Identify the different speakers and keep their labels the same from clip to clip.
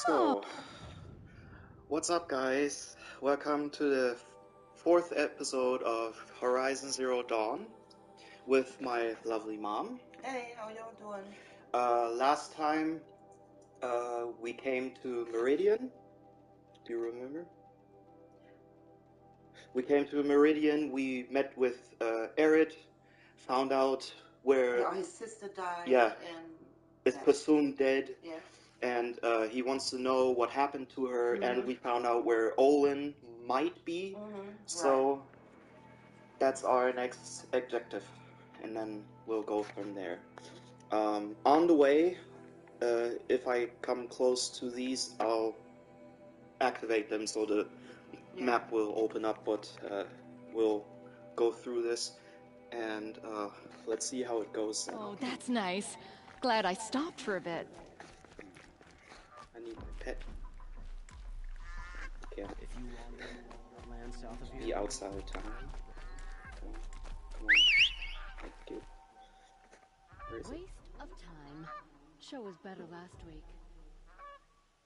Speaker 1: So, what's up, guys? Welcome to the fourth episode of Horizon Zero Dawn with my lovely mom.
Speaker 2: Hey, how y'all doing?
Speaker 1: Last time we came to Meridian. Do you remember? We came to Meridian. We met with Arid, found out where
Speaker 2: his sister died.
Speaker 1: Yeah.
Speaker 2: And
Speaker 1: is presumed dead.
Speaker 2: Yeah.
Speaker 1: And he wants to know what happened to her, and we found out where Olin might be. So that's our next objective, and then we'll go from there. On the way, if I come close to these, I'll activate them so the map will open up, but we'll go through this, and let's see how it goes.
Speaker 3: Oh, that's nice. Glad I stopped for a bit.
Speaker 1: I need my pet. Okay.
Speaker 4: If you want land south of
Speaker 1: Be
Speaker 4: here,
Speaker 1: outside of town. Come on. Thank you. Where is it?
Speaker 3: Waste of time. Show was better last week.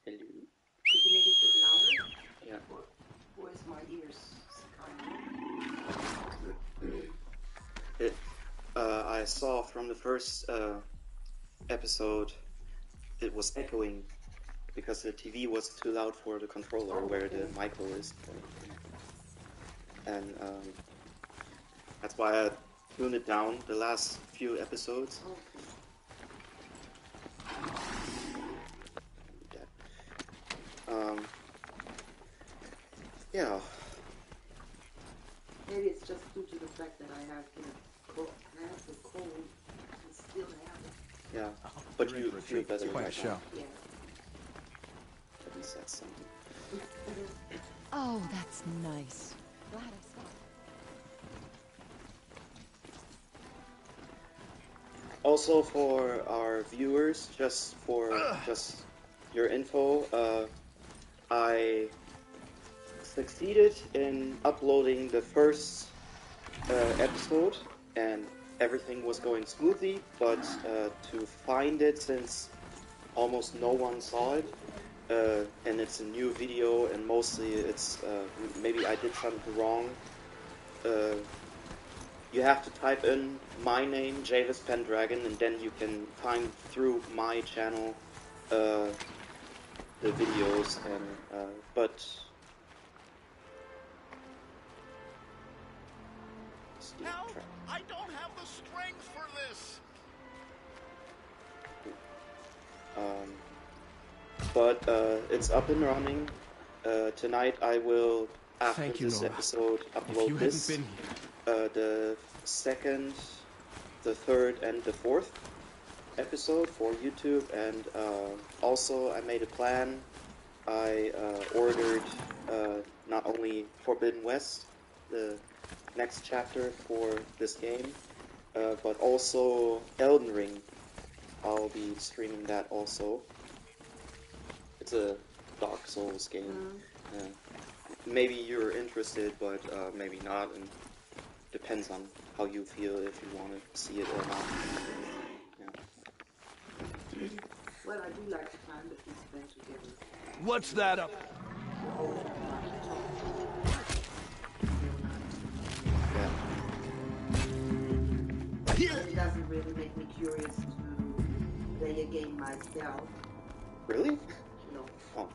Speaker 1: Hello.
Speaker 2: Could you make it a bit louder?
Speaker 1: Yeah.
Speaker 2: Where's my ears?
Speaker 1: I saw from the first episode it was echoing because the TV was too loud for the controller where the micro is. And that's why I tuned it down the last few episodes. Yeah.
Speaker 2: Maybe it's just due to the fact that I have the cold and still have it.
Speaker 1: Yeah. But you feel better
Speaker 4: quite a
Speaker 1: right
Speaker 4: show.
Speaker 1: now.
Speaker 2: Yeah.
Speaker 1: At least that's something.
Speaker 3: Oh, that's nice. Glad I stopped.
Speaker 1: Also for our viewers, just your info, I succeeded in uploading the first episode and everything was going smoothly, but to find it, since almost no one saw it, and it's a new video and mostly it's maybe I did something wrong, you have to type in my name, Javus Pendragon, and then you can find through my channel the videos, and but
Speaker 5: Help! I don't have the strength for this!
Speaker 1: But it's up and running. Tonight I will, after
Speaker 4: Thank you,
Speaker 1: this
Speaker 4: Nora.
Speaker 1: episode,
Speaker 4: if
Speaker 1: upload
Speaker 4: you
Speaker 1: this.
Speaker 4: hadn't been here,
Speaker 1: The second, the third, and the fourth episode for YouTube, and also I made a plan. I ordered not only Forbidden West, the next chapter for this game, but also Elden Ring. I'll be streaming that also. It's a Dark Souls game. Maybe you're interested, but maybe not, and depends on how you feel, if you want to see it or not. Yeah.
Speaker 2: Well, I do like the time that we spend together.
Speaker 5: What's that up?
Speaker 1: Yeah.
Speaker 2: It doesn't really make me curious to play a game myself.
Speaker 1: Really?
Speaker 2: No.
Speaker 1: Oh.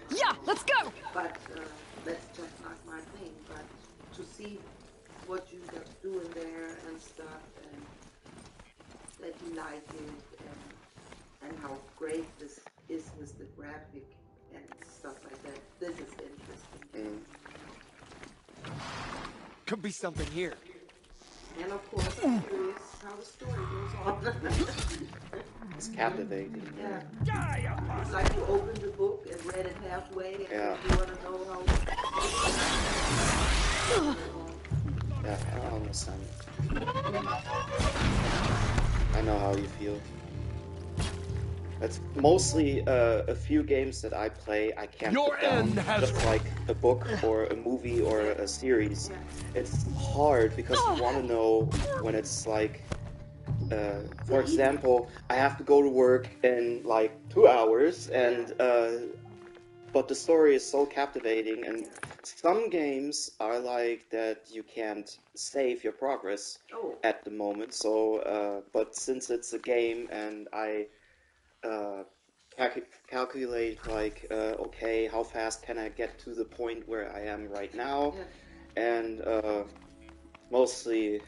Speaker 3: Yeah, let's go!
Speaker 2: But that's just not my thing. But to see what you got doing there and stuff, and that you like it, and how great this is with the graphic and stuff like that. This is interesting.
Speaker 4: could be something here.
Speaker 2: And of course, I'm curious how the story goes on.
Speaker 1: It's captivating.
Speaker 2: Yeah. It's like you opened the book and read it halfway, and
Speaker 1: Yeah.
Speaker 2: you want to know how.
Speaker 1: Yeah, I understand. I know how you feel. It's mostly a few games that I play I can't
Speaker 5: Your
Speaker 1: put down,
Speaker 5: end has
Speaker 1: just like a book or a movie or a series. It's hard because you want to know when it's like for example, I have to go to work in like 2 hours, and but the story is so captivating, and some games are like that you can't save your progress at the moment. So, but since it's a game and I calculate like, okay, how fast can I get to the point where I am right now, and mostly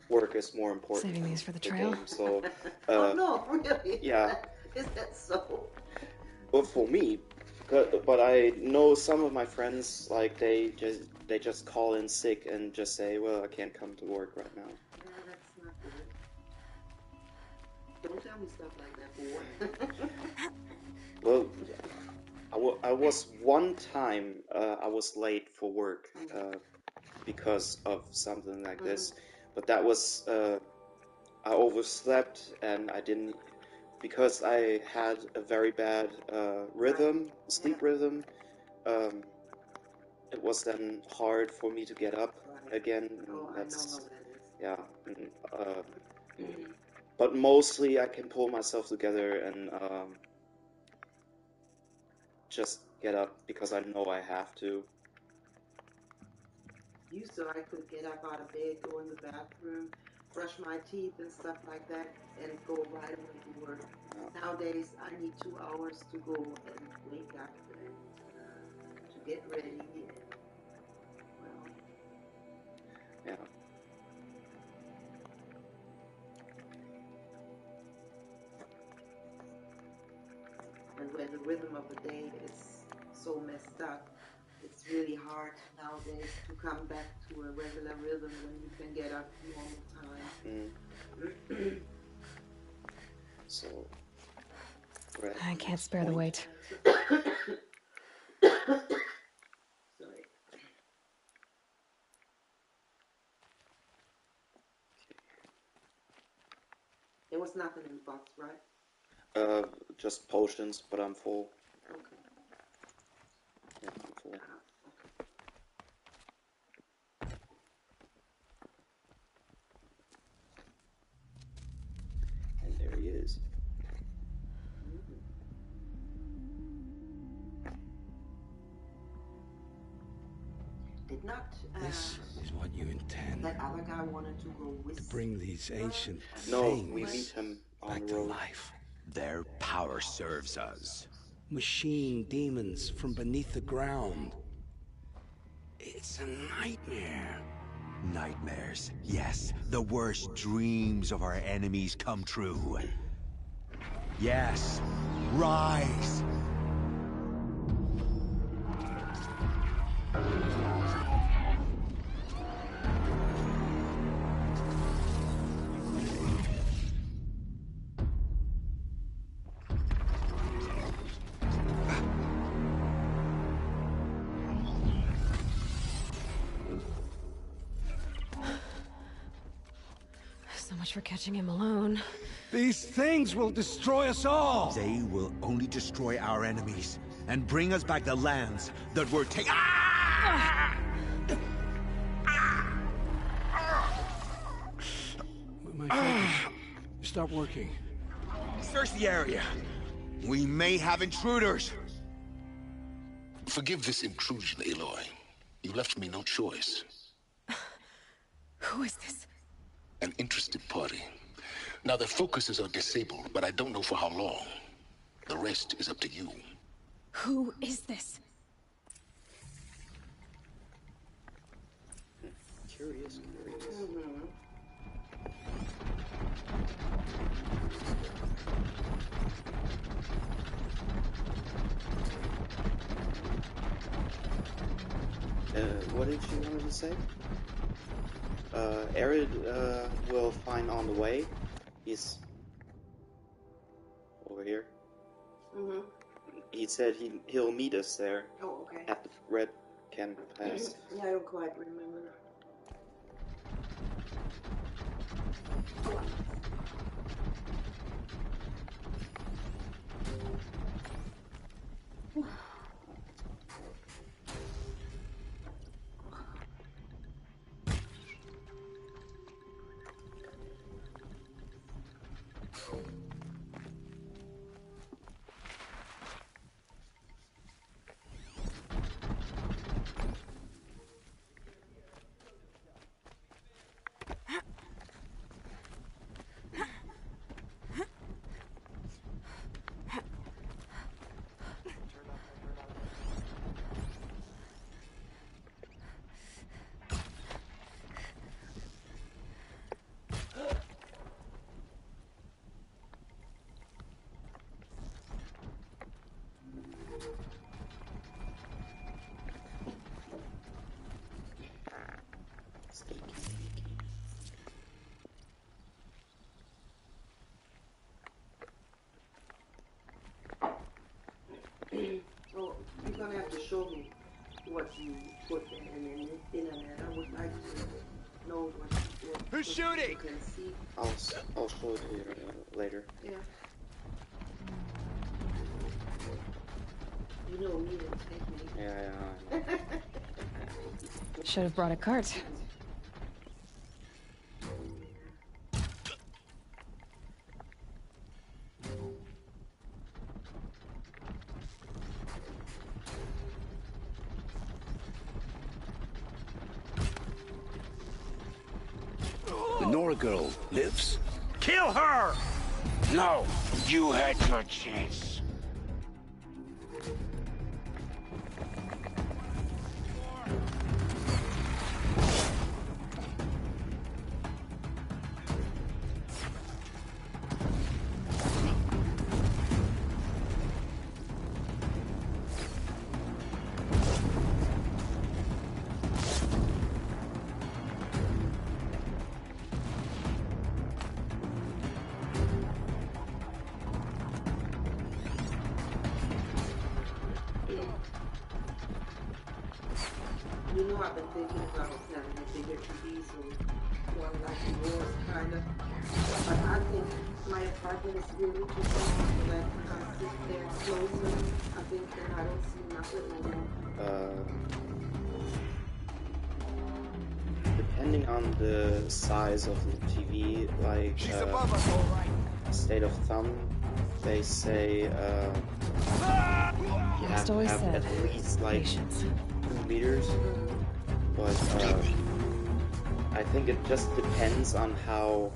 Speaker 1: work is more important.
Speaker 3: Saving these for the
Speaker 1: than
Speaker 3: trail?
Speaker 1: game. So,
Speaker 2: Oh no, really?
Speaker 1: yeah.
Speaker 2: Is that so?
Speaker 1: Well, for me, but I know some of my friends, like they just call in sick and just say, well, I can't come to work right now.
Speaker 2: Yeah, that's not good. Don't tell me stuff like that, boy.
Speaker 1: Well, I was one time I was late for work because of something like this, but that was I overslept and I didn't, because I had a very bad sleep rhythm. It was then hard for me to get up again.
Speaker 2: Oh, I know
Speaker 1: That's
Speaker 2: how that is.
Speaker 1: yeah. But mostly I can pull myself together and just get up because I know I have to.
Speaker 2: Used to, I could get up out of bed, go in the bathroom, brush my teeth and stuff like that, and go right away to work. Nowadays, I need 2 hours to go and wake up and to get ready. And, well,
Speaker 1: Yeah.
Speaker 2: and when the rhythm of the day is so messed up, it's really hard nowadays to come back to a regular rhythm when you can get up normal time.
Speaker 1: So, right.
Speaker 3: I can't spare the weight.
Speaker 2: Sorry. There was nothing in the box, right?
Speaker 1: Just potions, but I'm full.
Speaker 2: Okay.
Speaker 1: Yeah, I'm full.
Speaker 2: Okay.
Speaker 1: And there he is.
Speaker 2: Did not.
Speaker 6: This is what you intend.
Speaker 2: That other guy wanted to go with.
Speaker 6: To bring these ancient
Speaker 1: No,
Speaker 6: things
Speaker 1: we meet him on
Speaker 6: back
Speaker 1: the
Speaker 6: to
Speaker 1: road.
Speaker 6: life.
Speaker 5: Their power serves us.
Speaker 6: Machine demons from beneath the ground. It's a nightmare.
Speaker 5: Nightmares, yes. The worst dreams of our enemies come true. Yes, rise!
Speaker 3: So much for catching him alone.
Speaker 6: These things will destroy us all!
Speaker 5: They will only destroy our enemies and bring us back the lands that were taken.
Speaker 6: My focus. Stop working.
Speaker 5: Search the area. We may have intruders.
Speaker 7: Forgive this intrusion, Aloy. You left me no choice.
Speaker 3: Who is this?
Speaker 7: An interested party. Now, their focuses are disabled, but I don't know for how long. The rest is up to you.
Speaker 3: Who is this?
Speaker 1: Curious. What did you want to say? Arid will find on the way. He's over here. He said he'll meet us there.
Speaker 2: Oh, okay.
Speaker 1: At the red camp pass.
Speaker 2: Yeah, I don't quite remember. what you put in the internet. I would like to know
Speaker 4: Who's shooting?
Speaker 2: you can see.
Speaker 1: I'll show it to you later.
Speaker 2: Yeah. You know me and technique.
Speaker 1: Yeah.
Speaker 3: Should have brought a cart.
Speaker 6: The Nora girl lives? Kill her! No, you had your chance.
Speaker 2: You know, I've been thinking about having a bigger TV, so one like yours, kind of. But I think my apartment is really too small for that. If I sit there closer, I think then I don't see nothing anymore.
Speaker 1: Depending on the size of the TV, like
Speaker 4: She's above us, all right.
Speaker 1: state of thumb, they say you have to
Speaker 3: always
Speaker 1: have
Speaker 3: said,
Speaker 1: at least like
Speaker 3: patience.
Speaker 1: 2 meters. But I think it just depends on how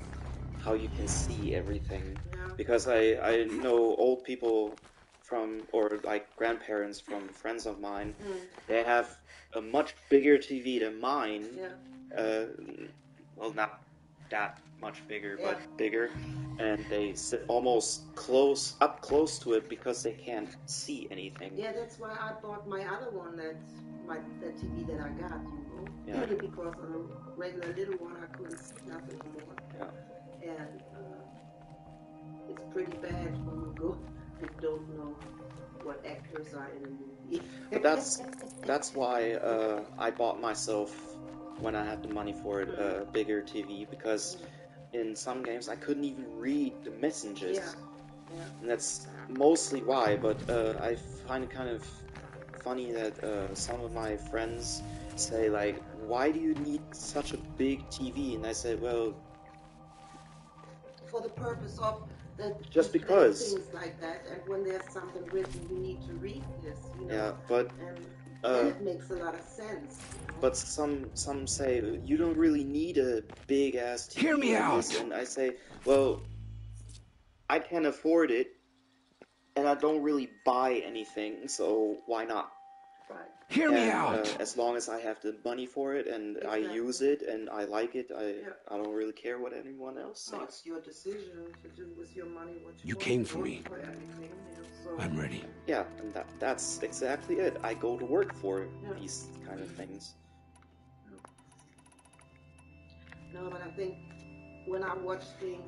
Speaker 1: you can see everything.
Speaker 2: Yeah.
Speaker 1: Because I know old people from, or like grandparents from friends of mine, they have a much bigger TV than mine.
Speaker 2: Yeah.
Speaker 1: Well, not that much bigger,
Speaker 2: Yeah.
Speaker 1: but bigger, and they sit almost up close to it because they can't see anything.
Speaker 2: Yeah, that's why I bought my other one, the TV that I got, you know.
Speaker 1: Yeah.
Speaker 2: Because on a regular little one, I couldn't see nothing more.
Speaker 1: Yeah.
Speaker 2: And it's pretty bad when you don't know what actors are in a movie.
Speaker 1: But that's why I bought myself, when I had the money for it, a bigger TV, because in some games I couldn't even read the messages.
Speaker 2: Yeah. Yeah.
Speaker 1: And that's mostly why, but I find it kind of funny that some of my friends say, like, why do you need such a big TV? And I say, well,
Speaker 2: For the purpose of that,
Speaker 1: Just because.
Speaker 2: things like that, and when there's something written, you need to read this, you know.
Speaker 1: yeah, but
Speaker 2: And then it makes a lot of sense.
Speaker 1: But some say you don't really need a big ass TV.
Speaker 6: Hear me
Speaker 1: like this.
Speaker 6: out.
Speaker 1: And I say, well, I can afford it, and I don't really buy anything, so why not?
Speaker 2: Right.
Speaker 6: Hear me
Speaker 1: And,
Speaker 6: out.
Speaker 1: as long as I have the money for it and I
Speaker 2: Exactly.
Speaker 1: use it and I like it,
Speaker 2: Yeah.
Speaker 1: I don't really care what anyone else
Speaker 2: So
Speaker 1: says.
Speaker 2: it's your decision to do with your money what you
Speaker 6: You
Speaker 2: want.
Speaker 6: came for me.
Speaker 2: For everything, you know, so
Speaker 6: I'm ready.
Speaker 1: Yeah, and that's exactly it. I go to work for
Speaker 2: Yeah.
Speaker 1: these kind of things.
Speaker 2: No, but I think when I watch things,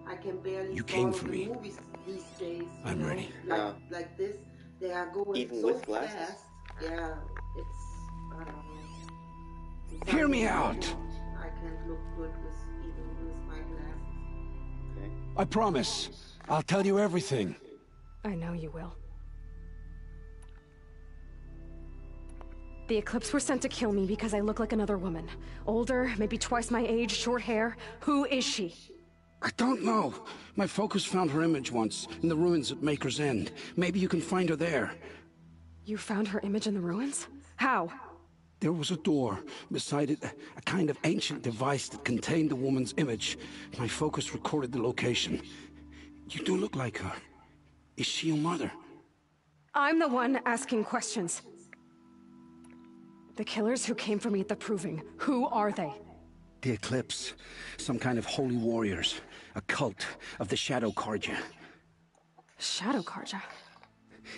Speaker 2: I can barely
Speaker 6: You came
Speaker 2: follow
Speaker 6: for
Speaker 2: the
Speaker 6: me.
Speaker 2: movies these days. you
Speaker 6: I'm
Speaker 2: know,
Speaker 6: ready.
Speaker 1: Yeah.
Speaker 2: Like this, they are going
Speaker 1: Even
Speaker 2: so
Speaker 1: with glasses?
Speaker 2: fast. Yeah, it's I don't know.
Speaker 6: Hear me
Speaker 2: Sometimes
Speaker 6: out.
Speaker 2: I can't look good even with my glasses.
Speaker 1: Okay.
Speaker 6: I promise. I'll tell you everything.
Speaker 8: I know you will. The Eclipse were sent to kill me because I look like another woman. Older, maybe twice my age, short hair. Who is she?
Speaker 6: I don't know. My focus found her image once, in the ruins at Maker's End. Maybe you can find her there.
Speaker 8: You found her image in the ruins? How?
Speaker 6: There was a door. Beside it, a kind of ancient device that contained the woman's image. My focus recorded the location. You do look like her. Is she your mother?
Speaker 8: I'm the one asking questions. The killers who came for me at the Proving, who are they?
Speaker 6: The Eclipse. Some kind of holy warriors. A cult of the Shadow Carja.
Speaker 8: Shadow Carja?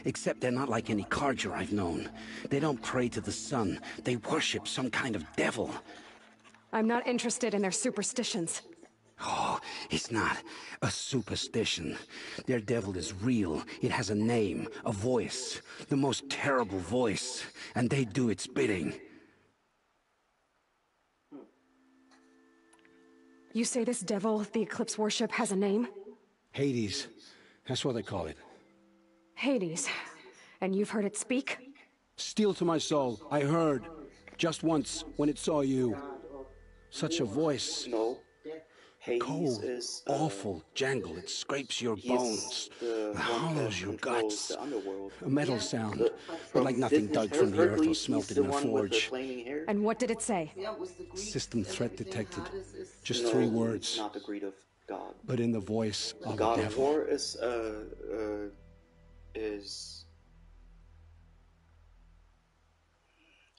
Speaker 6: Except they're not like any Carja I've known. They don't pray to the sun. They worship some kind of devil.
Speaker 8: I'm not interested in their superstitions.
Speaker 6: Oh, It's not a superstition. Their devil is real. It has a name, a voice, the most terrible voice, and they do its bidding.
Speaker 8: You say this devil, the Eclipse worship, has a name?
Speaker 6: Hades. That's what they call it.
Speaker 8: Hades. And you've heard it speak?
Speaker 6: Steel to my soul, I heard. Just once, when it saw you. Such a voice.
Speaker 1: No. Hades
Speaker 6: Cold,
Speaker 1: is
Speaker 6: awful jangle. It scrapes your
Speaker 1: he's
Speaker 6: bones,
Speaker 1: the one that
Speaker 6: hollows your
Speaker 1: controls
Speaker 6: guts.
Speaker 1: the underworld.
Speaker 6: A metal sound,
Speaker 1: The-
Speaker 6: but like nothing
Speaker 1: Disney's
Speaker 6: dug from the earth or
Speaker 1: Hercules,
Speaker 6: smelted
Speaker 1: he's
Speaker 6: in
Speaker 1: the
Speaker 6: a
Speaker 1: one with the
Speaker 6: forge.
Speaker 1: flaming hair.
Speaker 8: And what did it say?
Speaker 2: Yeah, with the Greeks
Speaker 6: System
Speaker 2: and
Speaker 6: threat
Speaker 2: everything,
Speaker 6: detected.
Speaker 2: Hades is
Speaker 6: Just
Speaker 1: No,
Speaker 6: 3
Speaker 1: it's
Speaker 6: words,
Speaker 1: not the greed of God.
Speaker 6: but in the voice of the
Speaker 1: God of
Speaker 6: devil.
Speaker 1: War is.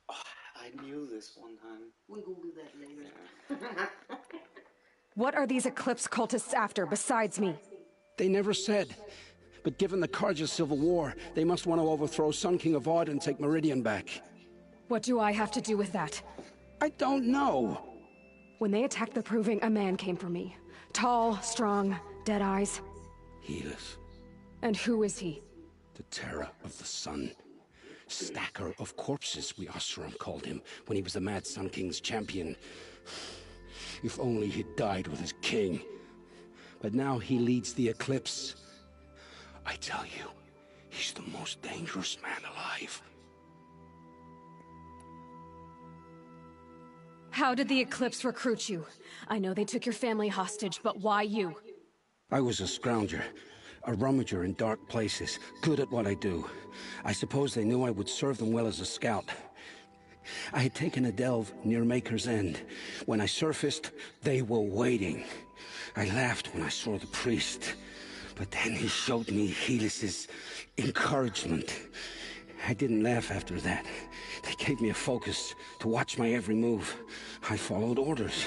Speaker 1: Oh, I knew this one time.
Speaker 2: We Google that later.
Speaker 8: What are these Eclipse cultists after besides me?
Speaker 6: They never said. But given the Carja civil war, they must want to overthrow Sun King Avad and take Meridian back.
Speaker 8: What do I have to do with that?
Speaker 6: I don't know.
Speaker 8: When they attacked the Proving, a man came for me. Tall, strong, dead eyes.
Speaker 6: Helis,
Speaker 8: And who is he?
Speaker 6: the terror of the sun. Stacker of corpses, we Oseram called him, when he was the Mad Sun King's champion. If only he'd died with his king. But now he leads the Eclipse. I tell you, he's the most dangerous man alive.
Speaker 8: How did the Eclipse recruit you? I know they took your family hostage, but why you?
Speaker 6: I was a scrounger, a rummager in dark places, good at what I do. I suppose they knew I would serve them well as a scout. I had taken a delve near Maker's End. When I surfaced, they were waiting. I laughed when I saw the priest, but then he showed me Helis's encouragement. I didn't laugh after that. They gave me a focus to watch my every move. I followed orders.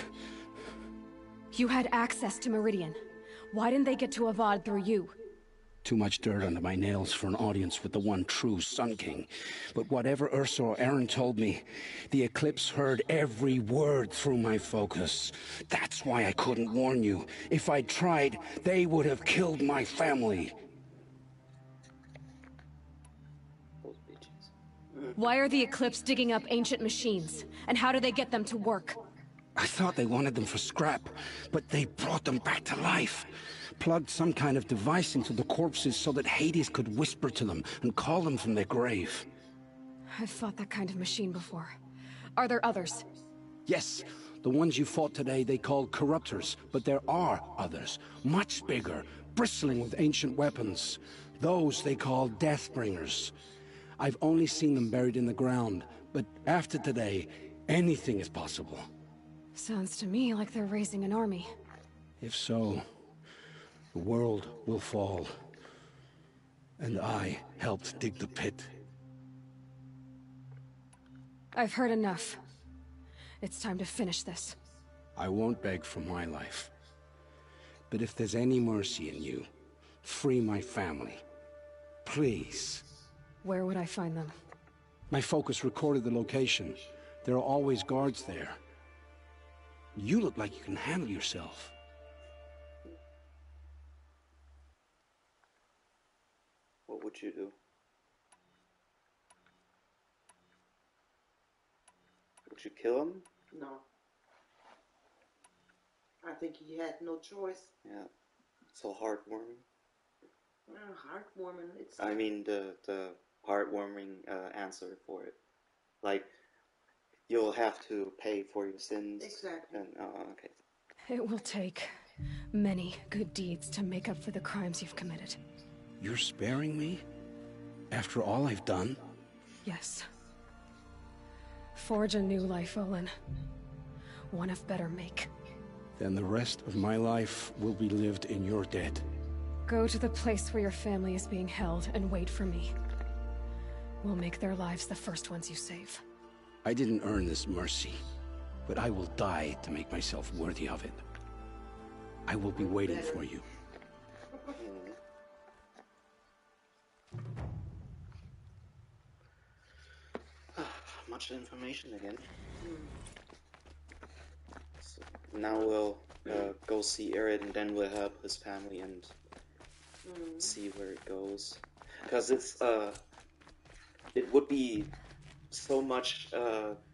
Speaker 8: You had access to Meridian. Why didn't they get to Avad through you?
Speaker 6: Too much dirt under my nails for an audience with the one true Sun King. But whatever Ursa or Aaron told me, the Eclipse heard every word through my focus. That's why I couldn't warn you. If I'd tried, they would have killed my family.
Speaker 1: Those bitches.
Speaker 8: Why are the Eclipse digging up ancient machines? And how do they get them to work?
Speaker 6: I thought they wanted them for scrap, but they brought them back to life. Plugged some kind of device into the corpses so that Hades could whisper to them and call them from their grave.
Speaker 8: I've fought that kind of machine before. Are there others?
Speaker 6: Yes, the ones you fought today they called corruptors, but there are others, much bigger, bristling with ancient weapons. Those they call Deathbringers. I've only seen them buried in the ground, but after today, anything is possible.
Speaker 8: Sounds to me like they're raising an army.
Speaker 6: If so, the world will fall. And I helped dig the pit.
Speaker 8: I've heard enough. It's time to finish this.
Speaker 6: I won't beg for my life. But if there's any mercy in you, free my family. Please.
Speaker 8: Where would I find them?
Speaker 6: My focus recorded the location. There are always guards there. You look like you can handle yourself.
Speaker 1: What would you do? Would you kill him?
Speaker 2: No. I think he had no choice.
Speaker 1: Yeah. So heartwarming.
Speaker 2: Heartwarming. It's.
Speaker 1: I mean the heartwarming answer for it. Like, you'll have to pay for your sins.
Speaker 2: Exactly.
Speaker 1: And, okay.
Speaker 8: It will take many good deeds to make up for the crimes you've committed.
Speaker 6: You're sparing me? After all I've done?
Speaker 8: Yes. Forge a new life, Olin. One of better make.
Speaker 6: Then the rest of my life will be lived in your debt.
Speaker 8: Go to the place where your family is being held and wait for me. We'll make their lives the first ones you save.
Speaker 6: I didn't earn this mercy, but I will die to make myself worthy of it. I will be waiting for you.
Speaker 1: Much information again. So now we'll go see Eren, and then we'll help his family and see where it goes. Because it would be so much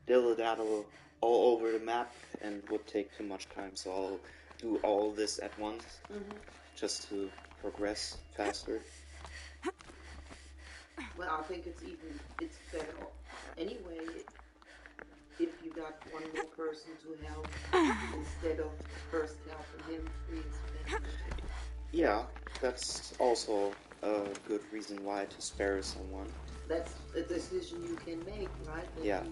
Speaker 1: dilly-daddle all over the map and would take too much time, so I'll do all this at once, just to progress faster.
Speaker 2: Well, I think it's better anyway if you got one more person to help instead of first helping him free his family.
Speaker 1: Yeah, that's also a good reason why to spare someone.
Speaker 2: That's a decision you can make, right? That
Speaker 1: Yeah.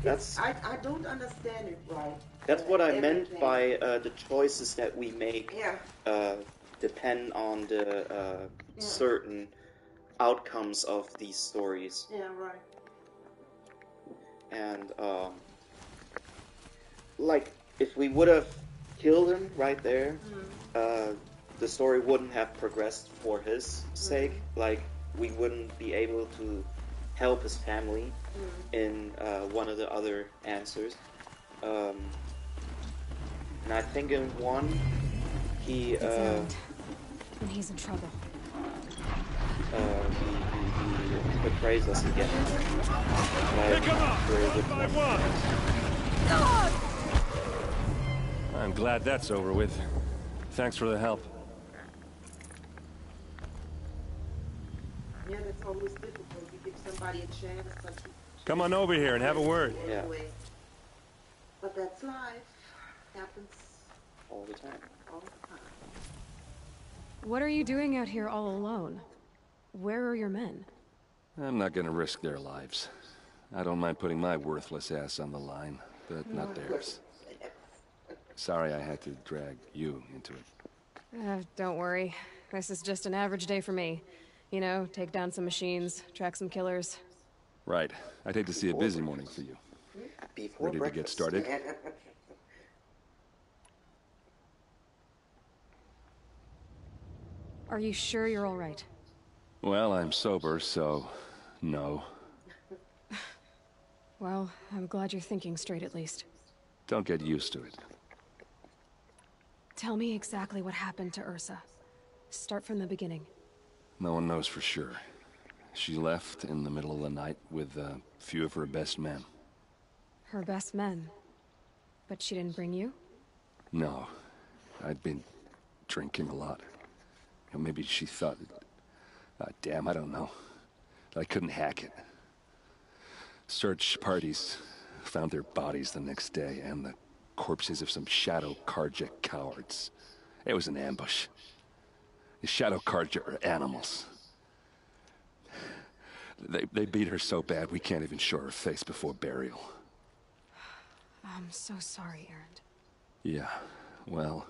Speaker 2: That's I don't understand it right.
Speaker 1: That's what I meant
Speaker 2: everything.
Speaker 1: by the choices that we make
Speaker 2: Yeah.
Speaker 1: depend on the certain outcomes of these stories.
Speaker 2: Yeah, right.
Speaker 1: And like if we would have killed him right there, the story wouldn't have progressed for his sake. Like we wouldn't be able to help his family in one of the other answers. And I think in one, he
Speaker 8: when he's in trouble.
Speaker 1: he betrays us again.
Speaker 9: Pick him up, one by one! I'm glad that's over with. Thanks for the help.
Speaker 2: Yeah, that's always difficult. You give somebody a chance, but
Speaker 9: Come on over here and have a word.
Speaker 1: Yeah.
Speaker 2: But that's life. Happens
Speaker 1: All the time.
Speaker 2: all the time.
Speaker 8: What are you doing out here all alone? Where are your men?
Speaker 9: I'm not gonna risk their lives. I don't mind putting my worthless ass on the line, but not theirs. Sorry I had to drag you into it.
Speaker 8: Don't worry. This is just an average day for me. You know, take down some machines, track some killers.
Speaker 9: Right. I'd hate to see a busy morning for you.
Speaker 1: Before
Speaker 9: Ready to get started?
Speaker 8: Are you sure you're all right?
Speaker 9: Well, I'm sober, so no.
Speaker 8: Well, I'm glad you're thinking straight at least.
Speaker 9: Don't get used to it.
Speaker 8: Tell me exactly what happened to Ursa. Start from the beginning.
Speaker 9: No one knows for sure. She left in the middle of the night with a few of her best men.
Speaker 8: Her best men? But she didn't bring you?
Speaker 9: No. I'd been drinking a lot. Or maybe she thought... damn, I don't know. I couldn't hack it. Search parties found their bodies the next day, and the corpses of some Shadow Karja cowards. It was an ambush. The Shadow Karja are animals. They beat her so bad we can't even show her face before burial.
Speaker 8: I'm so sorry, Erend.
Speaker 9: Yeah, well,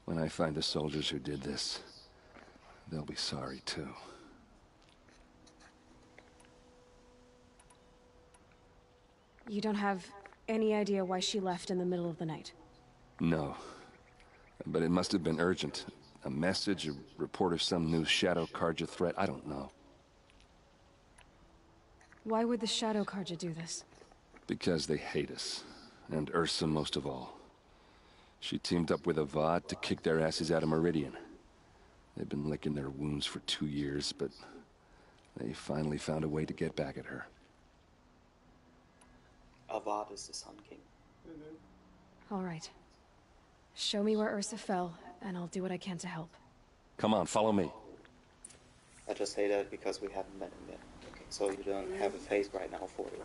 Speaker 9: when I find the soldiers who did this, they'll be sorry too.
Speaker 8: You don't have any idea why she left in the middle of the night?
Speaker 9: No. But it must have been urgent. A message, a report of some new Shadow Karja threat, I don't know.
Speaker 8: Why would the Shadow Karja do this?
Speaker 9: Because they hate us. And Ursa most of all. She teamed up with Avad to kick their asses out of Meridian. They've been licking their wounds for 2 years, but they finally found a way to get back at her.
Speaker 1: Avad is the Sun King.
Speaker 8: All right. Show me where Ursa fell, and I'll do what I can to help.
Speaker 9: Come on, follow me.
Speaker 1: I just say that because we haven't met him yet. So you don't have a face right now for it.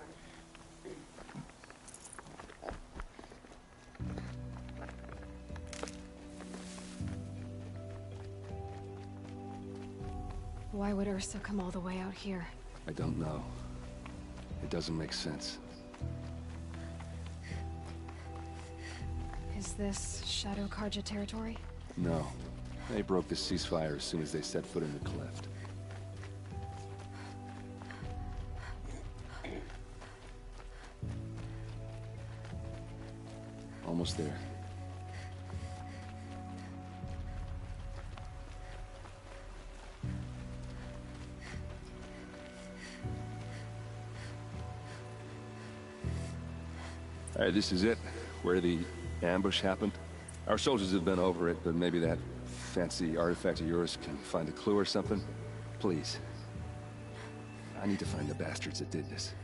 Speaker 8: Why would Ursa come all the way out here?
Speaker 9: I don't know. It doesn't make sense.
Speaker 8: Is this Shadow Karja territory?
Speaker 9: No. They broke the ceasefire as soon as they set foot in the cleft. Almost there. All right, this is it. Where the ambush happened? Our soldiers have been over it, but maybe that fancy artifact of yours can find a clue or something? Please. I need to find the bastards that did this.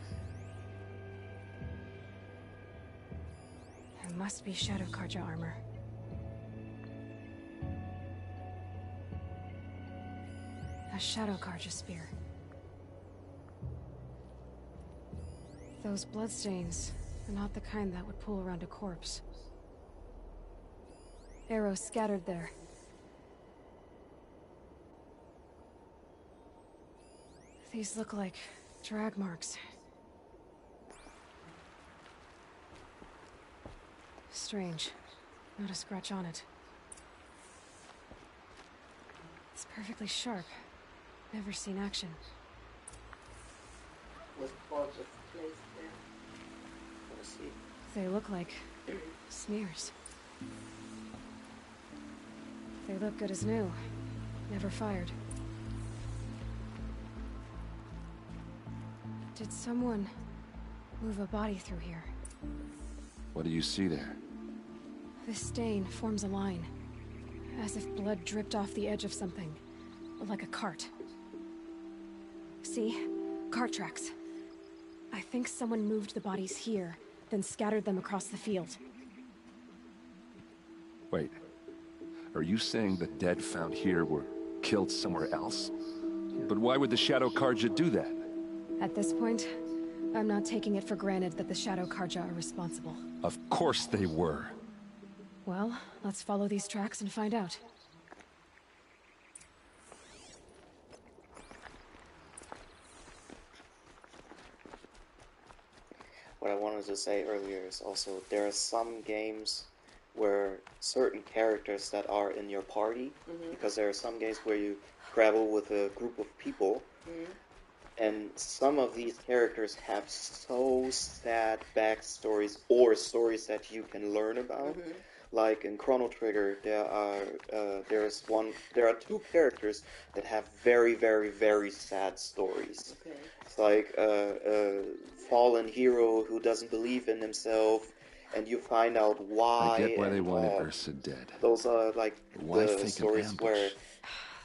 Speaker 8: It must be Shadow Karja armor. A Shadow Karja spear. Those bloodstains are not the kind that would pull around a corpse. Arrows scattered there. These look like drag marks. Strange. Not a scratch on it. It's perfectly sharp. Never seen action.
Speaker 2: Was Paul just placed there?
Speaker 1: Let's see.
Speaker 8: They look like smears. They look good as new. Never fired. Did someone move a body through here?
Speaker 9: What do you see there?
Speaker 8: This stain forms a line, as if blood dripped off the edge of something, like a cart. See? Cart tracks. I think someone moved the bodies here, then scattered them across the field.
Speaker 9: Wait. Are you saying the dead found here were killed somewhere else? But why would the Shadow Karja do that?
Speaker 8: At this point, I'm not taking it for granted that the Shadow Karja are responsible.
Speaker 9: Of course they were.
Speaker 8: Well, let's follow these tracks and find out.
Speaker 1: What I wanted to say earlier is also there are some games where certain characters that are in your party, because there are some games where you travel with a group of people, and some of these characters have so sad backstories or stories that you can learn about. Like in Chrono Trigger, there are two characters that have very, very, very sad stories.
Speaker 2: Okay.
Speaker 1: It's like a fallen hero who doesn't believe in himself, and you find out why.
Speaker 9: I get why they
Speaker 1: and,
Speaker 9: wanted Ursa dead.
Speaker 1: Those are like
Speaker 9: Why
Speaker 1: the
Speaker 9: fake an
Speaker 1: stories
Speaker 9: ambush?
Speaker 1: where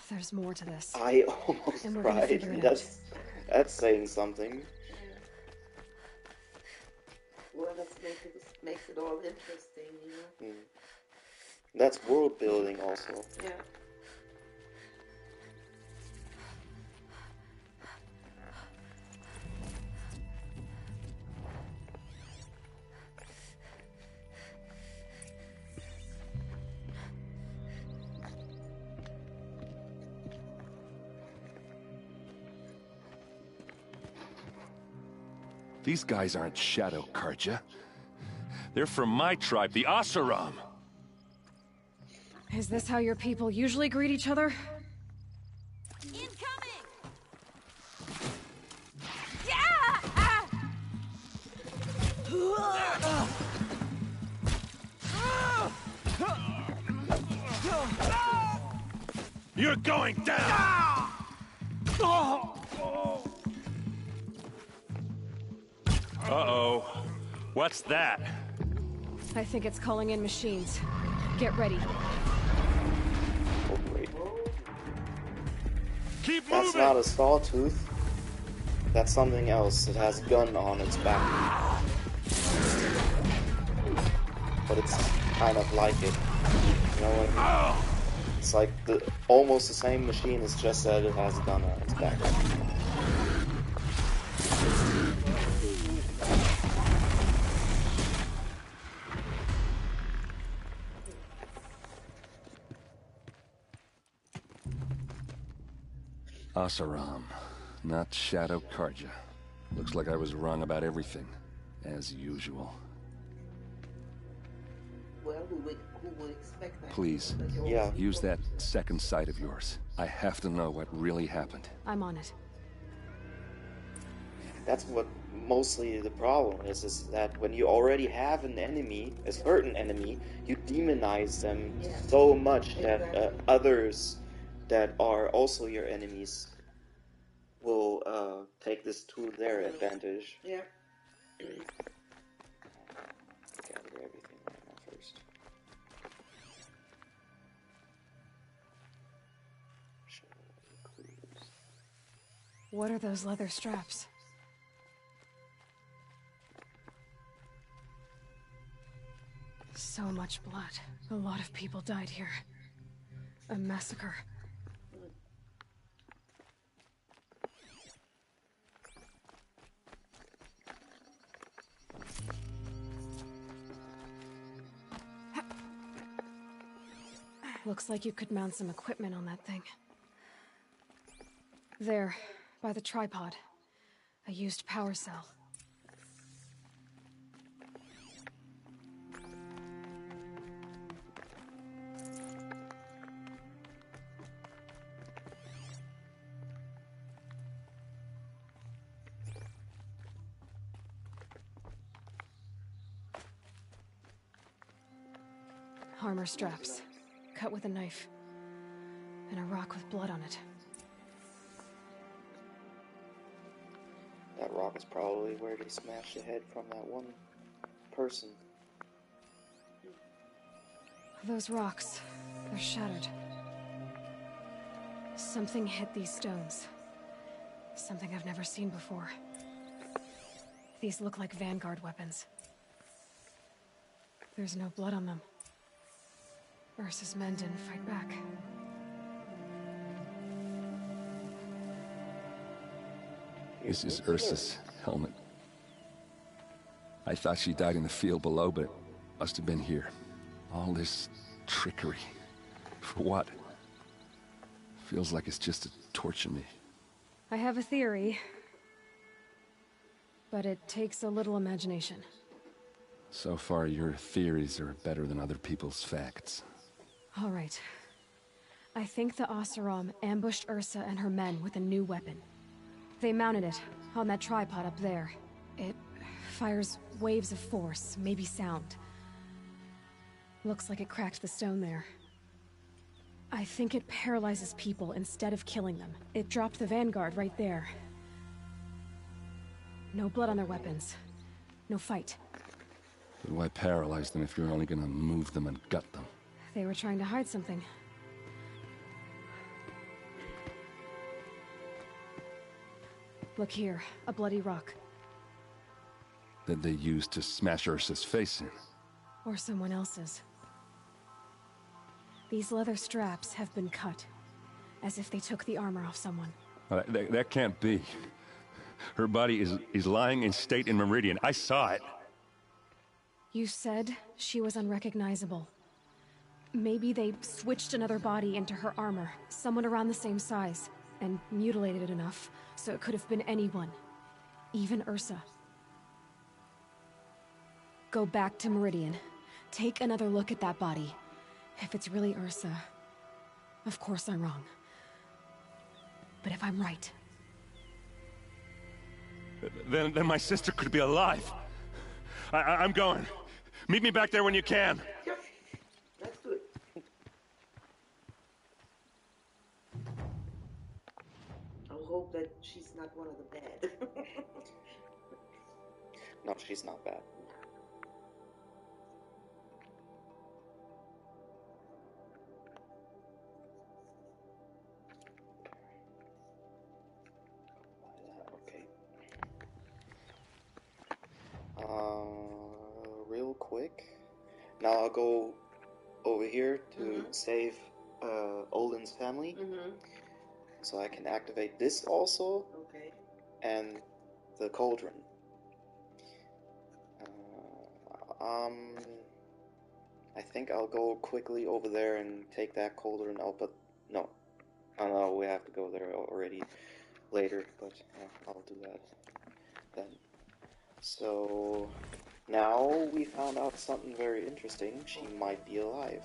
Speaker 8: There's more to this.
Speaker 1: I almost
Speaker 8: And we're gonna
Speaker 1: cried.
Speaker 8: figure it
Speaker 1: That's saying something.
Speaker 2: Well, that makes it all interesting, you know?
Speaker 1: That's world building also.
Speaker 2: Yeah.
Speaker 9: These guys aren't Shadow Karja. They're from my tribe, the Asaram.
Speaker 8: Is this how your people usually greet each other?
Speaker 3: Incoming! Yeah!
Speaker 5: You're going down!
Speaker 9: Uh-oh. What's that?
Speaker 8: I think it's calling in machines. Get ready.
Speaker 1: Oh, great.
Speaker 5: Keep
Speaker 1: That's
Speaker 5: moving!
Speaker 1: not a sawtooth. That's something else. It has a gun on its back. But it's kind of like it. You know what I mean? It's like almost the same machine, it's just that it has a gun on its back.
Speaker 9: Asaram, not Shadow Karja. Looks like I was wrong about everything, as usual.
Speaker 2: Well, who would expect that?
Speaker 9: Please,
Speaker 1: Yeah.
Speaker 9: use that second sight of yours. I have to know what really happened.
Speaker 8: I'm on it.
Speaker 1: That's what mostly the problem is that when you already have an enemy, a certain enemy, you demonize them so much that others that are also your enemies will take this to their advantage.
Speaker 2: Yeah.
Speaker 1: Gather everything right now first.
Speaker 8: What are those leather straps? So much blood. A lot of people died here. A massacre. Looks like you could mount some equipment on that thing. There, by the tripod. A used power cell. Armor straps, cut with a knife, and a rock with blood on it.
Speaker 1: That rock is probably where they smashed the head from that one person.
Speaker 8: Those rocks, they're shattered. Something hit these stones. Something I've never seen before. These look like Vanguard weapons. There's no blood on them. Ursa's men didn't fight back.
Speaker 9: This is Ursa's helmet. I thought she died in the field below, but it must have been here. All this trickery. For what? Feels like it's just to torture me.
Speaker 8: I have a theory, but it takes a little imagination.
Speaker 9: So far, your theories are better than other people's facts.
Speaker 8: All right. I think the Oseram ambushed Ursa and her men with a new weapon. They mounted it on that tripod up there. It fires waves of force, maybe sound. Looks like it cracked the stone there. I think it paralyzes people instead of killing them. It dropped the Vanguard right there. No blood on their weapons. No fight.
Speaker 9: But why paralyze them if you're only gonna move them and gut them?
Speaker 8: They were trying to hide something. Look here, a bloody rock.
Speaker 9: That they used to smash Ursa's face in.
Speaker 8: Or someone else's. These leather straps have been cut, as if they took the armor off someone.
Speaker 9: That can't be. Her body is lying in state in Meridian. I saw it.
Speaker 8: You said she was unrecognizable. Maybe they switched another body into her armor, someone around the same size, and mutilated it enough, so it could have been anyone. Even Ursa. Go back to Meridian. Take another look at that body. If it's really Ursa, of course I'm wrong. But if I'm right...
Speaker 9: Then my sister could be alive. I'm going. Meet me back there when you can.
Speaker 2: Let's do it. I hope that she's not one of the bad.
Speaker 1: No, she's not bad. Okay. Real quick. Now I'll go over here to save Olden's family. So I can activate this also.
Speaker 2: Okay.
Speaker 1: And the cauldron. I think I'll go quickly over there and take that cauldron out, but no. I know we have to go there already later, but I'll do that then. So now we found out something very interesting. She might be alive.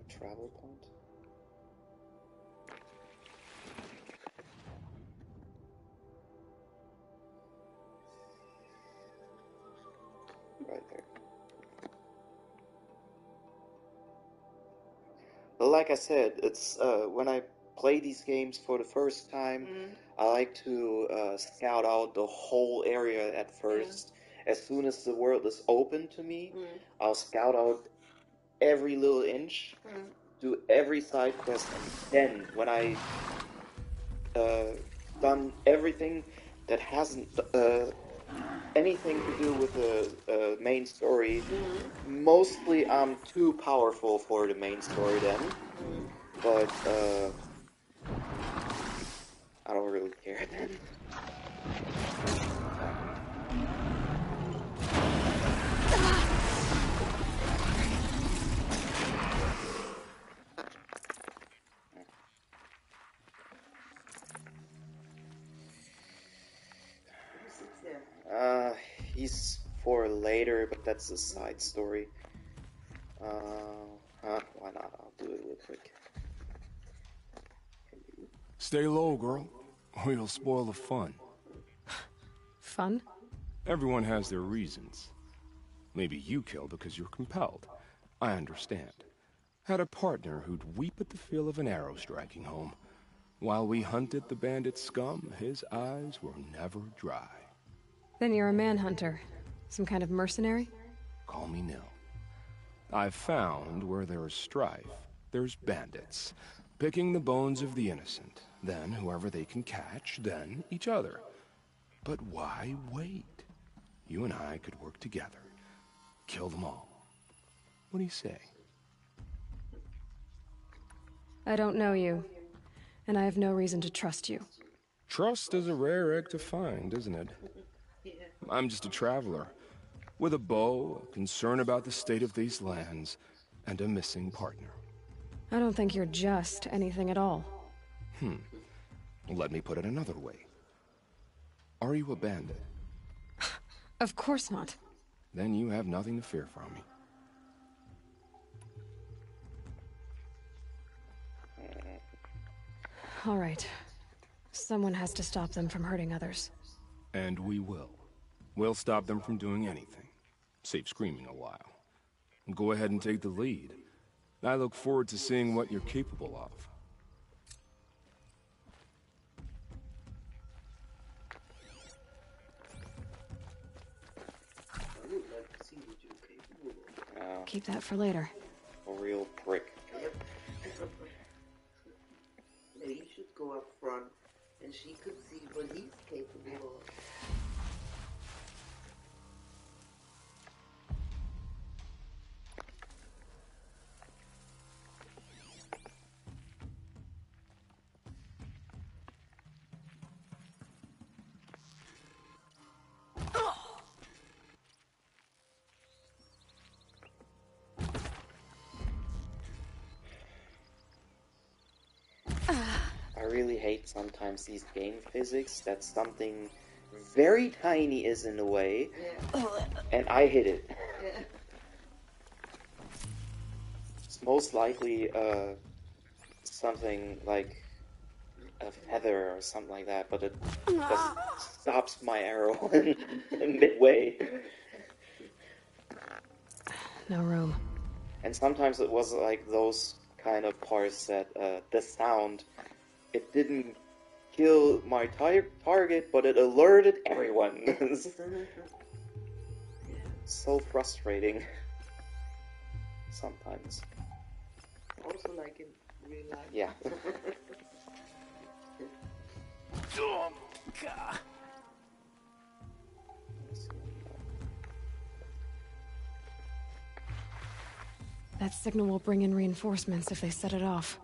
Speaker 1: Travel point? Right there. But like I said, it's when I play these games for the first time, I like to scout out the whole area at first. As soon as the world is open to me, I'll scout out every little inch, do every side quest, and then when I done everything that hasn't anything to do with the main story, mostly I'm too powerful for the main story then, but I don't really care then. He's for later, but that's a side story. Why not? I'll do it real quick.
Speaker 9: Stay low, girl, or you'll spoil the fun.
Speaker 8: Fun?
Speaker 9: Everyone has their reasons. Maybe you kill because you're compelled. I understand. Had a partner who'd weep at the feel of an arrow striking home. While we hunted the bandit scum, his eyes were never dry.
Speaker 8: Then you're a manhunter. Some kind of mercenary?
Speaker 9: Call me Nil. I've found where there is strife, there's bandits, picking the bones of the innocent, then whoever they can catch, then each other. But why wait? You and I could work together. Kill them all. What do you say?
Speaker 8: I don't know you, and I have no reason to trust you.
Speaker 9: Trust is a rare egg to find, isn't it? I'm just a traveler, with a bow, a concern about the state of these lands, and a missing partner.
Speaker 8: I don't think you're just anything at all.
Speaker 9: Let me put it another way. Are you a bandit?
Speaker 8: Of course not.
Speaker 9: Then you have nothing to fear from me.
Speaker 8: All right. Someone has to stop them from hurting others.
Speaker 9: And we will. We'll stop them from doing anything. Save screaming a while. Go ahead and take the lead. I look forward to seeing what you're capable of.
Speaker 8: Keep that for later.
Speaker 1: A real prick.
Speaker 2: Maybe you should go up front and she could see what he's capable of.
Speaker 1: I really hate sometimes these game physics that something very tiny is in the way, and I hit it. It's most likely something like a feather or something like that, but it just stops my arrow in midway.
Speaker 8: No room.
Speaker 1: And sometimes it was like those kind of parts that the sound, it didn't kill my target, but it alerted everyone. So frustrating. Sometimes.
Speaker 2: Also like in real life.
Speaker 1: Yeah.
Speaker 8: That signal will bring in reinforcements if they set it off.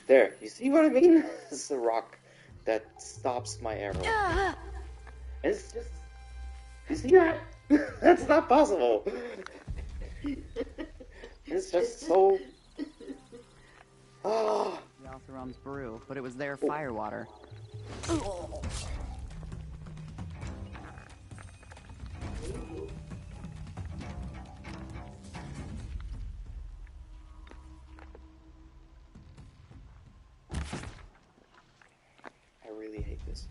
Speaker 1: There, you see what I mean? It's a rock that stops my arrow. It's just... You see that? That's not possible! It's just so... Oh.
Speaker 10: Yaltharam's brew, but it was their firewater.
Speaker 1: this.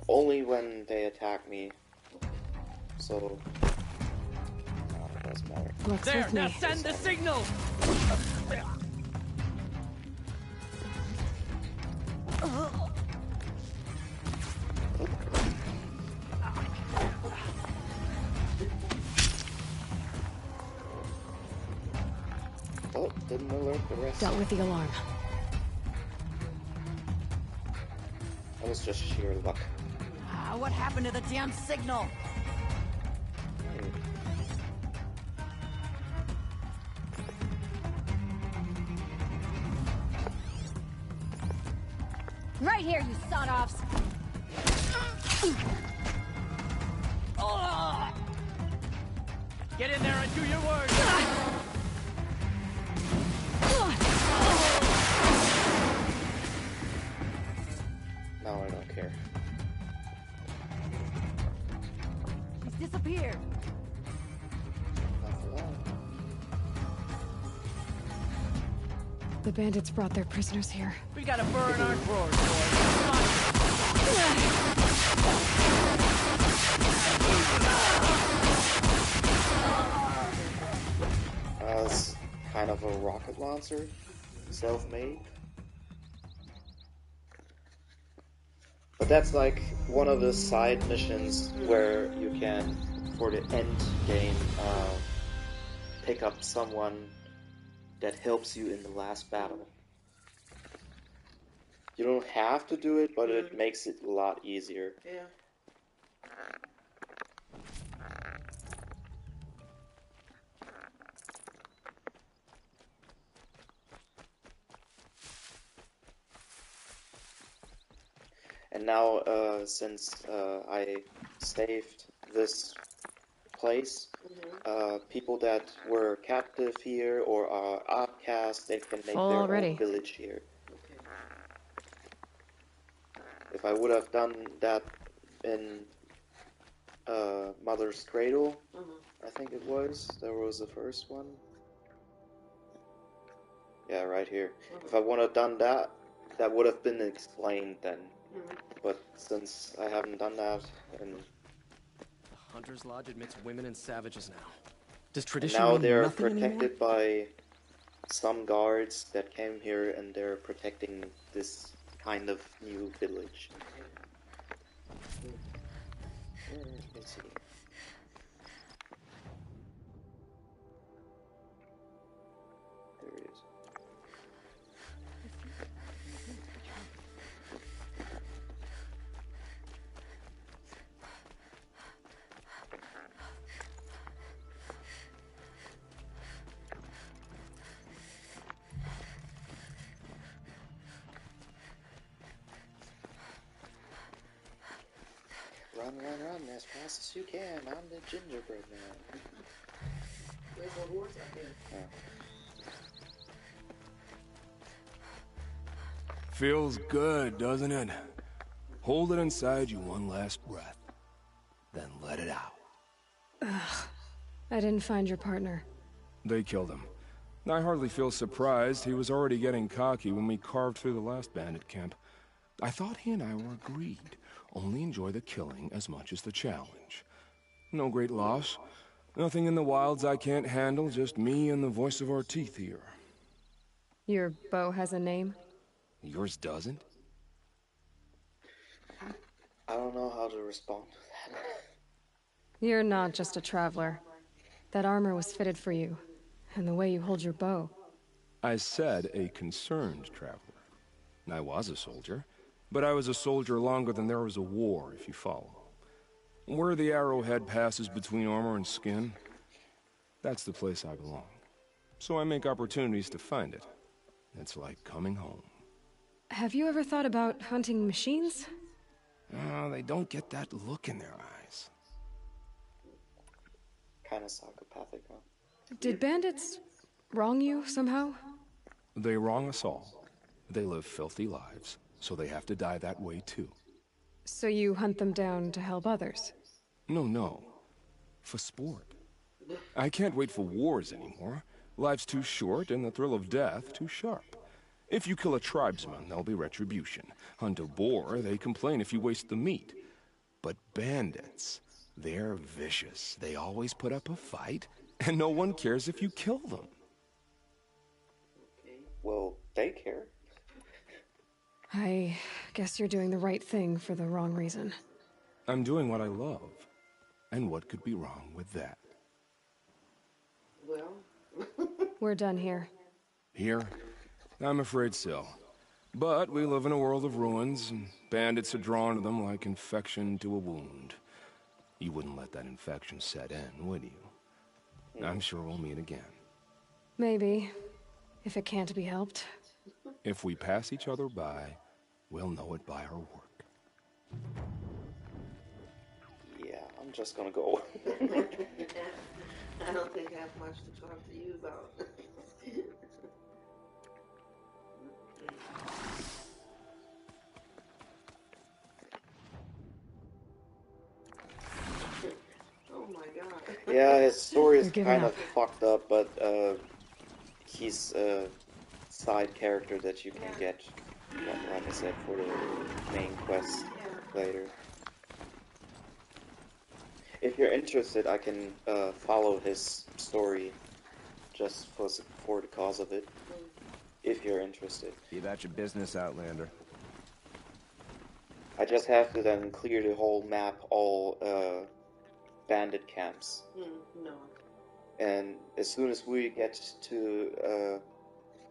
Speaker 1: Only when they attack me. So, it doesn't matter.
Speaker 8: Looks
Speaker 4: There,
Speaker 8: with
Speaker 4: now
Speaker 8: me.
Speaker 4: send the signal!
Speaker 1: Oh, didn't alert the rest.
Speaker 8: Dealt with the alarm.
Speaker 1: That was just sheer luck.
Speaker 10: What happened to the damn signal?
Speaker 3: Right here, you sod-offs!
Speaker 4: Get in there and do your work!
Speaker 1: No, I don't care.
Speaker 10: He's disappeared.
Speaker 1: Not for long.
Speaker 8: The bandits brought their prisoners here.
Speaker 4: We gotta burn our drawers, boys. Come on.
Speaker 1: It's kind of a rocket launcher, self-made. But that's like one of the side missions where you can, for the end game, pick up someone that helps you in the last battle. You don't have to do it, but it makes it a lot easier.
Speaker 2: Yeah.
Speaker 1: And now, since I saved this place, people that were captive here or are outcasts, they can make their
Speaker 8: Already.
Speaker 1: own village here. If I would have done that in Mother's Cradle, I think it was, there was the first one. Yeah, right here. If I would have done that, that would have been explained then. But since I haven't done that, and
Speaker 11: The Hunter's Lodge admits women and savages now. Does
Speaker 1: and
Speaker 11: tradition
Speaker 1: now
Speaker 11: mean
Speaker 1: they're
Speaker 11: nothing
Speaker 1: protected by some guards that came here, and they're protecting this kind of new village. Let's see. There it is. Run, run, run as fast as you can. I'm the gingerbread man.
Speaker 2: There's a horse out there.
Speaker 12: Feels good, doesn't it? Hold it inside you one last breath, then let it out.
Speaker 8: Ugh. I didn't find your partner.
Speaker 12: They killed him. I hardly feel surprised. He was already getting cocky when we carved through the last bandit camp. I thought he and I were agreed. Only enjoy the killing as much as the challenge. No great loss. Nothing in the wilds I can't handle, just me and the voice of our teeth here.
Speaker 8: Your bow has a name?
Speaker 12: Yours doesn't?
Speaker 1: I don't know how to respond to that.
Speaker 8: You're not just a traveler. That armor was fitted for you, and the way you hold your bow.
Speaker 12: I said a concerned traveler. I was a soldier, but I was a soldier longer than there was a war, if you follow. Where the arrowhead passes between armor and skin, that's the place I belong. So I make opportunities to find it. It's like coming home.
Speaker 8: Have you ever thought about hunting machines?
Speaker 12: They don't get that look in their eyes.
Speaker 1: Kind of psychopathic, huh?
Speaker 8: Did bandits wrong you somehow?
Speaker 12: They wrong us all. They live filthy lives, so they have to die that way too.
Speaker 8: So you hunt them down to help others?
Speaker 12: No. For sport. I can't wait for wars anymore. Life's too short and the thrill of death too sharp. If you kill a tribesman, there'll be retribution. Hunt a boar, they complain if you waste the meat. But bandits, they're vicious. They always put up a fight, and no one cares if you kill them.
Speaker 1: Well, they care.
Speaker 8: I guess you're doing the right thing for the wrong reason.
Speaker 12: I'm doing what I love. And what could be wrong with that?
Speaker 2: Well...
Speaker 8: We're done here.
Speaker 12: Here? I'm afraid so. But we live in a world of ruins, and bandits are drawn to them like infection to a wound. You wouldn't let that infection set in, would you? I'm sure we'll meet again.
Speaker 8: Maybe. If it can't be helped.
Speaker 12: If we pass each other by, we'll know it by our work.
Speaker 1: Yeah, I'm just gonna go.
Speaker 2: I don't think I have much to talk to you about. Oh my god.
Speaker 1: Yeah, his story is
Speaker 8: You're
Speaker 1: kind
Speaker 8: giving
Speaker 1: of fucked up, but he's a side character that you can get, like I said, for the main quest later. If you're interested, I can follow his story just for the cause of it. If you're interested.
Speaker 13: Be about your business, Outlander.
Speaker 1: I just have to then clear the whole map, all bandit camps.
Speaker 2: No.
Speaker 1: And as soon as we get to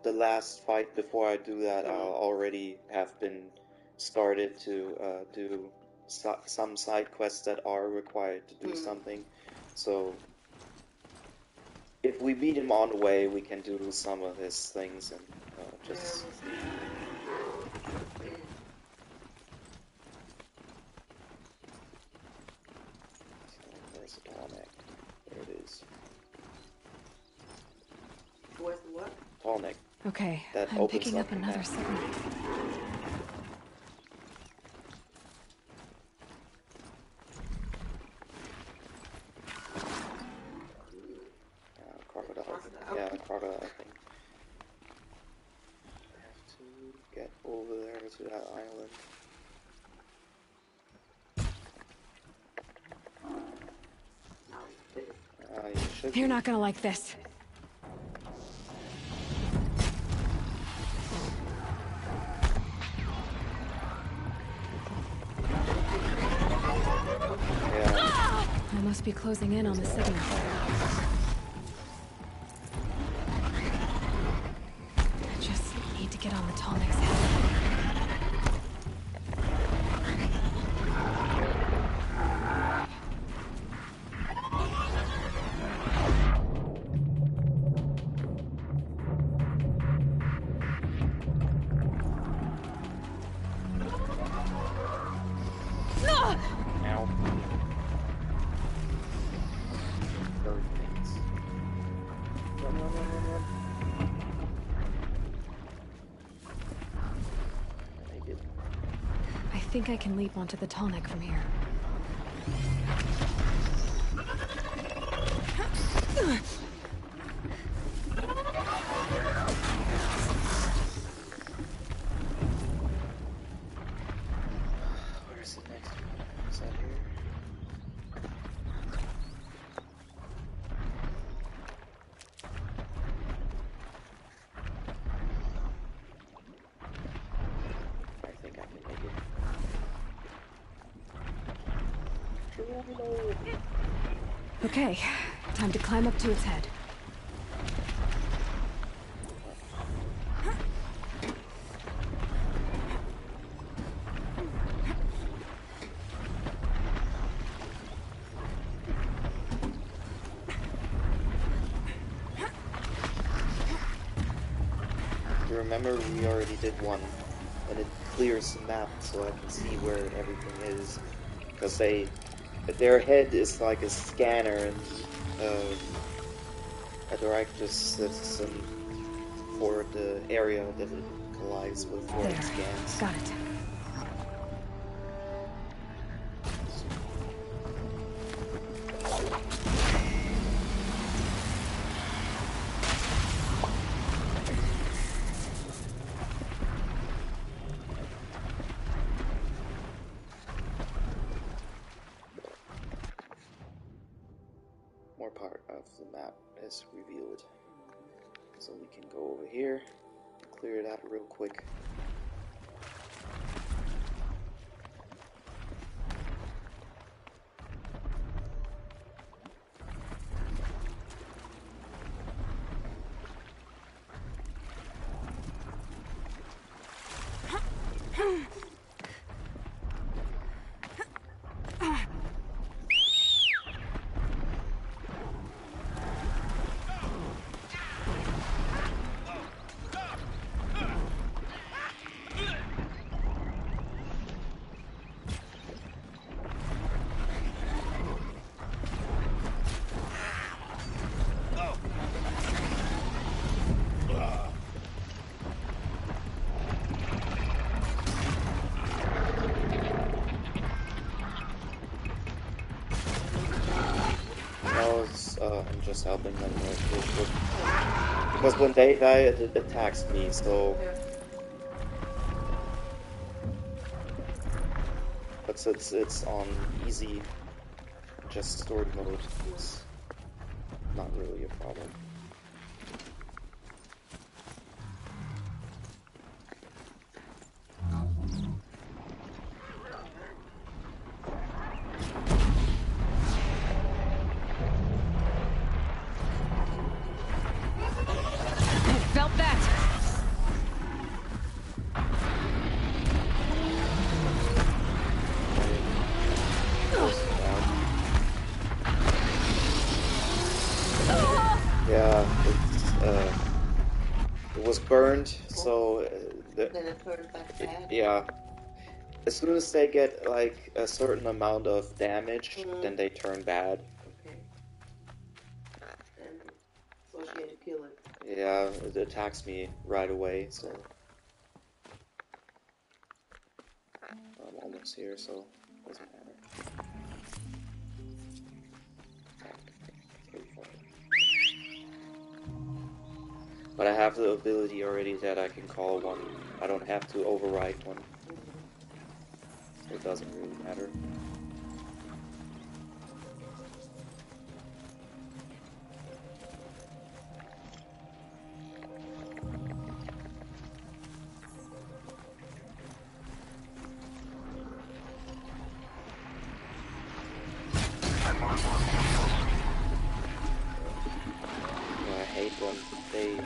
Speaker 1: the last fight, before I do that, I'll already have been started to do some side quests that are required to do something. So if we meet him on the way, we can do some of his things and just... Where's the tonic? There it is.
Speaker 2: Where's the what?
Speaker 1: Tonic.
Speaker 8: Okay,
Speaker 1: That
Speaker 8: I'm
Speaker 1: opens
Speaker 8: picking up
Speaker 1: the
Speaker 8: another
Speaker 1: map.
Speaker 8: signal.
Speaker 1: Crocodile. Yeah, crocodile thing. I have to get over there to that island. You should
Speaker 8: You're not gonna like this.
Speaker 1: Yeah.
Speaker 8: I must be closing in on the signal. I just need to get on the Tallneck's head.
Speaker 1: Ow. Bird things. Run, run, run, run, run. I make it.
Speaker 8: I think I can leap onto the Tallneck from here.
Speaker 1: Where's the next one? Is that here? I think I can make it.
Speaker 8: Okay, time to climb up to its head.
Speaker 1: You remember we already did one, and it clears the map so I can see where everything is. Because their head is like a scanner, and a direct system for the area that it collides with for
Speaker 8: There.
Speaker 1: its scans.
Speaker 8: Got it.
Speaker 1: More part of the map is revealed. So we can go over here, clear that real quick. I'm just helping them because when they die, it attacks me. So, but since it's on easy, just stored mode, it's not really a problem.
Speaker 8: Felt that!
Speaker 1: Yeah, it was burned, so
Speaker 2: Then it turned back bad.
Speaker 1: yeah. As soon as they get like a certain amount of damage, then they turn bad.
Speaker 2: Okay. And so she had to kill it.
Speaker 1: Yeah, it attacks me right away, so I'm almost here, so it doesn't matter. But I have the ability already that I can call one. I don't have to override one. So it doesn't really matter. I hate when they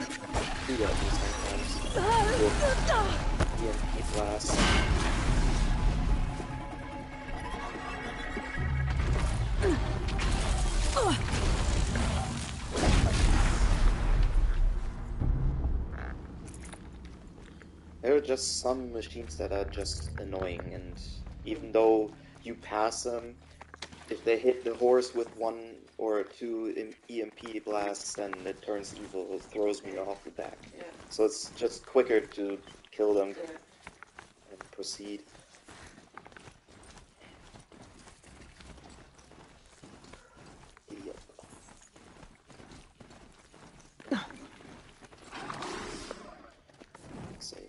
Speaker 1: do that sometimes with EMP blasts. There are just some machines that are just annoying, and even though you pass them, if they hit the horse with one or two EMP blasts, then it turns evil. It throws me off the back.
Speaker 2: Yeah.
Speaker 1: So it's just quicker to kill them
Speaker 2: Yeah.
Speaker 1: and proceed. Yep. Save.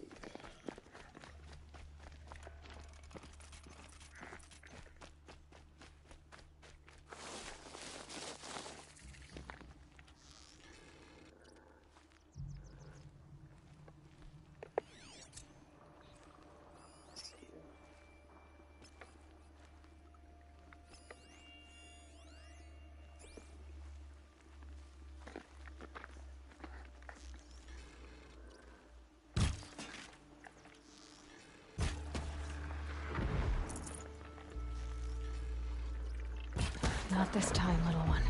Speaker 8: Not this time, little one.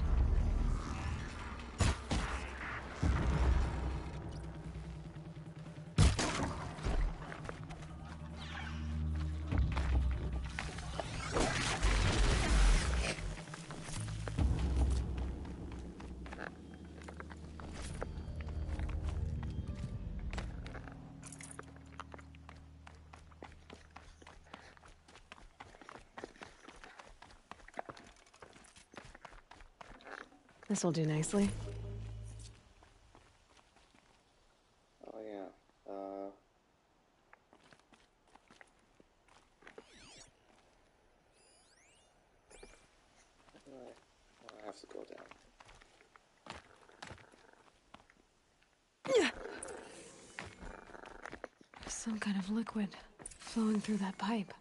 Speaker 8: This'll do nicely.
Speaker 1: Oh yeah. I have to go down.
Speaker 8: Some kind of liquid flowing through that pipe.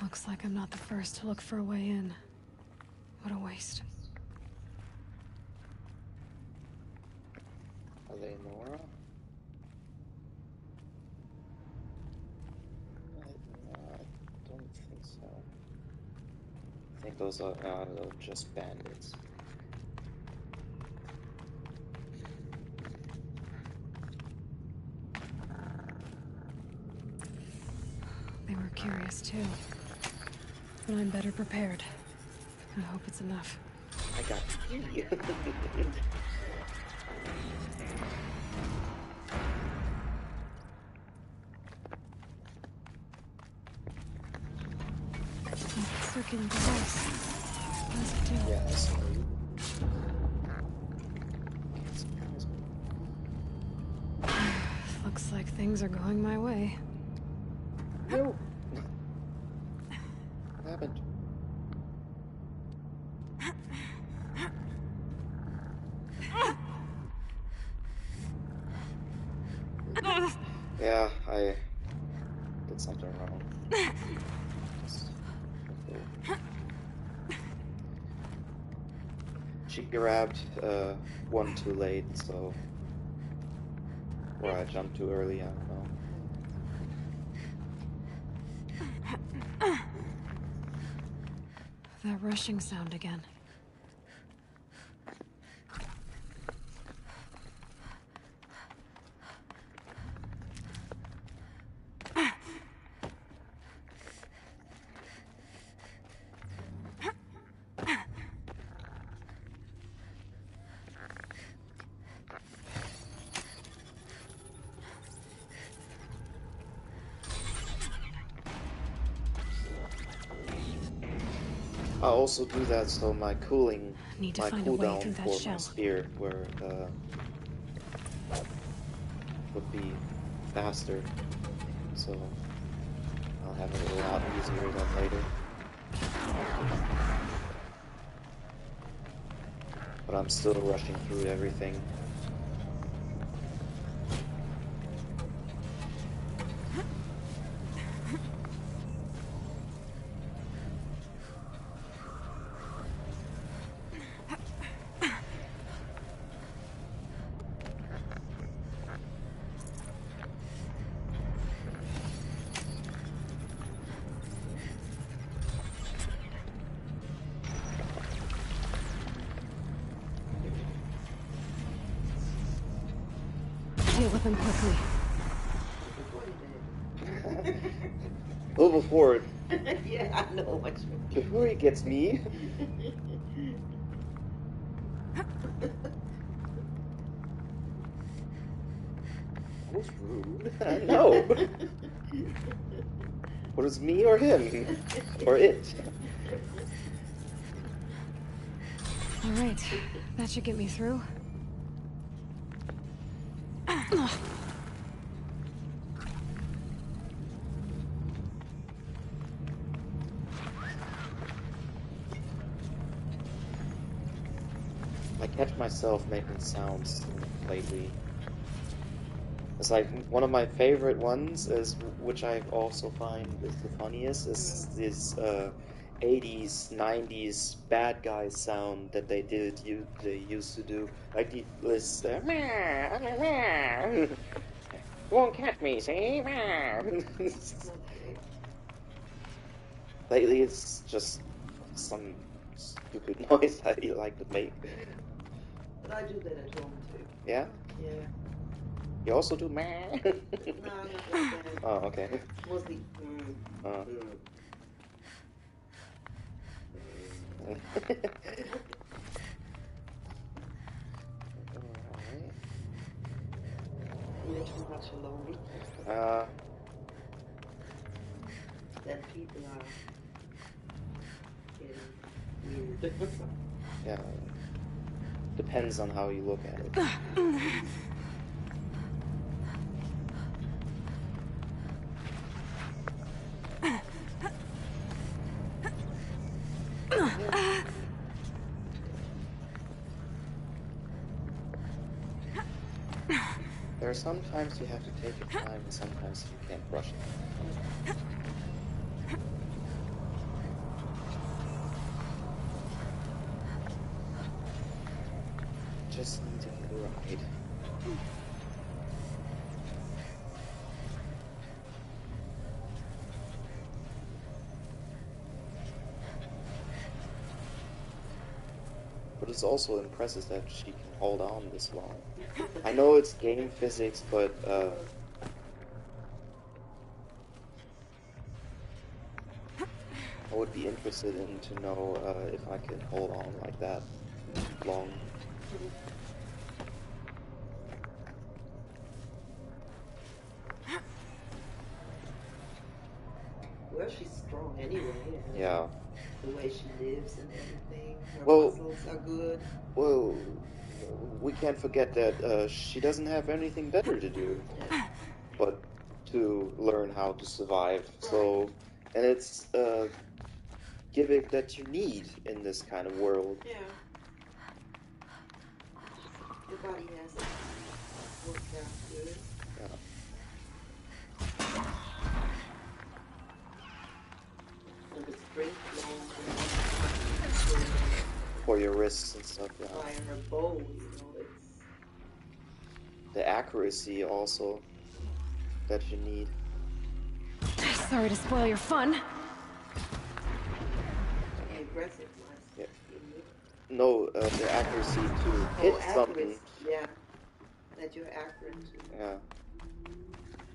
Speaker 8: Looks like I'm not the first to look for a way in. What a waste.
Speaker 1: Are they Nora? I don't think so. I think those are just bandits.
Speaker 8: They were curious too. But I'm better prepared. I hope it's enough.
Speaker 1: I got you.
Speaker 8: Circular device. What does it do?
Speaker 1: Yeah, I saw you.
Speaker 8: Looks like things are going my way.
Speaker 1: No. What happened? Yeah, I did something wrong. She grabbed one too late, so... Or I jumped too early, I don't know.
Speaker 8: That rushing sound again.
Speaker 1: I also do that so my cooling,
Speaker 8: Need to
Speaker 1: my
Speaker 8: find a way
Speaker 1: cooldown
Speaker 8: through that
Speaker 1: for my
Speaker 8: shell.
Speaker 1: spear would be faster, so I'll have it a lot easier than later. But I'm still rushing through everything.
Speaker 8: Deal with them quickly.
Speaker 1: Oh, before
Speaker 2: Yeah, I know what you mean.
Speaker 1: before he gets me. That was rude. I know. What is me or him? Or it?
Speaker 8: Alright, that should get me through.
Speaker 1: I catch myself making sounds lately. It's like one of my favorite ones is, which I also find is the funniest, is this 80s, 90s bad guy sound that they used to do. Like this, won't catch me, see? Lately it's just some stupid noise that you like to make.
Speaker 2: But I do that at home too.
Speaker 1: Yeah?
Speaker 2: Yeah.
Speaker 1: You also do meh?
Speaker 2: No, not like that.
Speaker 1: Oh, okay.
Speaker 2: Mostly. You're too much alone. Then people are getting weird.
Speaker 1: Yeah. Depends on how you look at it. There are sometimes you have to take your time, and sometimes you can't rush it. Just need to get a ride. But it's also impressive that she can hold on this long. I know it's game physics, but I would be interested in to know if I could hold on like that long.
Speaker 2: Well, she's strong anyway.
Speaker 1: Yeah.
Speaker 2: The way she lives and everything. Her
Speaker 1: Well,
Speaker 2: muscles are good.
Speaker 1: Well, we can't forget that she doesn't have anything better to do but to learn how to survive. So, and it's a gimmick that you need in this kind of world.
Speaker 2: Yeah. Your body has to work out good.
Speaker 1: Yeah.
Speaker 2: And the strength long
Speaker 1: For your wrists and stuff, yeah.
Speaker 2: fire her bow, you know, it's
Speaker 1: The accuracy also that you need.
Speaker 8: Sorry to spoil your fun.
Speaker 2: the aggressive ones.
Speaker 1: Yeah. No, the accuracy to hit something.
Speaker 2: Yeah. That you're accurate to.
Speaker 1: Yeah.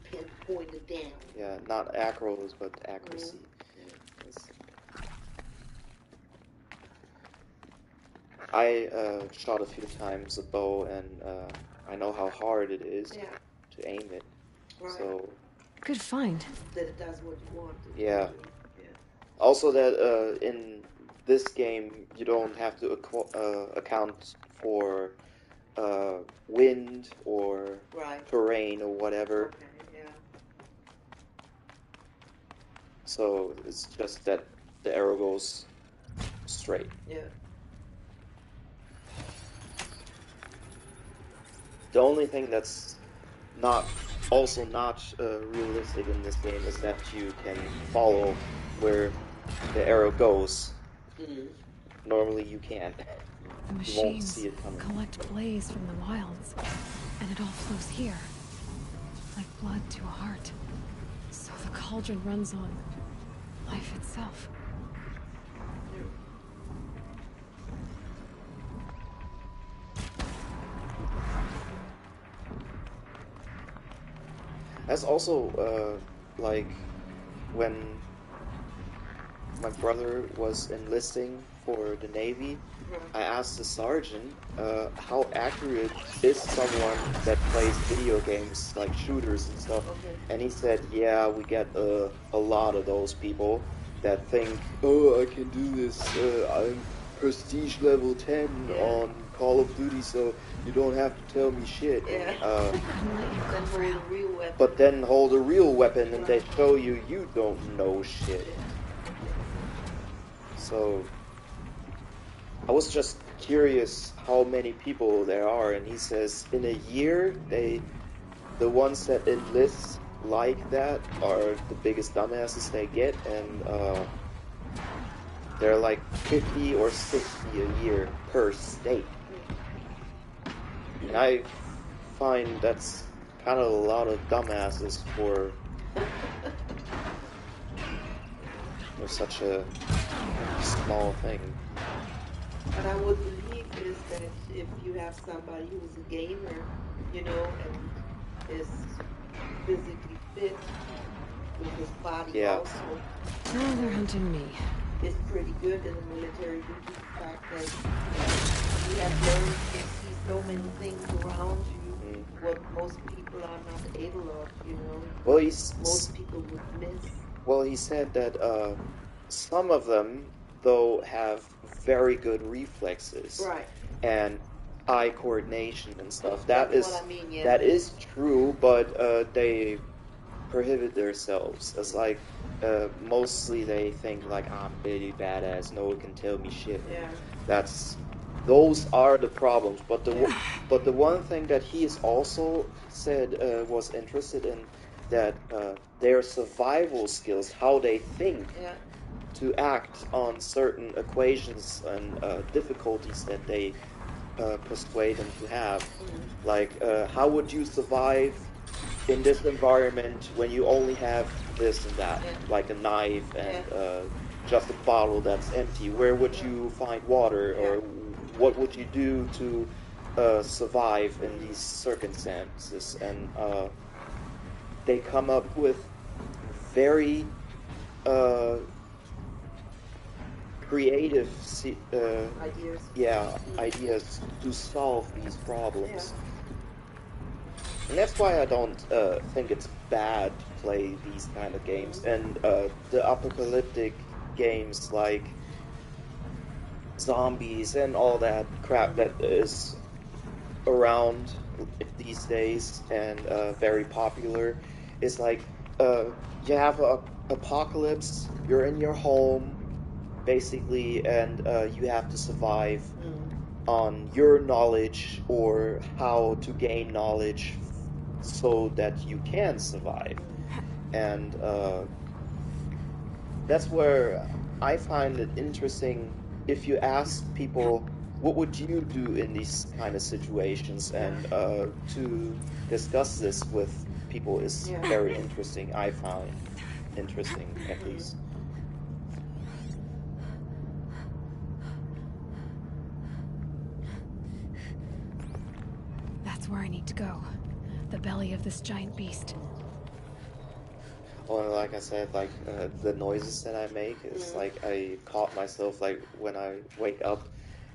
Speaker 2: Pinpoint it down.
Speaker 1: Yeah, not acros, but accuracy. I shot a few times a bow, and I know how hard it is to aim it.
Speaker 2: Right.
Speaker 1: So
Speaker 8: good find.
Speaker 2: That it does what you want.
Speaker 1: Yeah. Also, that in this game you don't have to account for wind or terrain or whatever.
Speaker 2: Okay, yeah.
Speaker 1: So it's just that the arrow goes straight.
Speaker 2: Yeah.
Speaker 1: The only thing that's not realistic in this game is that you can follow where the arrow goes. Normally you can't.
Speaker 8: The
Speaker 1: You won't
Speaker 8: machines
Speaker 1: see it coming.
Speaker 8: collect blaze from the wilds, and it all flows here, like blood to a heart. So the cauldron runs on life itself.
Speaker 1: That's also like when my brother was enlisting for the Navy, I asked the sergeant how accurate is someone that plays video games like shooters and stuff, and he said, yeah, we get a lot of those people that think, oh, I can do this, I'm prestige level 10 on Call of Duty, so you don't have to tell me shit. But then hold a real weapon and they show you don't know shit. So I was just curious how many people there are, and he says in a year the ones that enlist like that are the biggest dumbasses they get, and they're like 50 or 60 a year per state. And I find that's kind of a lot of dumbasses for such a small thing.
Speaker 2: What I would believe is that if you have somebody who's a gamer, you know, and is physically fit with his body also.
Speaker 8: Now they're hunting me.
Speaker 2: It's pretty pretty good in the military due to the fact that you have learned to see so many things around you, what most people are not able of, you know.
Speaker 1: Well,
Speaker 2: most people would miss.
Speaker 1: Well, he said that some of them, though, have very good reflexes.
Speaker 2: Right.
Speaker 1: And eye coordination and stuff.
Speaker 2: That's what I mean, yeah.
Speaker 1: That is true, but they prohibit themselves. It's like mostly they think like I'm really badass. No one can tell me shit.
Speaker 2: Yeah.
Speaker 1: Those are the problems. But the one thing that he is also said was interested in, that their survival skills, how they think to act on certain equations and difficulties that they persuade them to have. Like, how would you survive in this environment when you only have this and that, like a knife and just a bottle that's empty? Where would you find water, or what would you do to survive in these circumstances? And they come up with very creative
Speaker 2: ideas.
Speaker 1: Ideas to solve these problems. And that's why I don't think it's bad to play these kind of games. And the apocalyptic games like zombies and all that crap that is around these days and very popular is like you have a apocalypse, you're in your home basically, and you have to survive on your knowledge or how to gain knowledge so that you can survive. And that's where I find it interesting. If you ask people, what would you do in these kind of situations, and to discuss this with people is very interesting. I found interesting, at least.
Speaker 8: That's where I need to go. The belly of this giant beast.
Speaker 1: Well, like I said, like the noises that I make is like I caught myself like when I wake up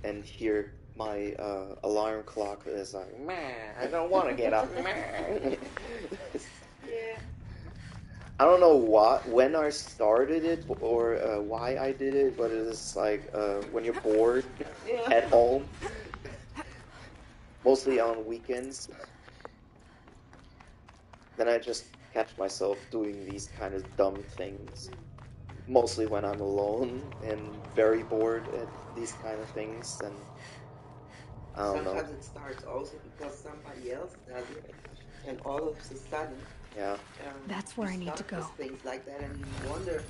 Speaker 1: and hear my alarm clock is like, man, I don't want to get up. I don't know when I started it or why I did it, but it's like when you're bored at home, mostly on weekends, then I just catch myself doing these kind of dumb things. Mostly when I'm alone and very bored at these kind of things, and I don't know.
Speaker 2: Sometimes it starts also because somebody else does it, and all of a sudden,
Speaker 8: that's where I need to go.
Speaker 2: Things like that, and you wonder,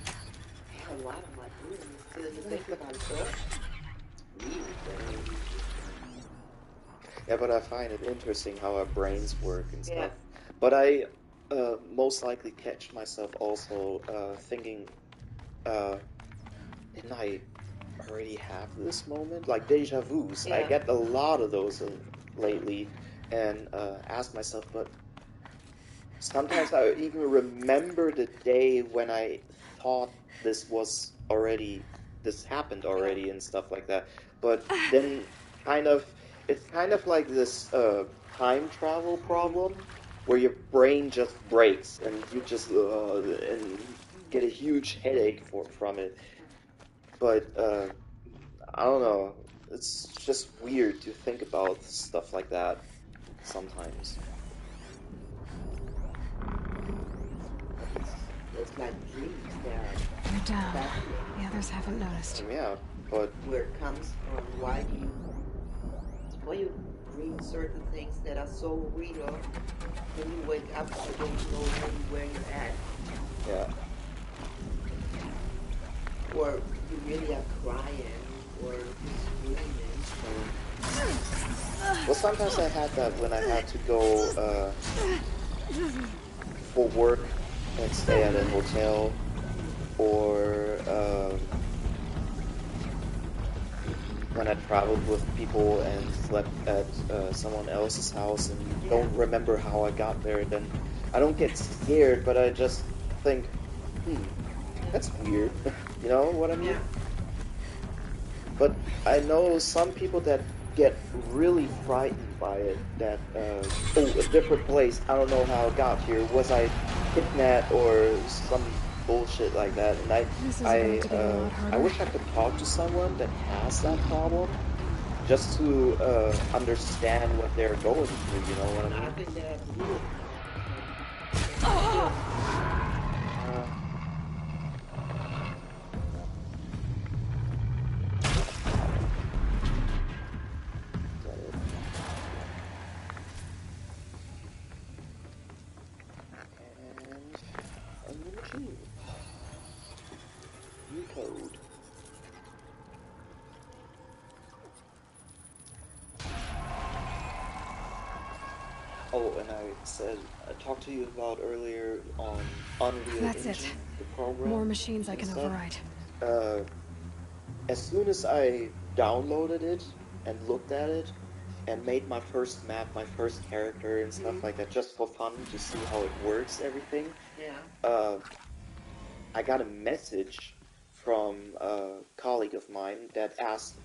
Speaker 2: hell, why am I doing this? Till you think about it.
Speaker 1: Yeah, but I find it interesting how our brains work and stuff. But I most likely catch myself also thinking, didn't I already have this moment? Like deja vus. I get a lot of those lately, and ask myself, but sometimes I even remember the day when I thought this happened already and stuff like that. But then it's kind of like this time travel problem where your brain just breaks and you just and get a huge headache from it. But I don't know. It's just weird to think about stuff like that sometimes.
Speaker 2: It's like dreams there.
Speaker 8: You're down. The others haven't noticed.
Speaker 1: Yeah, but
Speaker 2: where it comes from, why you dream certain things that are so real, when you wake up, you don't know really where you're at.
Speaker 1: Yeah.
Speaker 2: Or you really are crying, or screaming.
Speaker 1: Well, sometimes I had that when I had to go for work and stay at a hotel, or when I traveled with people and slept at someone else's house and don't remember how I got there, then I don't get scared, but I just think, that's weird. You know what I mean? But I know some people that get really frightened by it. That oh, a different place. I don't know how I got here. Was I kidnapped or some bullshit like that? And
Speaker 8: This is about to get a lot
Speaker 1: I
Speaker 8: harder.
Speaker 1: wish I could talk to someone that has that problem, just to understand what they're going through. You know what I mean?
Speaker 2: I think they have to do it.
Speaker 1: And a new machine. New code. Oh, and I talked to you about earlier on Unreal
Speaker 8: That's
Speaker 1: Engine,
Speaker 8: it.
Speaker 1: the program.
Speaker 8: More machines I can
Speaker 1: stuff.
Speaker 8: override.
Speaker 1: As soon as I downloaded it and looked at it and made my first map, my first character and stuff like that, just for fun to see how it works, everything.
Speaker 2: Yeah.
Speaker 1: I got a message from a colleague of mine that asked,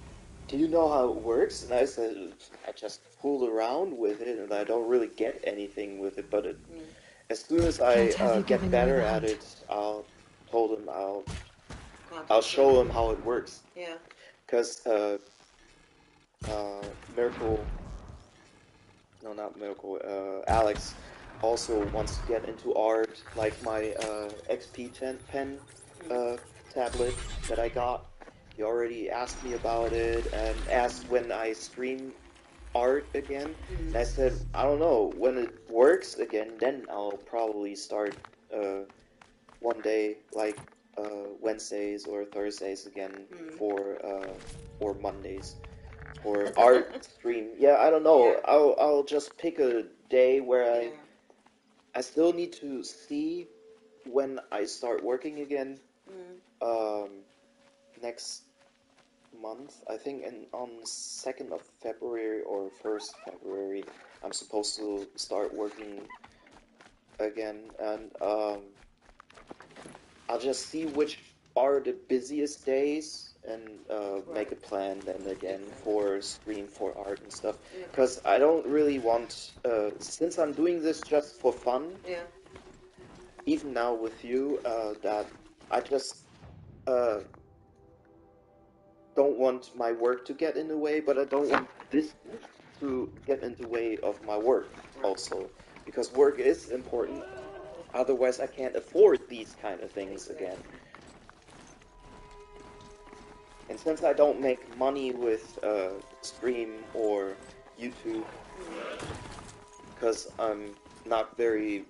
Speaker 1: "Do you know how it works?" And I said, "I just fool around with it, and I don't really get anything with it. But as soon as I get better at it, told him I'll show him how it works."
Speaker 2: Yeah.
Speaker 1: Because Miracle, no, not Miracle, Alex also wants to get into art, like my XP pen tablet that I got. He already asked me about it and asked when I stream art again. And I said, I don't know, when it works again, then I'll probably start one day, like Wednesdays or Thursdays again or Mondays for art stream. Yeah, I don't know.
Speaker 2: Yeah.
Speaker 1: I'll just pick a day where I still need to see when I start working again. Next month, I think, on 2nd of February or 1st February, I'm supposed to start working again, and I'll just see which are the busiest days and make a plan then again for stream for art and stuff. Because I don't really want, since I'm doing this just for fun, even now with you, that I just don't want my work to get in the way, but I don't want this to get in the way of my work also. Because work is important, otherwise I can't afford these kind of things again. And since I don't make money with stream or YouTube, because I'm not very,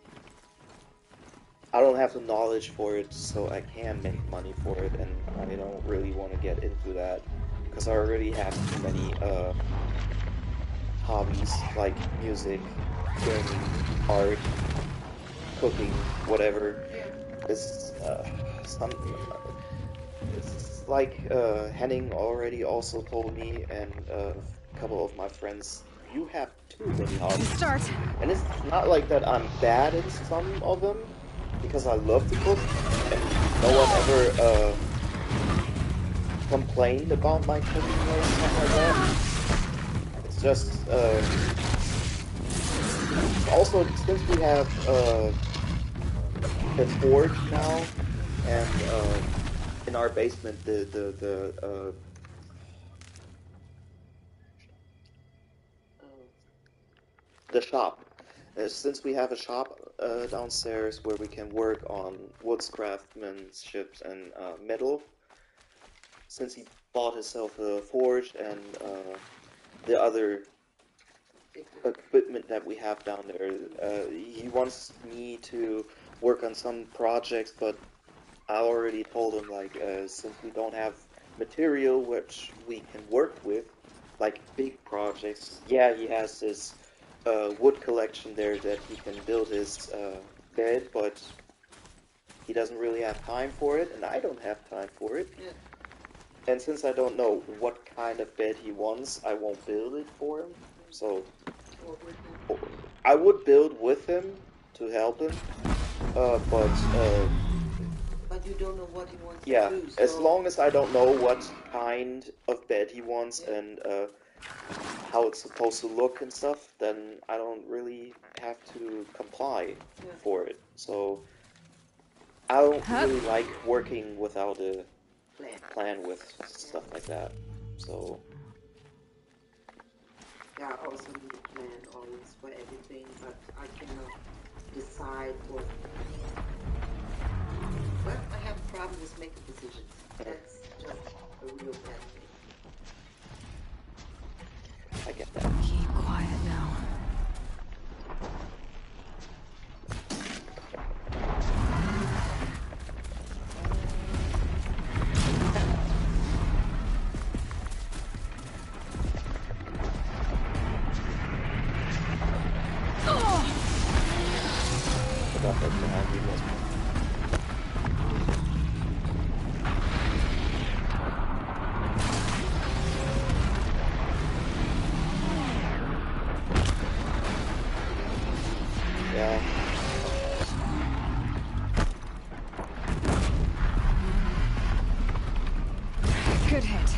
Speaker 1: I don't have the knowledge for it, so I can make money for it, and I don't really want to get into that, because I already have too many hobbies, like music, gaming, art, cooking, whatever. It's it's like Henning already also told me, and a couple of my friends, you have too many hobbies.
Speaker 8: Start.
Speaker 1: And it's not like that I'm bad in some of them, because I love to cook, and no one ever complained about my cooking or something like that. It's just also since we have a forge now, and in our basement the shop. Since we have a shop downstairs where we can work on woods craftsmanship and metal, since he bought himself a forge and the other equipment that we have down there, he wants me to work on some projects, but I already told him, like, since we don't have material which we can work with, like big projects, yeah, he has this wood collection there that he can build his bed, but he doesn't really have time for it, and I don't have time for it.
Speaker 2: Yeah.
Speaker 1: And since I don't know what kind of bed he wants, I won't build it for him. So I would build with him to help him, but
Speaker 2: you don't know what he wants
Speaker 1: yeah,
Speaker 2: to do.
Speaker 1: as
Speaker 2: So
Speaker 1: long as I don't know what kind kind of bed he wants and how it's supposed to look and stuff, then I don't really have to comply for it. So I don't really like working without a plan with stuff like that. So
Speaker 2: yeah, I also need a plan always for everything, but I cannot decide what. Well, I have a problem with making decisions. That's just a real bad thing.
Speaker 1: I get that.
Speaker 8: Keep quiet now.
Speaker 1: Forgot that behind me was. Yeah.
Speaker 8: Good hit.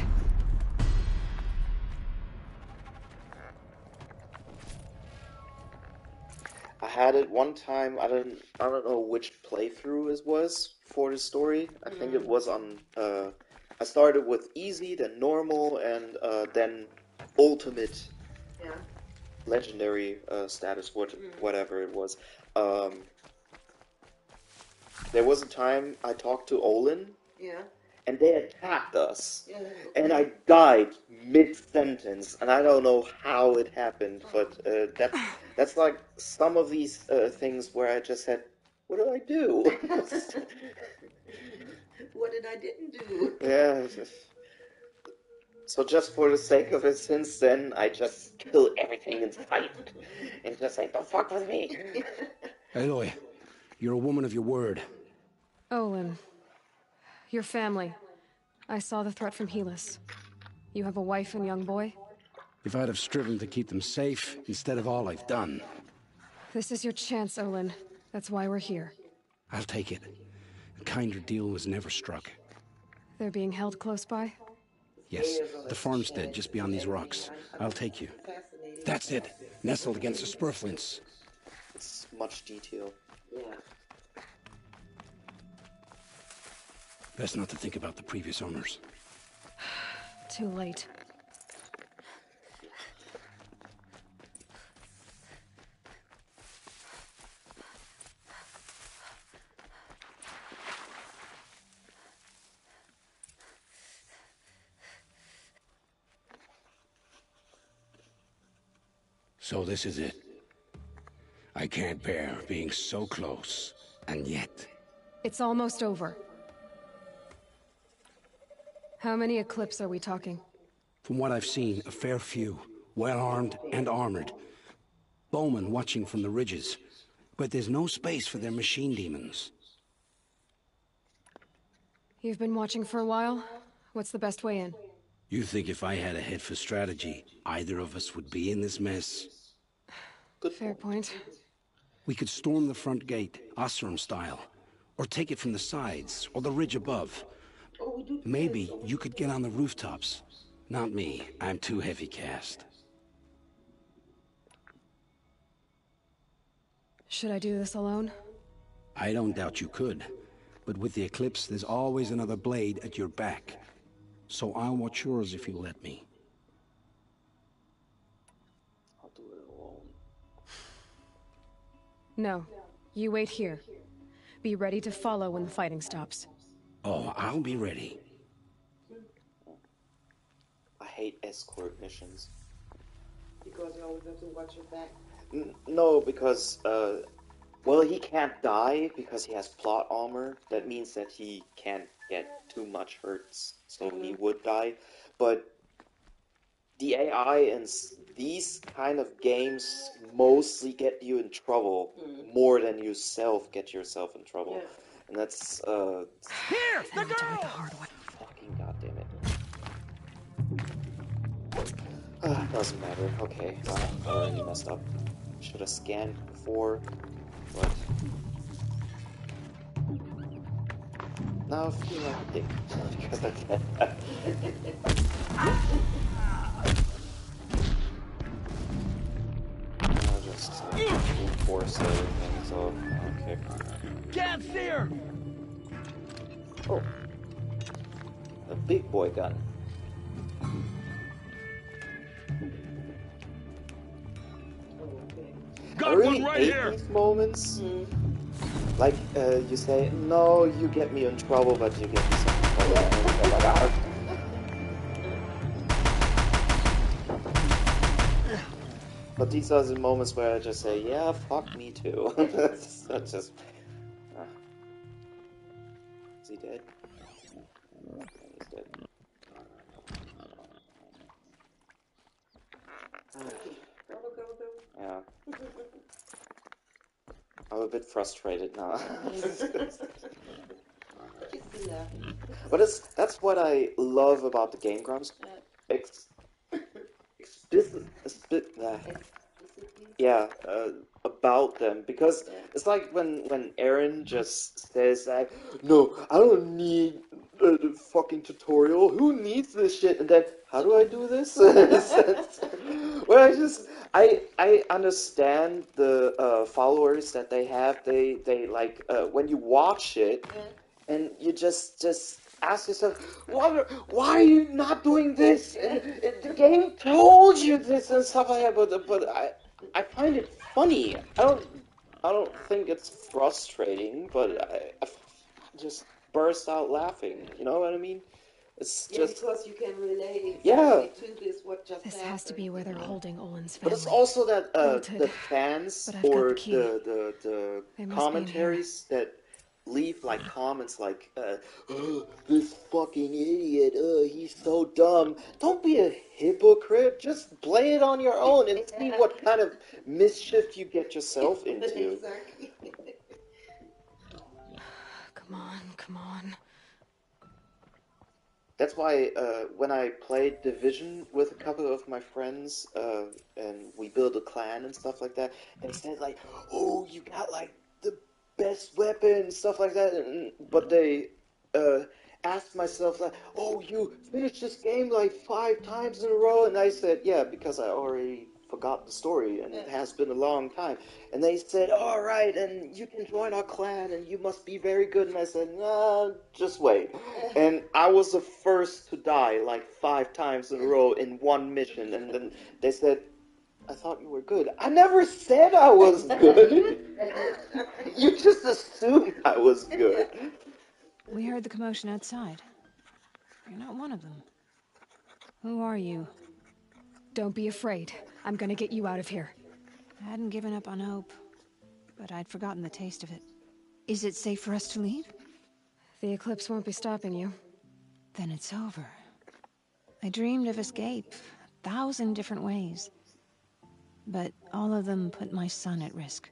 Speaker 1: I had it one time. I don't know which playthrough it was for the story. I think it was on. I started with easy, then normal, and then ultimate.
Speaker 2: Yeah.
Speaker 1: Legendary status, whatever it was. There was a time I talked to Olin.
Speaker 2: Yeah.
Speaker 1: And they attacked us.
Speaker 2: Yeah.
Speaker 1: And I died mid-sentence, and I don't know how it happened, but that's like some of these things where I just said, what did I do?
Speaker 2: What did I didn't do?
Speaker 1: Yeah. So just for the sake of it, since then, I just kill everything in sight. And just say, don't fuck with me.
Speaker 6: Aloy, you're a woman of your word.
Speaker 8: Olin. Your family. I saw the threat from Helis. You have a wife and young boy?
Speaker 6: If I'd have striven to keep them safe, instead of all I've done.
Speaker 8: This is your chance, Olin. That's why we're here.
Speaker 6: I'll take it. A kinder deal was never struck.
Speaker 8: They're being held close by?
Speaker 6: Yes, the farmstead just beyond these rocks. I'll take you. That's it. Nestled against the spurflints.
Speaker 1: It's much detail.
Speaker 2: Yeah.
Speaker 6: Best not to think about the previous owners.
Speaker 8: Too late.
Speaker 6: So this is it. I can't bear being so close, and yet...
Speaker 8: It's almost over. How many Eclipse are we talking?
Speaker 6: From what I've seen, a fair few. Well-armed and armored. Bowmen watching from the ridges. But there's no space for their machine demons.
Speaker 8: You've been watching for a while? What's the best way in?
Speaker 6: You think if I had a head for strategy, either of us would be in this mess?
Speaker 8: Fair point.
Speaker 6: We could storm the front gate, Osram style. Or take it from the sides, or the ridge above. Maybe you could get on the rooftops. Not me. I'm too heavy cast.
Speaker 8: Should I do this alone?
Speaker 6: I don't doubt you could. But with the Eclipse, there's always another blade at your back. So I'll watch yours if you let me.
Speaker 1: I'll do it alone.
Speaker 8: No. You wait here. Be ready to follow when the fighting stops.
Speaker 6: Oh, I'll be ready.
Speaker 1: I hate escort missions.
Speaker 2: Because you always have to watch your back.
Speaker 1: No, because, well, he can't die because he has plot armor. That means that he can't get too much hurts, so he would die. But the AI in these kind of games mostly get you in trouble more than you get yourself in trouble.
Speaker 2: Yeah.
Speaker 1: And that's,
Speaker 4: Here, the girl!
Speaker 1: fucking goddamn it. Doesn't matter. Okay, I already messed up. Should have scanned before, but now I feel like a dick because I did that. big boy gun. I really hate these moments. Like, you say, no, you get me in trouble, but you get me some trouble. And like, ah. But these are the moments where I just say, yeah, fuck me too. That's just... Is he dead? He's dead. Yeah. I'm a bit frustrated now. But that's what I love about the Game Grumps. Yeah, about them, because it's like when Aaron just says like, no, I don't need the fucking tutorial. Who needs this shit? And then, how do I do this? Well, I understand the followers that they have. They like when you watch it, and you just ask yourself, why are you not doing this? And the game told you this and stuff like that. But I find it funny. I don't think it's frustrating, but I just burst out laughing. You know what I mean? It's just
Speaker 2: because you can relate exactly to this what just
Speaker 8: This
Speaker 2: happened.
Speaker 8: has to be where they're holding Olin's family.
Speaker 1: But it's also that
Speaker 8: Bolted,
Speaker 1: the fans
Speaker 8: but I've
Speaker 1: or
Speaker 8: got the key.
Speaker 1: the
Speaker 8: They must be in here.
Speaker 1: commentaries that leave like comments like, oh, this fucking idiot, he's so dumb. Don't be a hypocrite. Just play it on your own and see what kind of mischief you get yourself into.
Speaker 2: Exactly.
Speaker 8: Come on.
Speaker 1: That's why when I played Division with a couple of my friends, and we built a clan and stuff like that, and said like, oh, you got like the best weapon, stuff like that, but they asked myself like, oh, you finished this game like 5 times in a row, and I said, yeah, because I already forgot the story, and it has been a long time. And they said, all right, and you can join our clan, and you must be very good. And I said, no, just wait. And I was the first to die like 5 times in a row in one mission, and then they said, I thought you were good. I never said I was good. You just assumed I was good.
Speaker 3: We heard the commotion outside. You're not one of them. Who are you?
Speaker 8: Don't be afraid. I'm gonna get you out of here.
Speaker 3: I hadn't given up on hope, but I'd forgotten the taste of it. Is it safe for us to leave?
Speaker 8: The eclipse won't be stopping you.
Speaker 3: Then it's over. I dreamed of escape 1,000 different ways. But all of them put my son at risk.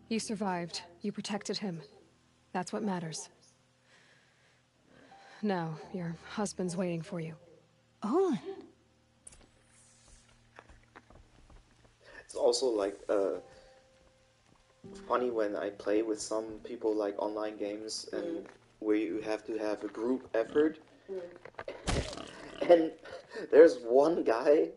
Speaker 8: You survived. You protected him. That's what matters. Now, your husband's waiting for you.
Speaker 3: Olin!
Speaker 1: It's also like funny when I play with some people like online games and where you have to have a group effort. And there's one guy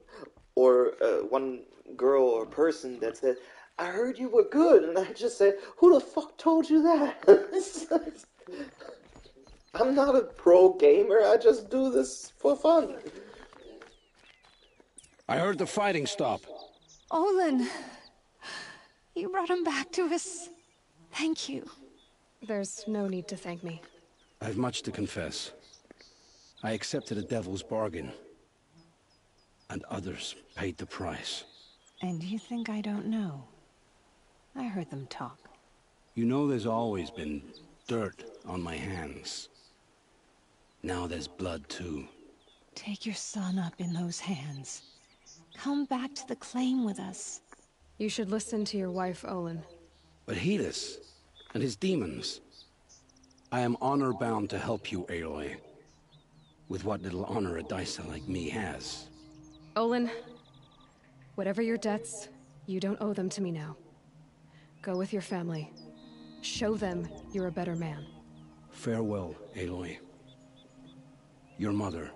Speaker 1: or one girl or person that said, I heard you were good, and I just said, who the fuck told you that? I'm not a pro gamer, I just do this for fun.
Speaker 6: I heard the fighting stop.
Speaker 3: Olin! You brought him back to us. Thank you.
Speaker 8: There's no need to thank me.
Speaker 6: I've much to confess. I accepted a devil's bargain. And others paid the price.
Speaker 3: And you think I don't know? I heard them talk.
Speaker 6: You know there's always been dirt on my hands. Now there's blood too.
Speaker 3: Take your son up in those hands. Come back to the claim with us.
Speaker 8: You should listen to your wife, Olin.
Speaker 6: But Hedis and his demons. I am honor-bound to help you, Aloy. With what little honor a Dysa like me has.
Speaker 8: Olin, whatever your debts, you don't owe them to me now. Go with your family. Show them you're a better man.
Speaker 6: Farewell, Aloy. Your mother.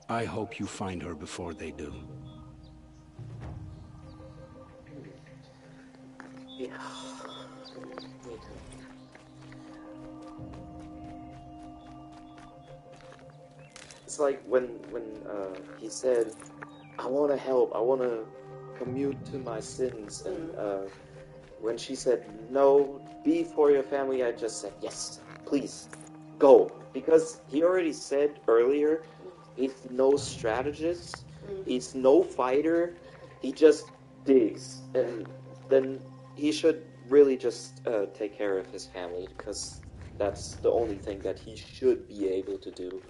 Speaker 6: I hope you find her before they do.
Speaker 1: Yeah. it's like when he said, "I want to help. I want to commute to my sins," and when she said, "No, be for your family," I just said, "Yes, please, go," because he already said earlier, he's no strategist, he's no fighter, he just digs, and then he should really just take care of his family because that's the only thing that he should be able to do.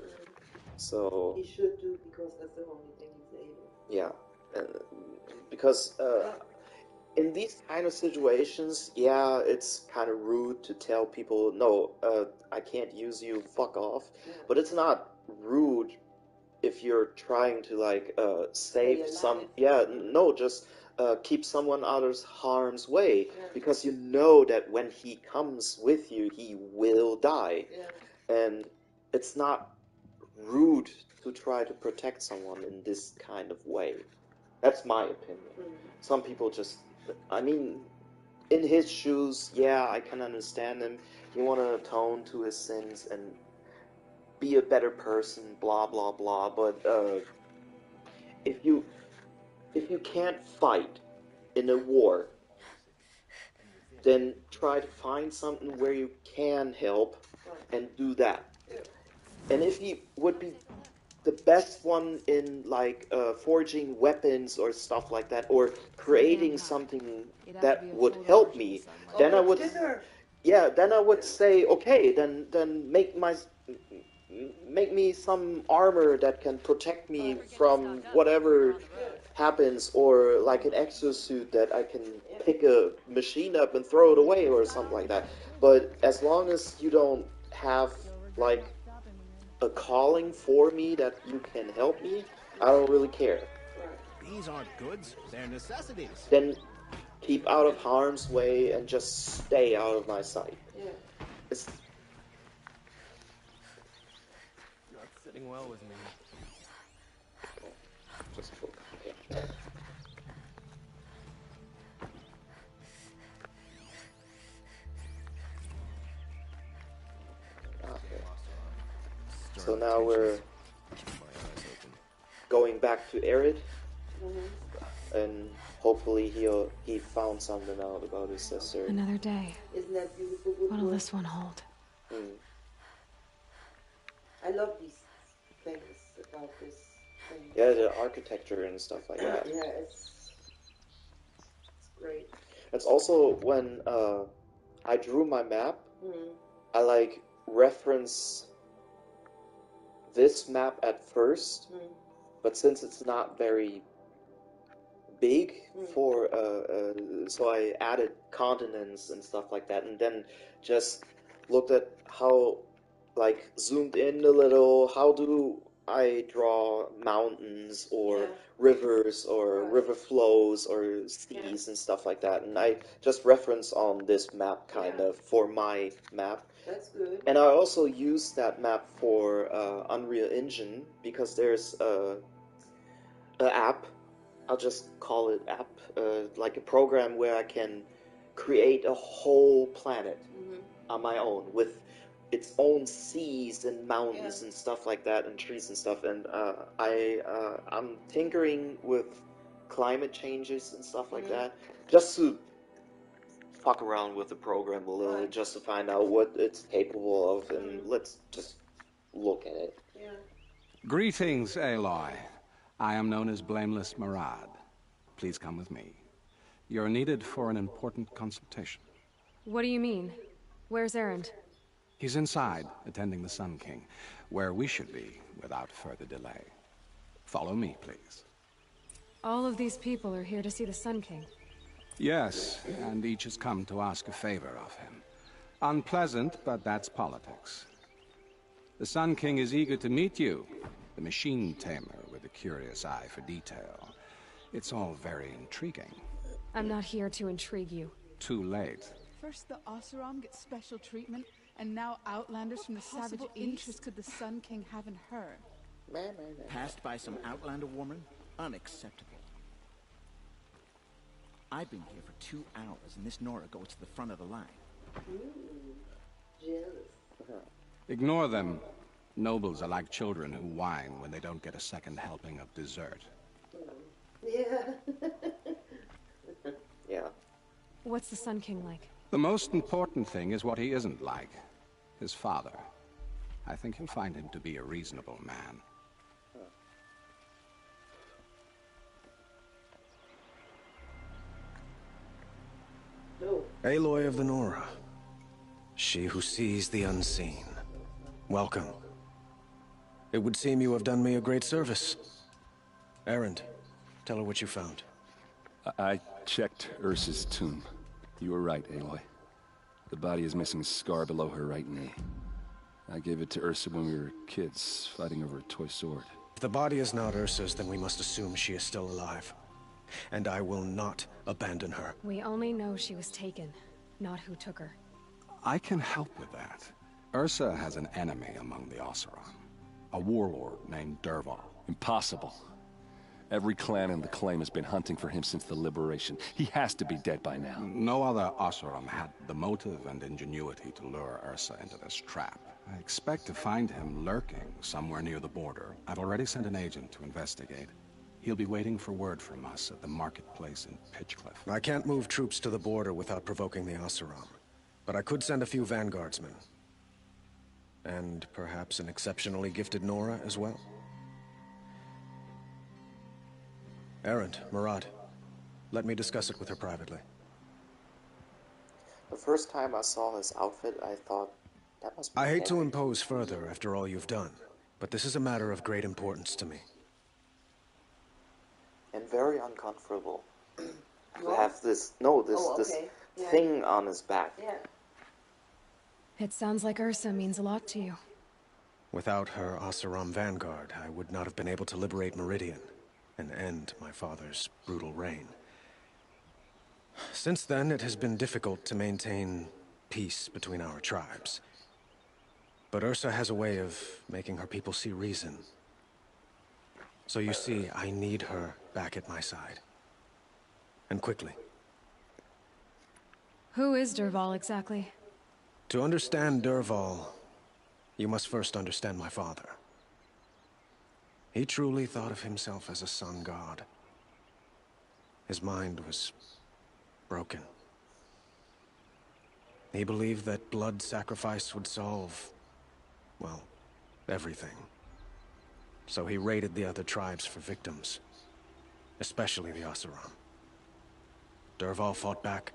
Speaker 1: So
Speaker 2: He should do because that's the only thing he's able.
Speaker 1: yeah, because in these kind of situations, yeah, it's kind of rude to tell people, no, I can't use you, fuck off.
Speaker 2: Yeah.
Speaker 1: But it's not rude if you're trying to like save some, yeah, no, just keep someone out of harm's way, because you know that when he comes with you, he will die, and it's not rude to try to protect someone in this kind of way. That's my opinion. Some people just, I mean, in his shoes, yeah, I can understand him. He want to atone to his sins and be a better person, blah blah blah. But if you can't fight in a war, then try to find something where you can help and do that. And if he would be the best one in like forging weapons or stuff like that, or creating something that would help me, then I would, yeah, then I would say, okay, then make me some armor that can protect me from whatever happens, or like an exosuit that I can pick a machine up and throw it away or something like that. But as long as you don't have like a calling for me that you can help me, I don't really care.
Speaker 14: These aren't goods, they're necessities.
Speaker 1: Then keep out of harm's way and just stay out of my sight.
Speaker 2: Yeah.
Speaker 1: It's
Speaker 11: not sitting well with me.
Speaker 1: just okay. So now we're going back to Arid, and hopefully he found something out about his sister.
Speaker 3: Another day.
Speaker 2: Isn't that beautiful?
Speaker 3: What'll this one hold?
Speaker 2: I love these things about this thing.
Speaker 1: Yeah, the architecture and stuff like that.
Speaker 2: Yeah, it's great.
Speaker 1: It's also when I drew my map, I like reference this map at first, but since it's not very big for so I added continents and stuff like that, and then just looked at how, like, zoomed in a little, how do I draw mountains or rivers or river flows or seas and stuff like that, and I just reference on this map kind of for my map.
Speaker 2: That's good.
Speaker 1: And I also use that map for Unreal Engine, because there's an app, I'll just call it app, like a program where I can create a whole planet on my own with its own seas and mountains and stuff like that, and trees and stuff. And I'm tinkering with climate changes and stuff like that, just to fuck around with the program a little, just to find out what it's capable of, and let's just look at it.
Speaker 6: Greetings, Aloy. I am known as Blameless Marad. Please come with me. You're needed for an important consultation.
Speaker 8: What do you mean? Where's Erend?
Speaker 6: He's inside, attending the Sun King, where we should be without further delay. Follow me, please.
Speaker 8: All of these people are here to see the Sun King.
Speaker 6: Yes, and each has come to ask a favor of him. Unpleasant, but that's politics. The Sun King is eager to meet you, the machine tamer with a curious eye for detail. It's all very intriguing.
Speaker 8: I'm not here to intrigue you.
Speaker 6: Too late.
Speaker 15: First the Oseram gets special treatment, and now outlanders from the savage interest could the Sun King have in her?
Speaker 14: Passed by some outlander woman? Unacceptable. I've been here for 2 hours, and this Nora goes to the front of the line.
Speaker 2: Jealous.
Speaker 6: Ignore them. Nobles are like children who whine when they don't get a second helping of dessert.
Speaker 2: Yeah.
Speaker 1: Yeah.
Speaker 8: What's the Sun King like?
Speaker 6: The most important thing is what he isn't like. His father. I think you'll find him to be a reasonable man.
Speaker 16: Aloy of the Nora. She who sees the unseen. Welcome. It would seem you have done me a great service. Erend, tell her what you found.
Speaker 9: I checked Ursa's tomb. You were right, Aloy. The body is missing a scar below her right knee. I gave it to Ursa when we were kids, fighting over a toy sword.
Speaker 16: If the body is not Ursa's, then we must assume she is still alive. And I will not abandon her.
Speaker 8: We only know she was taken, not who took her.
Speaker 6: I can help with that. Ursa has an enemy among the Oseram. A warlord named Dervahl.
Speaker 9: Impossible. Every clan in the claim has been hunting for him since the liberation. He has to be dead by now.
Speaker 6: No other Oseram had the motive and ingenuity to lure Ursa into this trap. I expect to find him lurking somewhere near the border. I've already sent an agent to investigate. He'll be waiting for word from us at the marketplace in Pitchcliff.
Speaker 16: I can't move troops to the border without provoking the Oseram. But I could send a few vanguardsmen. And perhaps an exceptionally gifted Nora as well. Erend, Murad, let me discuss it with her privately.
Speaker 1: The first time I saw his outfit, I thought, that must be
Speaker 16: I hate to
Speaker 1: Henry.
Speaker 16: impose further after all you've done, but this is a matter of great importance to me.
Speaker 1: And very uncomfortable. To
Speaker 2: What?
Speaker 1: have this, this
Speaker 2: Yeah.
Speaker 1: thing on his back.
Speaker 2: Yeah.
Speaker 8: It sounds like Ursa means a lot to you.
Speaker 16: Without her Oseram vanguard, I would not have been able to liberate Meridian and end my father's brutal reign. Since then, it has been difficult to maintain peace between our tribes. But Ursa has a way of making her people see reason. So you see, I need her back at my side. And quickly.
Speaker 8: Who is Dervahl exactly?
Speaker 16: To understand Dervahl, you must first understand my father. He truly thought of himself as a sun god. His mind was broken. He believed that blood sacrifice would solve, well, everything. So he raided the other tribes for victims, especially the Oseram. Dervahl fought back.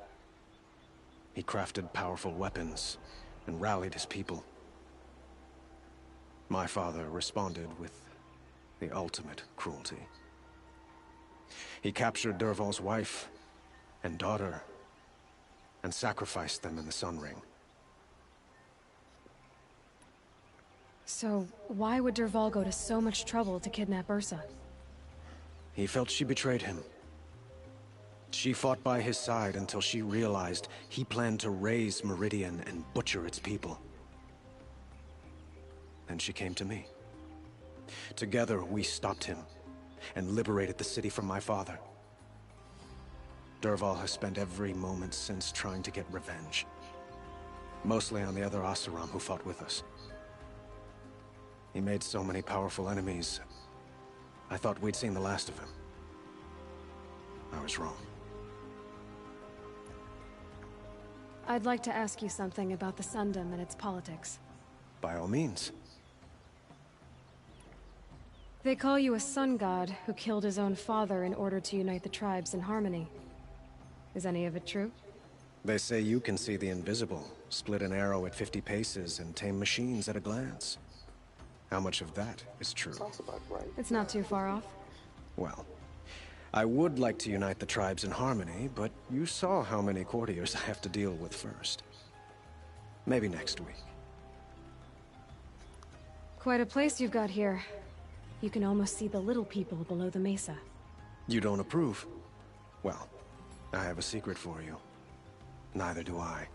Speaker 16: He crafted powerful weapons and rallied his people. My father responded with the ultimate cruelty. He captured Dervahl's wife and daughter and sacrificed them in the Sun Ring.
Speaker 8: So, why would Dervahl go to so much trouble to kidnap Ursa?
Speaker 16: He felt she betrayed him. She fought by his side until she realized he planned to raise Meridian and butcher its people. Then she came to me. Together, we stopped him and liberated the city from my father. Dervahl has spent every moment since trying to get revenge. Mostly on the other Oseram who fought with us. He made so many powerful enemies, I thought we'd seen the last of him. I was wrong.
Speaker 8: I'd like to ask you something about the Sundom and its politics.
Speaker 16: By all means.
Speaker 8: They call you a sun god who killed his own father in order to unite the tribes in harmony. Is any of it true?
Speaker 16: They say you can see the invisible, split an arrow at 50 paces, and tame machines at a glance. How much of that is true?
Speaker 1: Sounds about right.
Speaker 8: It's not too far off.
Speaker 16: Well, I would like to unite the tribes in harmony, but you saw how many courtiers I have to deal with first. Maybe next week.
Speaker 8: Quite a place you've got here. You can almost see the little people below the mesa.
Speaker 16: You don't approve? Well, I have a secret for you. Neither do I.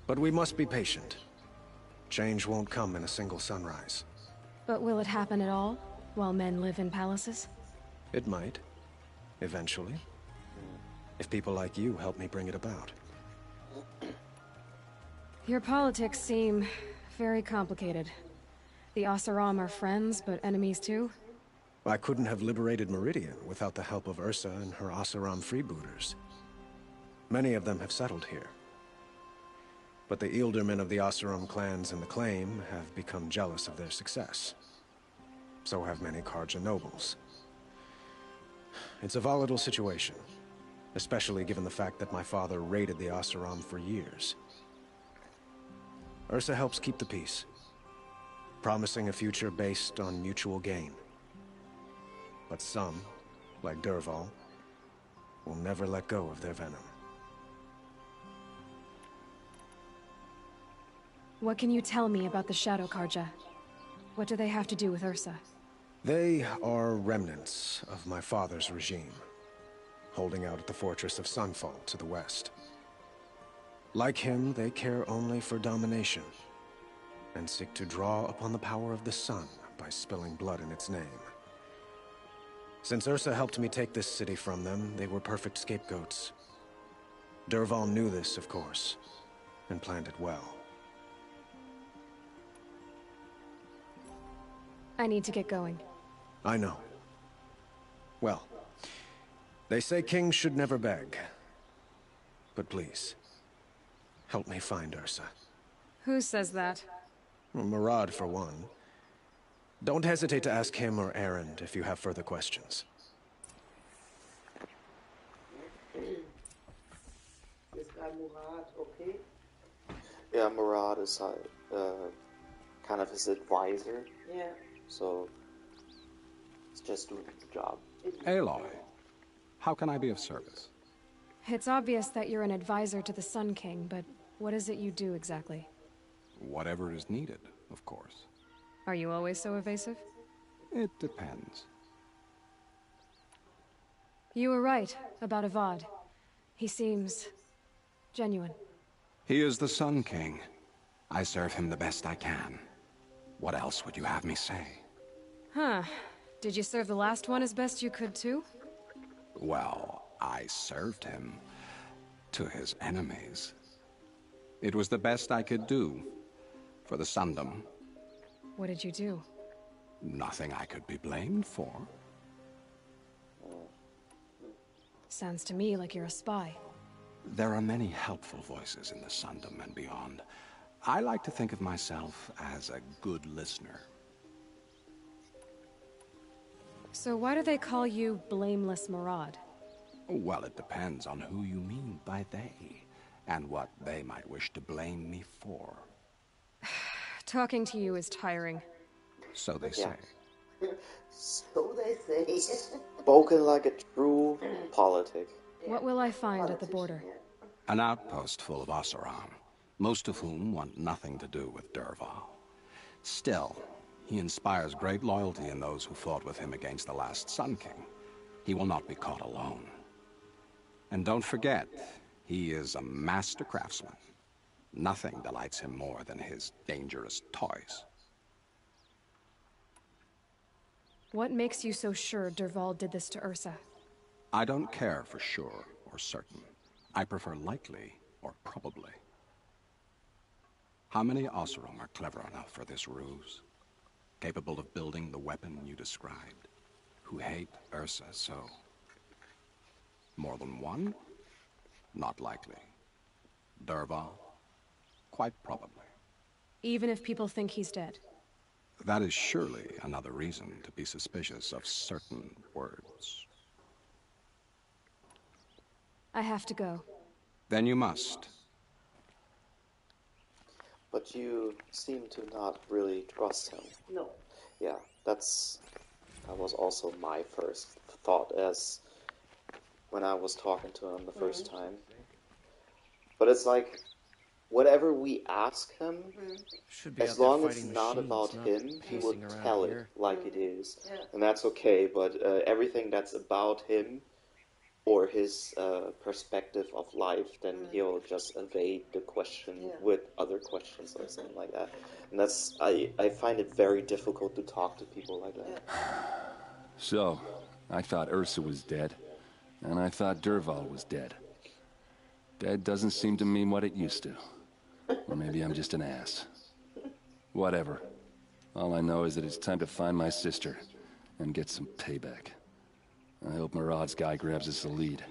Speaker 16: But we must be patient. Change won't come in a single sunrise.
Speaker 8: But will it happen at all, while men live in palaces?
Speaker 16: It might. Eventually. If people like you help me bring it about.
Speaker 8: Your politics seem very complicated. The Oseram are friends, but enemies too?
Speaker 16: I couldn't have liberated Meridian without the help of Ursa and her Oseram freebooters. Many of them have settled here. But the Ealdormen of the Oseram clans in the Claim have become jealous of their success. So have many Karja nobles. It's a volatile situation, especially given the fact that my father raided the Oseram for years. Ursa helps keep the peace, promising a future based on mutual gain. But some, like Dervahl, will never let go of their venom.
Speaker 8: What can you tell me about the Shadow Karja? What do they have to do with Ursa?
Speaker 16: They are remnants of my father's regime, holding out at the fortress of Sunfall to the west. Like him, they care only for domination, and seek to draw upon the power of the sun by spilling blood in its name. Since Ursa helped me take this city from them, they were perfect scapegoats. Dervahl knew this, of course, and planned it well.
Speaker 8: I need to get going.
Speaker 16: I know. Well, they say kings should never beg. But please, help me find Ursa.
Speaker 8: Who says that?
Speaker 16: Well, Murad, for one. Don't hesitate to ask him or Erend if you have further questions.
Speaker 2: This guy Murad, okay?
Speaker 1: Yeah, Murad is kind of his advisor.
Speaker 2: Yeah.
Speaker 1: So, it's just doing the job.
Speaker 17: Aloy, how can I be of service?
Speaker 8: It's obvious that you're an advisor to the Sun King, but what is it you do exactly?
Speaker 17: Whatever is needed, of course.
Speaker 8: Are you always so evasive?
Speaker 17: It depends.
Speaker 8: You were right about Avad. He seems genuine.
Speaker 17: He is the Sun King. I serve him the best I can. What else would you have me say?
Speaker 8: Huh. Did you serve the last one as best you could too?
Speaker 17: Well, I served him to his enemies. It was the best I could do for the Sundom.
Speaker 8: What did you do?
Speaker 17: Nothing I could be blamed for.
Speaker 8: Sounds to me like you're a spy.
Speaker 17: There are many helpful voices in the Sundom and beyond. I like to think of myself as a good listener.
Speaker 8: So why do they call you Blameless Murad?
Speaker 17: Well, it depends on who you mean by they, and what they might wish to blame me for.
Speaker 8: Talking to you is tiring.
Speaker 17: So they say.
Speaker 2: So they say.
Speaker 1: Spoken like a true politic.
Speaker 8: What will I find at the border?
Speaker 17: An outpost full of Oseram, most of whom want nothing to do with Dervahl. Still, he inspires great loyalty in those who fought with him against the last Sun King. He will not be caught alone. And don't forget, he is a master craftsman. Nothing delights him more than his dangerous toys.
Speaker 8: What makes you so sure Dervahl did this to Ursa?
Speaker 17: I don't care for sure or certain. I prefer likely or probably. How many Oseram are clever enough for this ruse? Capable of building the weapon you described? Who hate Ursa so? More than one? Not likely. Dervahl? Quite probably.
Speaker 8: Even if people think he's dead?
Speaker 17: That is surely another reason to be suspicious of certain words.
Speaker 8: I have to go.
Speaker 17: Then you must.
Speaker 1: But you seem to not really trust him.
Speaker 2: No.
Speaker 1: Yeah, that was also my first thought as when I was talking to him the first time. But it's like, whatever we ask him, as long as it's not about him, he will tell it like it is.
Speaker 2: Yeah.
Speaker 1: And that's okay, but everything that's about him or his perspective of life, then he'll just evade the question with other questions or something like that. And that's, I find it very difficult to talk to people like that.
Speaker 9: So, I thought Ursa was dead, and I thought Dervahl was dead. Dead doesn't seem to mean what it used to. Or maybe I'm just an ass. Whatever. All I know is that it's time to find my sister and get some payback. I hope Murad's guy grabs us a lead.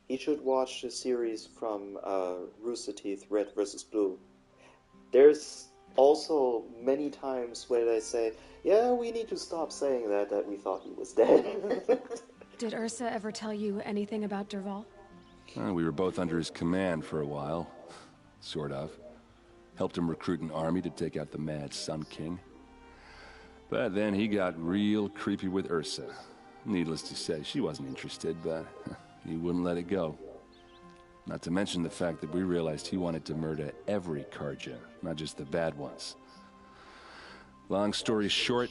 Speaker 1: You should watch the series from Rooster Teeth, Red vs. Blue. There's also many times where they say, yeah, we need to stop saying that we thought he was dead.
Speaker 8: Did Ursa ever tell you anything about Dervahl?
Speaker 9: We were both under his command for a while. Sort of. Helped him recruit an army to take out the Mad Sun King. But then he got real creepy with Ursa. Needless to say, she wasn't interested, but he wouldn't let it go. Not to mention the fact that we realized he wanted to murder every Karja, not just the bad ones. Long story short,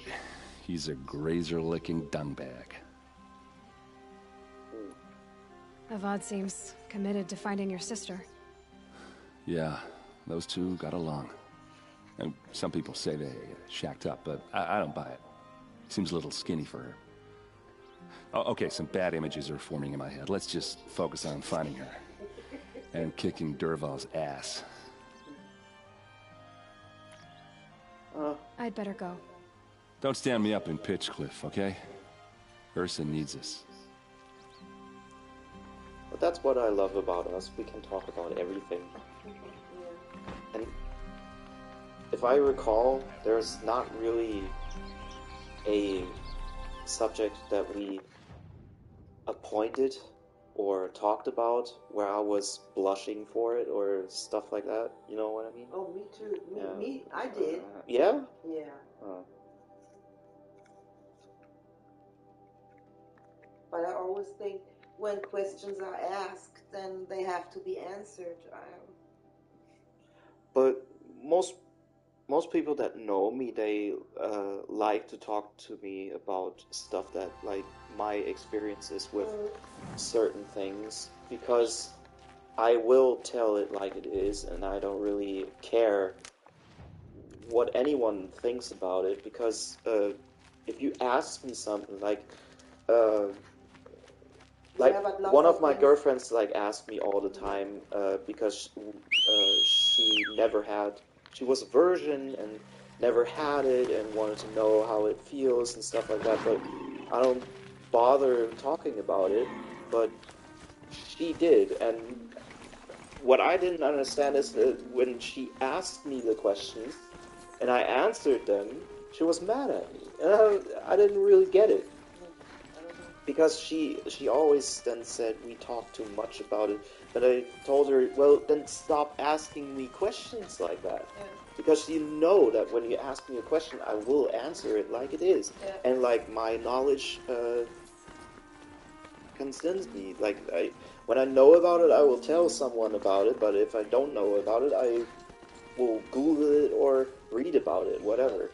Speaker 9: he's a grazer-licking dungbag.
Speaker 8: Avad seems committed to finding your sister.
Speaker 9: Yeah, those two got along. And some people say they shacked up, but I don't buy it. Seems a little skinny for her. Oh, okay, some bad images are forming in my head. Let's just focus on finding her. And kicking Dervahl's ass.
Speaker 8: I'd better go.
Speaker 9: Don't stand me up in Pitchcliff, okay? Ursa needs us.
Speaker 1: But that's what I love about us. We can talk about everything. And if I recall, there's not really a subject that we appointed or talked about where I was blushing for it or stuff like that. You know what I mean?
Speaker 2: Oh, me too. Me, I did.
Speaker 1: Yeah?
Speaker 2: Yeah. But I always think when questions are asked, then they have to be answered.
Speaker 1: But most people that know me, they like to talk to me about stuff that, like, my experiences with certain things, because I will tell it like it is, and I don't really care what anyone thinks about it, because if you ask me something like one of my girlfriends asked me all the time because she was a virgin and never had it and wanted to know how it feels and stuff like that, but I don't bother talking about it, but she did. And what I didn't understand is that when she asked me the questions and I answered them, she was mad at me, and I didn't really get it. Because she always then said we talk too much about it, but I told her, well, then stop asking me questions like that. Yeah. Because you know that when you ask me a question, I will answer it like it is. Yeah. And like my knowledge concerns me. Like when I know about it, I will tell someone about it, but if I don't know about it, I will Google it or read about it, whatever.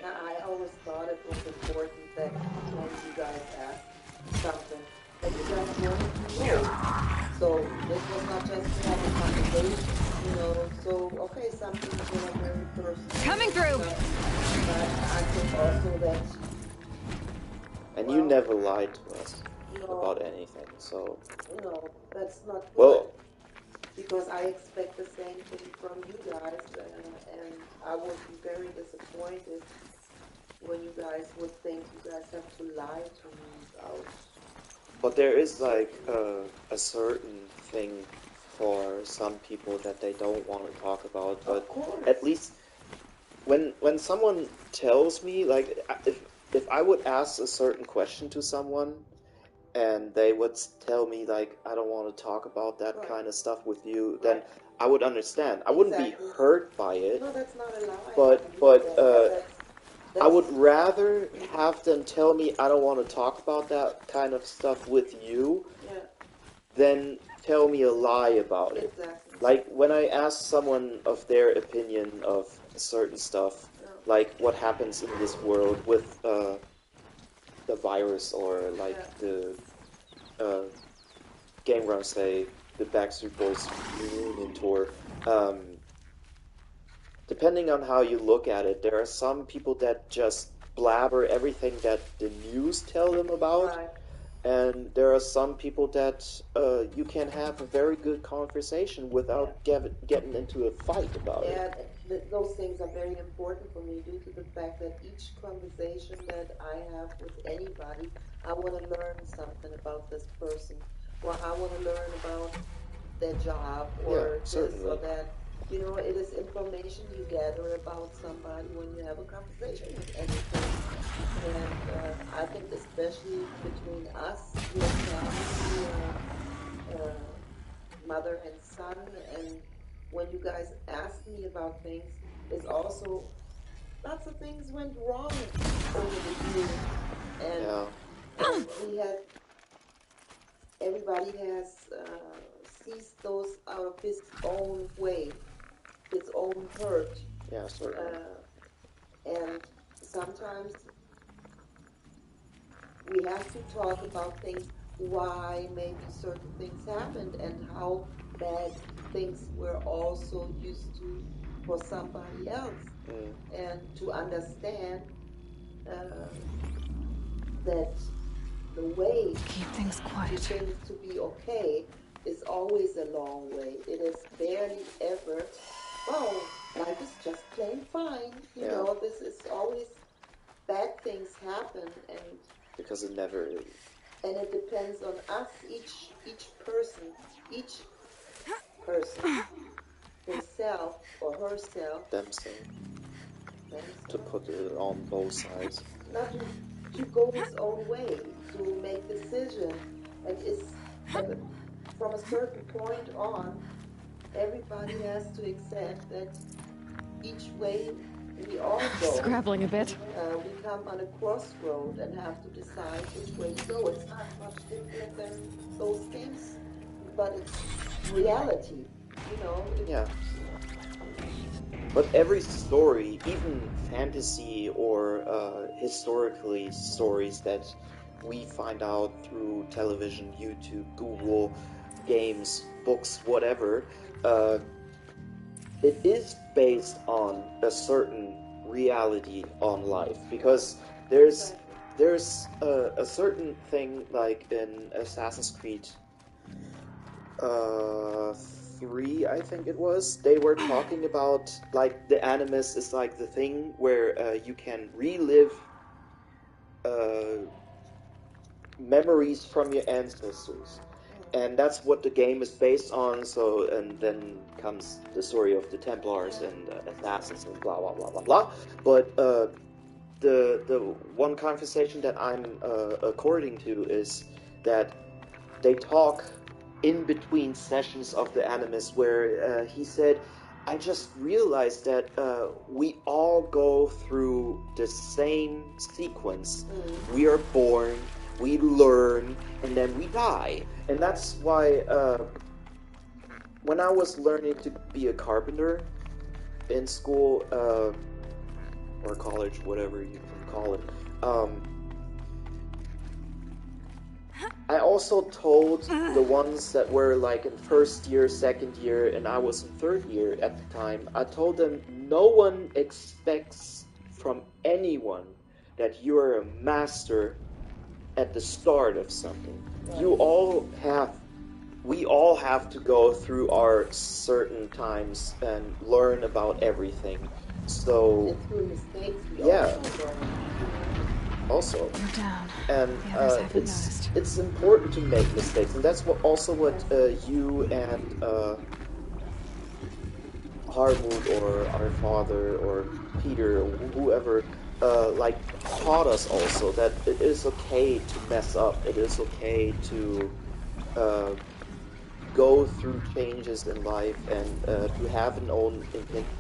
Speaker 2: I always thought it was important that when you guys asked something, that you guys wanted to know. So this was not just to have a conversation, you know. So okay, something is very personal.
Speaker 8: Coming through.
Speaker 2: But I think also that.
Speaker 1: And you never lied to us about anything, so.
Speaker 2: No, that's not good.
Speaker 1: Well.
Speaker 2: Because I expect the same thing from you guys, and I would be very disappointed when you guys would think you guys have to lie to me.
Speaker 1: But there is like a certain thing for some people that they don't want to talk about, but at least when someone tells me, like, if I would ask a certain question to someone and they would tell me, like, I don't want to talk about that kind of stuff with you, then I would understand. I wouldn't be hurt by it.
Speaker 2: No, that's not a lie.
Speaker 1: But I would rather have them tell me I don't want to talk about that kind of stuff with you than tell me a lie about it.
Speaker 2: Exactly.
Speaker 1: Like, when I ask someone of their opinion of certain stuff, like what happens in this world with the virus, or like the Game Grumps say, the Backstreet Boys reunion tour, depending on how you look at it, there are some people that just blabber everything that the news tell them about, And there are some people that you can have a very good conversation without getting into a fight about it.
Speaker 2: Yeah, those things are very important for me due to the fact that each conversation that I have with anybody, I want to learn something about this person, or I want to learn about their job, or this or that. You know, it is information you gather about somebody when you have a conversation with anything. And I think especially between us, your family, mother and son, and when you guys ask me about things, it's also lots of things went wrong over the years, and we had everybody has seized those out of his own way, his own hurt.
Speaker 1: Yeah, certainly.
Speaker 2: And sometimes we have to talk about things, why maybe certain things happened, and how bad things were also used to for somebody else. And to understand that the way
Speaker 8: keep things quiet,
Speaker 2: things to be okay, is always a long way. It is barely ever, oh, life is just plain fine. You know, this is always bad things happen, and
Speaker 1: because it never is.
Speaker 2: And it depends on us, each person himself or herself,
Speaker 1: themselves, to put it on both sides.
Speaker 2: Not to go his own way, to make decisions, and from a certain point on, everybody has to accept that each way we all go.
Speaker 8: Scrabbling a bit.
Speaker 2: We come on a crossroad and have to decide which way to go. It's not much different than those games, but it's reality, you know.
Speaker 1: Yeah. But every story, even fantasy or historically stories that we find out through television, YouTube, Google, games, books, whatever, it is based on a certain reality on life, because there's a certain thing like in Assassin's Creed 3, I think it was, they were talking about like the Animus is like the thing where you can relive memories from your ancestors. And that's what the game is based on. So, and then comes the story of the Templars and assassins and blah blah blah blah blah. But the one conversation that I'm according to is that they talk in between sessions of the Animus, where he said, "I just realized that we all go through the same sequence. We are born, we learn, and then we die." And that's why when I was learning to be a carpenter in school or college, whatever you can call it, I also told the ones that were like in first year, second year, and I was in third year at the time, I told them no one expects from anyone that you're a master at the start of something. We all have to go through our certain times and learn about everything. So,
Speaker 2: and through mistakes,
Speaker 1: also,
Speaker 8: you're down.
Speaker 1: And it's important to make mistakes, and that's what you and Harwood or our father or Peter or whoever like taught us also, that it is okay to mess up. It is okay to go through changes in life and to have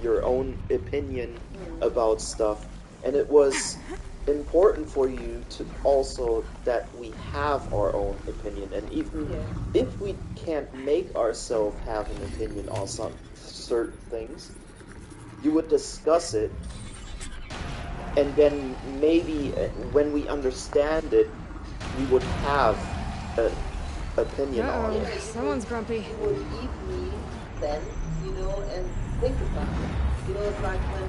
Speaker 1: your own opinion about stuff. And it was important for you to also that we have our own opinion, and even if we can't make ourselves have an opinion on some certain things, you would discuss it, and then maybe when we understand it, we would have an opinion on it.
Speaker 8: Someone's grumpy.
Speaker 2: You would leave me then, you know, and think about it. You know, it's like when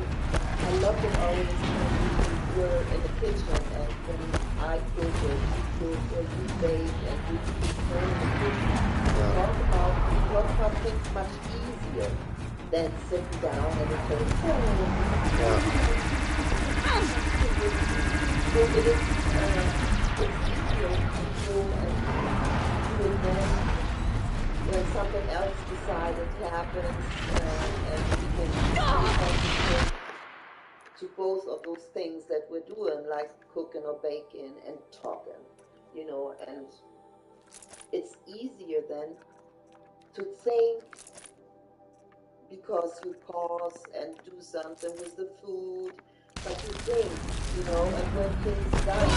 Speaker 2: I loved it always when we were in the kitchen and when I cook or you cook or you bake and you were in the kitchen, we talk about things much easier than sitting down and it's like, so it is it's easier to go and do it then when something else decided happens and we can concentrate to both of those things that we're doing, like cooking or baking and talking, you know, and it's easier then to think because you pause and do something with the food, but you think, you know, and when things done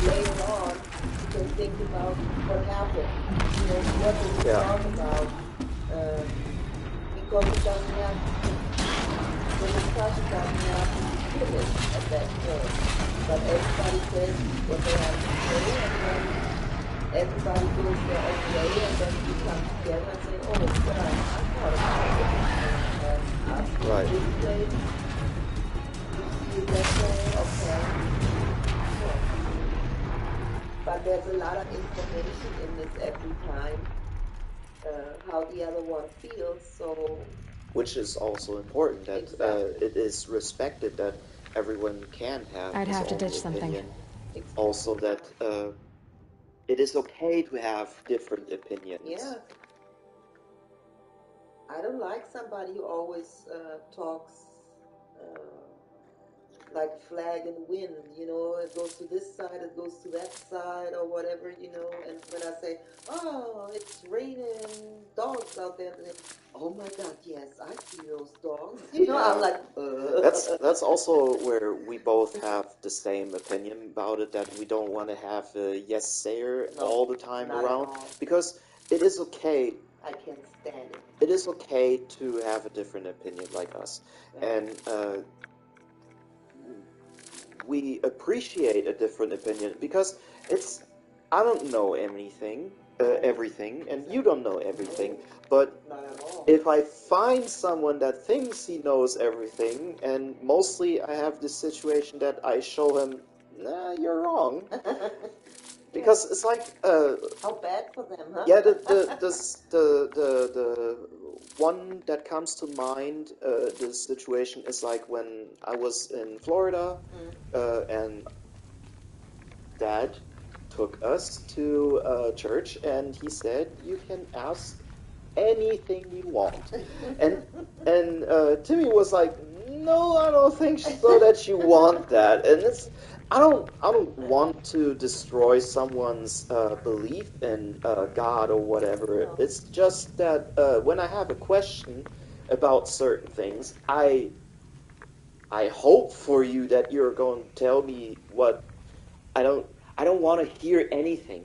Speaker 2: later on, you can think about what happened, you know, what did we talk about, because it doesn't have to, the discussion doesn't have to be finished at that point, but everybody says what they have to say, and then everybody goes their own way, and then we come together and say, oh, God, I thought about it, and I see it this way, you see it that way, okay. Yeah. But there's a lot of information in this every time, how the other one feels, so...
Speaker 1: Which is also important, that it is respected that everyone can have
Speaker 8: I'd
Speaker 1: his
Speaker 8: have to
Speaker 1: own
Speaker 8: ditch something.
Speaker 1: opinion. Also that it is okay to have different opinions.
Speaker 2: Yeah. I don't like somebody who always talks like flag and wind, you know, it goes to this side, it goes to that side, or whatever, you know, and when I say, oh, it's raining dogs out there, they, oh my God, yes, I see those dogs, you know, I'm like,
Speaker 1: That's also where we both have the same opinion about it, that we don't want to have a yes-sayer all the time around, because it is okay.
Speaker 2: I can't stand it.
Speaker 1: It is okay to have a different opinion like us, and we appreciate a different opinion because it's, I don't know everything, and you don't know everything, but if I find someone that thinks he knows everything, and mostly I have this situation that I show him, nah, you're wrong. Because it's like
Speaker 2: how bad for them, huh?
Speaker 1: Yeah, the one that comes to mind, the situation is like when I was in Florida, and Dad took us to church, and he said, "You can ask anything you want," and Timmy was like, "No, I don't think so that you want that," and it's. I don't want to destroy someone's belief in God or whatever. No. It's just that when I have a question about certain things, I hope for you that you're going to tell me what I don't want to hear anything.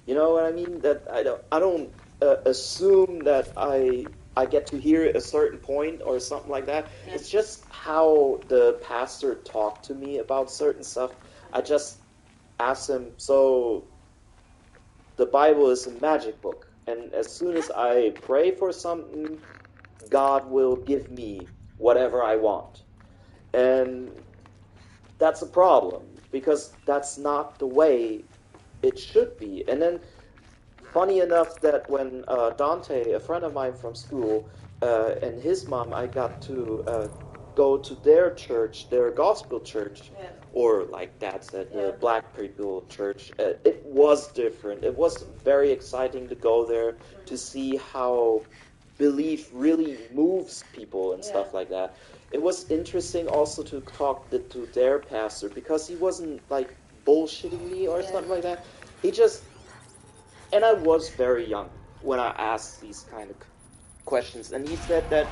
Speaker 1: You know what I mean? That I don't assume that I get to hear a certain point or something like that. Yeah. It's just how the pastor talked to me about certain stuff. I just asked him, so the Bible is a magic book, and as soon as I pray for something, God will give me whatever I want. And that's a problem, because that's not the way it should be. And then, funny enough, that when Dante, a friend of mine from school, and his mom, I got to go to their church, their gospel church, or like Dad said, the black people church. It was different. It was very exciting to go there to see how belief really moves people and stuff like that. It was interesting also to talk to their pastor, because he wasn't like bullshitting me or something like that. He just, and I was very young when I asked these kind of questions, and he said that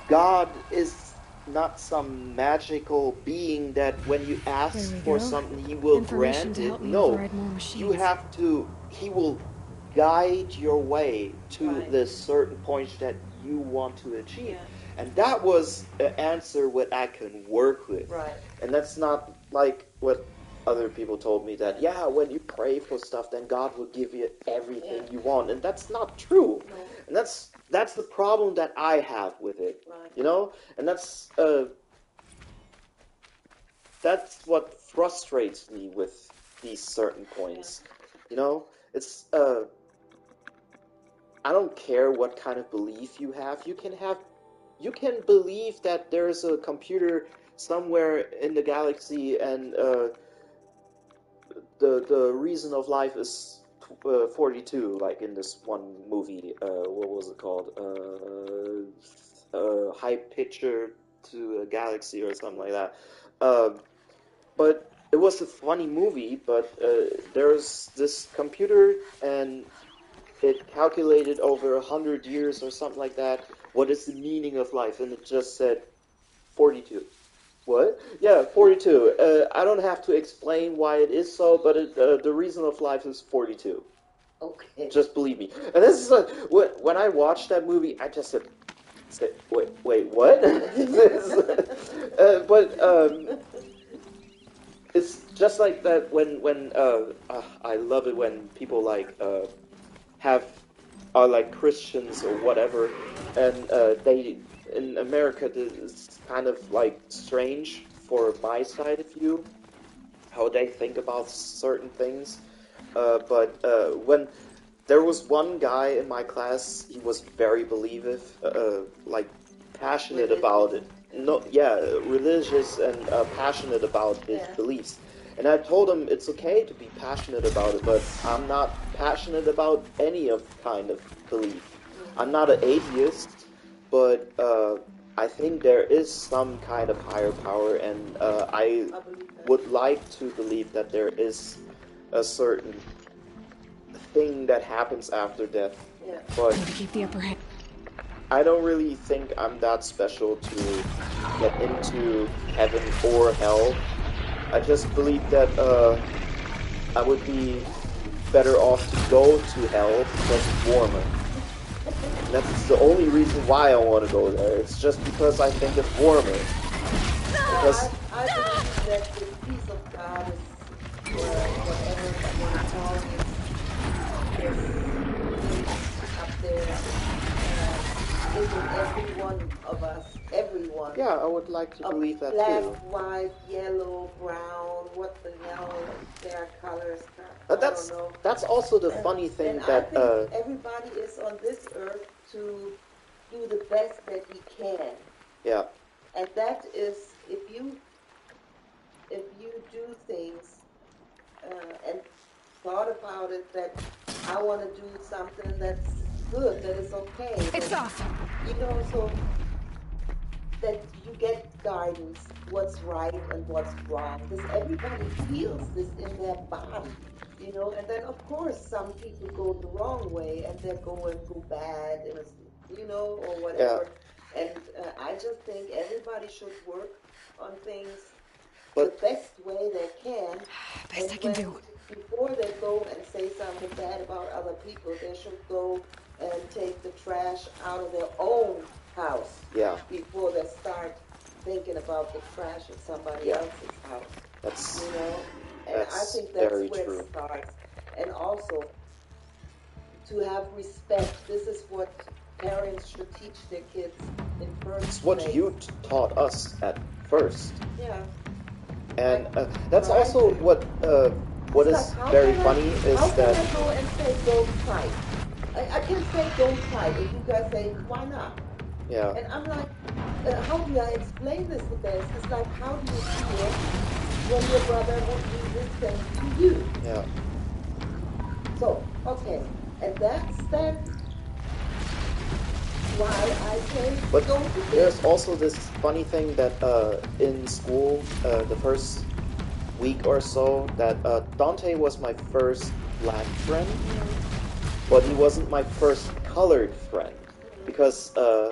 Speaker 1: God is not some magical being that when you ask for something, he will grant it. No, you have to, he will guide your way to the certain point that you want to achieve. And that was an answer what I can work with.
Speaker 2: Right.
Speaker 1: And that's not like what other people told me, that, yeah, when you pray for stuff, then God will give you everything you want. And that's not true. No. And that's the problem that I have with it. Right. You know? And that's that's what frustrates me with these certain points. You know, it's I don't care what kind of belief you have. You can believe that there's a computer somewhere in the galaxy, and the reason of life is 42, like in this one movie. What was it called? High Picture to a Galaxy or something like that. But it was a funny movie. But there's this computer, and it calculated over 100 years or something like that. What is the meaning of life? And it just said 42. What? Yeah, 42. I don't have to explain why it is so, but the reason of life is 42.
Speaker 2: Okay.
Speaker 1: Just believe me. And this is like, when I watched that movie, I just said wait, what? But it's just like that when I love it when people like are like Christians or whatever, and they in America it's kind of like strange for my side of view how they think about certain things. But when there was one guy in my class, he was very like passionate about it. No, yeah, religious and passionate about his beliefs. And I told him it's okay to be passionate about it, but I'm not passionate about any of kind of belief. I'm not an atheist, but I think there is some kind of higher power, and I would like to believe that there is a certain thing that happens after death.
Speaker 2: Yeah.
Speaker 1: But
Speaker 8: to keep the upper hand.
Speaker 1: I don't really think I'm that special to get into heaven or hell. I just believe that I would be better off to go to hell because it's warmer. And that's the only reason why I want to go there. It's just because I think it's warmer. Because
Speaker 2: I believe that the peace of God is, or whatever you want to call it, is up there. Is in every one of us. Everyone.
Speaker 1: Yeah, I would like to believe that
Speaker 2: black,
Speaker 1: too.
Speaker 2: white, yellow, brown, what the hell their colors.
Speaker 1: That's also the funny thing
Speaker 2: and
Speaker 1: that
Speaker 2: I think everybody is on this earth to do the best that he can.
Speaker 1: Yeah.
Speaker 2: And that is if you do things and thought about it that I want to do something that's good, that is okay.
Speaker 8: It's off.
Speaker 2: You know, so that you get guidance, what's right and what's wrong, because everybody feels this in their body, you know, and then of course some people go the wrong way and they go and go bad, and you know, or whatever. Yeah. And I just think everybody should work on things the best way they can.
Speaker 8: Best I can do.
Speaker 2: Before they go and say something bad about other people, they should go and take the trash out of their own house.
Speaker 1: Yeah.
Speaker 2: Before they start thinking about the trash in somebody else's house.
Speaker 1: That's,
Speaker 2: you know, and
Speaker 1: that's
Speaker 2: I think that's
Speaker 1: very
Speaker 2: where
Speaker 1: true.
Speaker 2: it starts. And also to have respect. This is what parents should teach their kids in first place.
Speaker 1: It's what you taught us at first.
Speaker 2: Yeah.
Speaker 1: And that's also what is very funny is that.
Speaker 2: How can I go and say don't fight? I can say don't fight, and you guys say why not?
Speaker 1: Yeah.
Speaker 2: And I'm like, how do I explain this the best? It's like, how do you feel when your brother would do this thing to you?
Speaker 1: Yeah.
Speaker 2: So, okay, and that's then why I say
Speaker 1: but
Speaker 2: don't do
Speaker 1: there's
Speaker 2: this.
Speaker 1: also this funny thing that in school, the first week or so, that Dante was my first black friend, but he wasn't my first colored friend. Because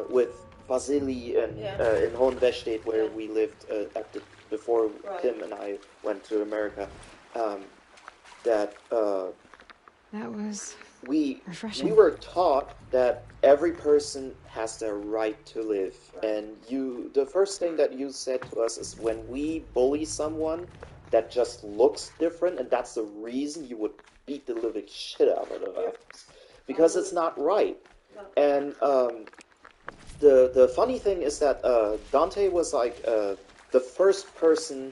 Speaker 1: with Vasily and in Hohenwestedt, where we lived before Tim and I went to America, that
Speaker 8: was
Speaker 1: we were taught that every person has their right to live, and the first thing that you said to us is when we bully someone that just looks different, and that's the reason you would beat the living shit out of us, because it's not right. And the funny thing is that Dante was like the first person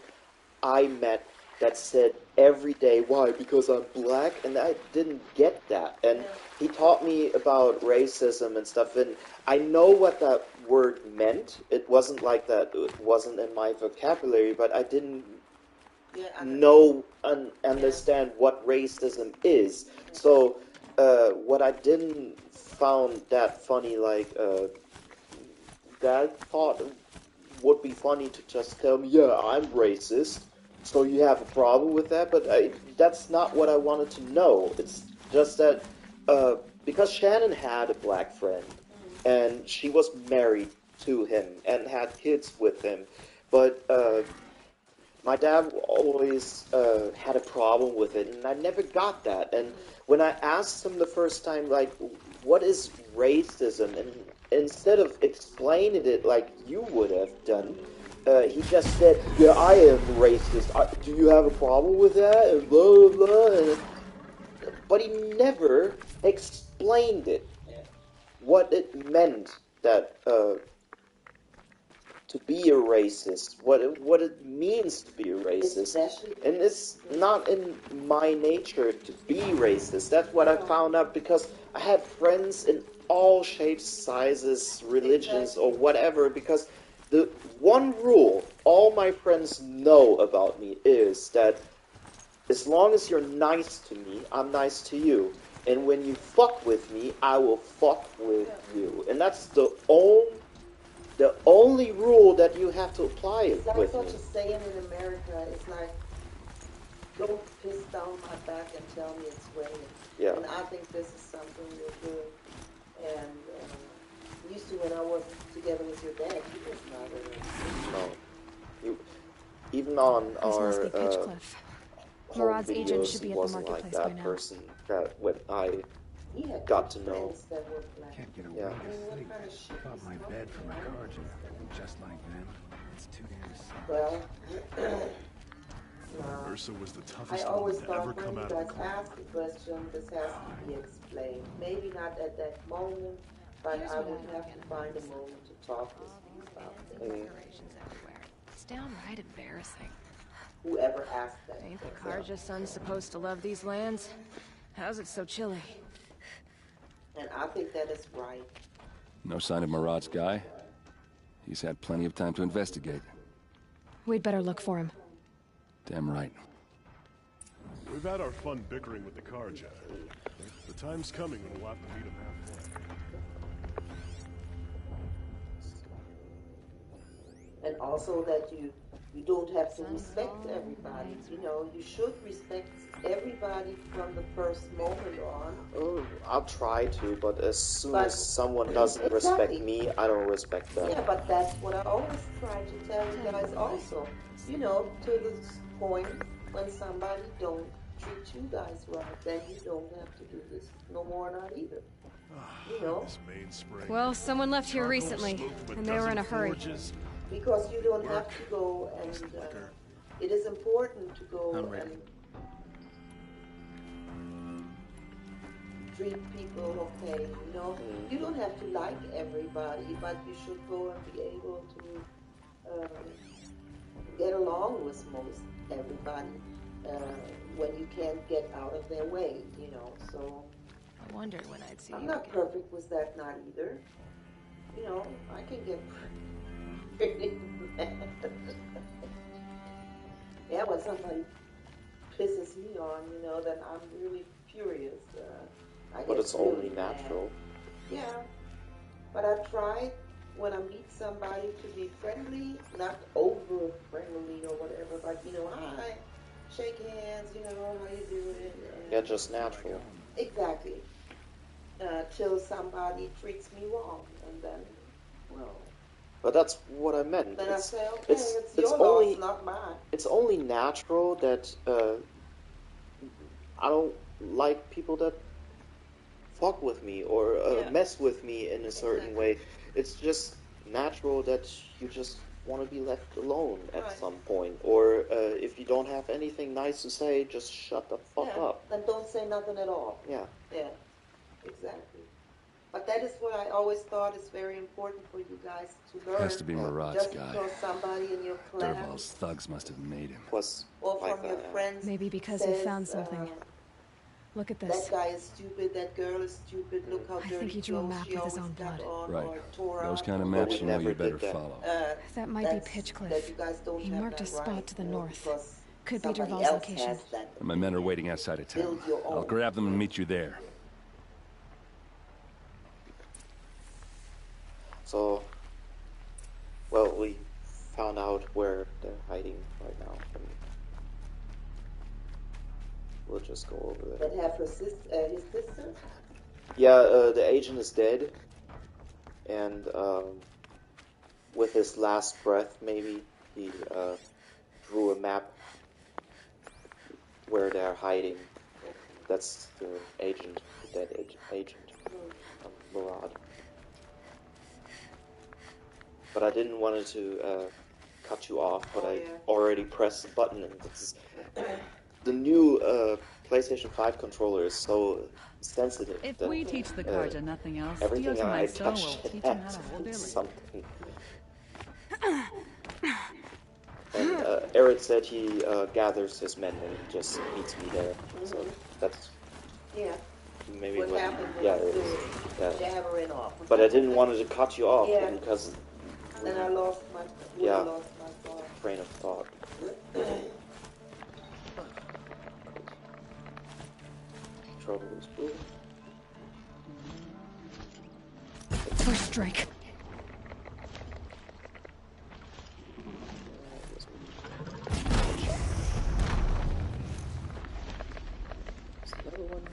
Speaker 1: I met that said every day, why? Because I'm black? And I didn't get that. And he taught me about racism and stuff, and I know what that word meant. It wasn't like that, it wasn't in my vocabulary, but I didn't know and understand what racism is. So what I didn't found that funny, like that I thought would be funny to just tell me, yeah, I'm racist, so you have a problem with that, but that's not what I wanted to know. It's just that because Shannon had a black friend, and she was married to him and had kids with him, but my dad always had a problem with it, and I never got that. And when I asked him the first time, like, what is racism, and instead of explaining it like you would have done, he just said, yeah, I am racist. Do you have a problem with that? And blah, blah, blah. But he never explained it, what it meant that to be a racist, what it means to be a racist. And it's not in my nature to be racist. That's what I found out, because I had friends in all shapes, sizes, religions, or whatever, because the one rule all my friends know about me is that as long as you're nice to me, I'm nice to you. And when you fuck with me, I will fuck with you. And that's the only rule that you have to apply
Speaker 2: It's like
Speaker 1: with
Speaker 2: such
Speaker 1: me.
Speaker 2: a saying in America. It's like, don't piss down my back and tell me it's raining.
Speaker 1: Yeah.
Speaker 2: And I think this is something you're doing. And used to when I was together with your dad, he was not a racist.
Speaker 1: No. Even on
Speaker 8: This
Speaker 1: our
Speaker 8: must be Pitchcliff.
Speaker 1: home
Speaker 8: Murad's agent
Speaker 1: videos,
Speaker 8: should
Speaker 1: he
Speaker 8: be at the
Speaker 1: wasn't like
Speaker 8: marketplace by
Speaker 1: that
Speaker 8: now.
Speaker 1: person that when I
Speaker 2: He had
Speaker 1: got to know.
Speaker 2: friends that were black.
Speaker 6: Can't get away
Speaker 1: Yeah.
Speaker 6: to sleep. Bought my bed from a car jack, just like them. It's too damn sad.
Speaker 2: Well,
Speaker 18: Ursa was the
Speaker 2: I
Speaker 18: toughest one
Speaker 2: always
Speaker 18: to
Speaker 2: thought
Speaker 18: ever
Speaker 2: when
Speaker 18: come
Speaker 2: you
Speaker 18: out of
Speaker 2: guys
Speaker 18: the closet.
Speaker 2: ask the question, this has to be explained. Maybe not at that moment, but I would have to find a moment to talk with you about it.
Speaker 8: Decorations everywhere. It's downright embarrassing.
Speaker 2: Whoever asked that.
Speaker 8: Ain't the Karja son supposed to love these lands? How's it so chilly?
Speaker 2: And I think that is right.
Speaker 9: No sign of Murad's guy? He's had plenty of time to investigate.
Speaker 8: We'd better look for him.
Speaker 9: Damn right.
Speaker 18: We've had our fun bickering with the car jack. The time's coming when we'll have to meet him halfway.
Speaker 2: And also that you don't have to respect everybody. You know, you should respect everybody from the first moment on.
Speaker 1: Oh, I'll try to, but as soon
Speaker 2: But-
Speaker 1: as someone doesn't respect me, I don't respect them.
Speaker 2: Yeah, but that's what I always try to tell you guys also. You know, to this point, when somebody don't treat you guys right, then you don't have to do this no more, not either. You know?
Speaker 18: This main spring.
Speaker 8: Well, someone left here
Speaker 18: Charcoal
Speaker 8: recently,
Speaker 18: smoke from a
Speaker 8: and they were in a
Speaker 18: dozen
Speaker 8: hurry.
Speaker 18: forges.
Speaker 2: Because you don't have to go and it is important to go
Speaker 16: I'm ready.
Speaker 2: and treat people okay, you know. You don't have to like everybody, but you should go and be able to get along with most everybody when you can't get out of their way, you know. So
Speaker 8: I wondered when I'd see
Speaker 2: I'm
Speaker 8: you
Speaker 2: not
Speaker 8: again.
Speaker 2: perfect with that, not either. You know, I can get pretty mad. Yeah, when somebody pisses me on, you know, then I'm really furious. I
Speaker 1: But
Speaker 2: get
Speaker 1: it's
Speaker 2: really
Speaker 1: only
Speaker 2: mad.
Speaker 1: natural.
Speaker 2: Yeah, but I try when I meet somebody to be friendly, not over friendly or whatever, but you know, hi, shake hands, you know, how you doing? And
Speaker 1: Yeah, just natural.
Speaker 2: exactly. Till somebody treats me wrong, and then, well,
Speaker 1: But that's what I meant.
Speaker 2: then I say, okay, it's your
Speaker 1: only
Speaker 2: loss, not mine.
Speaker 1: it's only natural that I don't like people that fuck with me or mess with me in a certain way. It's just natural that you just want to be left alone at some point, or if you don't have anything nice to say, just shut the fuck up.
Speaker 2: Then don't say nothing at all.
Speaker 1: Yeah.
Speaker 2: Yeah, exactly. But that is what I always thought is very important for you guys to learn.
Speaker 9: Has to be Murad's
Speaker 2: Just
Speaker 9: guy.
Speaker 2: because somebody in your clan
Speaker 9: Dervahl's thugs must have made him.
Speaker 2: or from your friends
Speaker 8: Maybe because
Speaker 2: says,
Speaker 8: he found something. Look at
Speaker 2: that
Speaker 8: this.
Speaker 2: guy is stupid, that girl is stupid, look how
Speaker 8: I think
Speaker 2: dirty
Speaker 8: he drew a
Speaker 2: clothes
Speaker 8: map
Speaker 2: she
Speaker 8: with his
Speaker 2: always
Speaker 8: own
Speaker 2: got
Speaker 8: blood.
Speaker 2: on,
Speaker 9: Right.
Speaker 2: or Torah.
Speaker 9: Those kind of
Speaker 1: But
Speaker 9: maps
Speaker 1: we
Speaker 9: you know
Speaker 1: never
Speaker 9: you better
Speaker 1: did that.
Speaker 9: follow.
Speaker 8: That might be
Speaker 2: That
Speaker 8: Pitchcliff.
Speaker 2: you guys don't
Speaker 8: He
Speaker 2: have
Speaker 8: marked a
Speaker 2: that
Speaker 8: spot
Speaker 2: right,
Speaker 8: to the
Speaker 2: you know,
Speaker 8: north.
Speaker 2: because
Speaker 8: Could be
Speaker 2: somebody
Speaker 8: Dervahl's
Speaker 2: else
Speaker 8: location.
Speaker 2: has that.
Speaker 9: And my men are waiting outside of town.
Speaker 2: Build your
Speaker 9: I'll
Speaker 2: own.
Speaker 9: grab them and meet you there.
Speaker 1: So, well, we found out where they're hiding right now. And we'll just go over there.
Speaker 2: That have his sister?
Speaker 1: Yeah, the agent is dead. And with his last breath, maybe, he drew a map where they're hiding. That's the agent, the dead agent, Murad. But I didn't want to cut you off, but I already pressed the button, and the new PlayStation 5 controller is so sensitive.
Speaker 10: If
Speaker 1: that,
Speaker 10: we teach the Karja nothing else,
Speaker 1: everything
Speaker 10: Dios
Speaker 1: I
Speaker 10: Maestro will
Speaker 1: touch
Speaker 10: teach him how to
Speaker 1: has
Speaker 10: hold their liquor.
Speaker 1: something. And Eric said he gathers his men and he just meets me there. So that's maybe
Speaker 2: What
Speaker 1: what
Speaker 2: happened when
Speaker 1: yeah,
Speaker 2: I
Speaker 1: it is.
Speaker 2: threw
Speaker 1: Yeah.
Speaker 2: javelin off.
Speaker 1: But I didn't want to cut you off
Speaker 2: Yeah.
Speaker 1: because
Speaker 2: Then I lost my thought.
Speaker 1: train of thought. Trouble is brewing.
Speaker 8: First strike.
Speaker 1: Another one.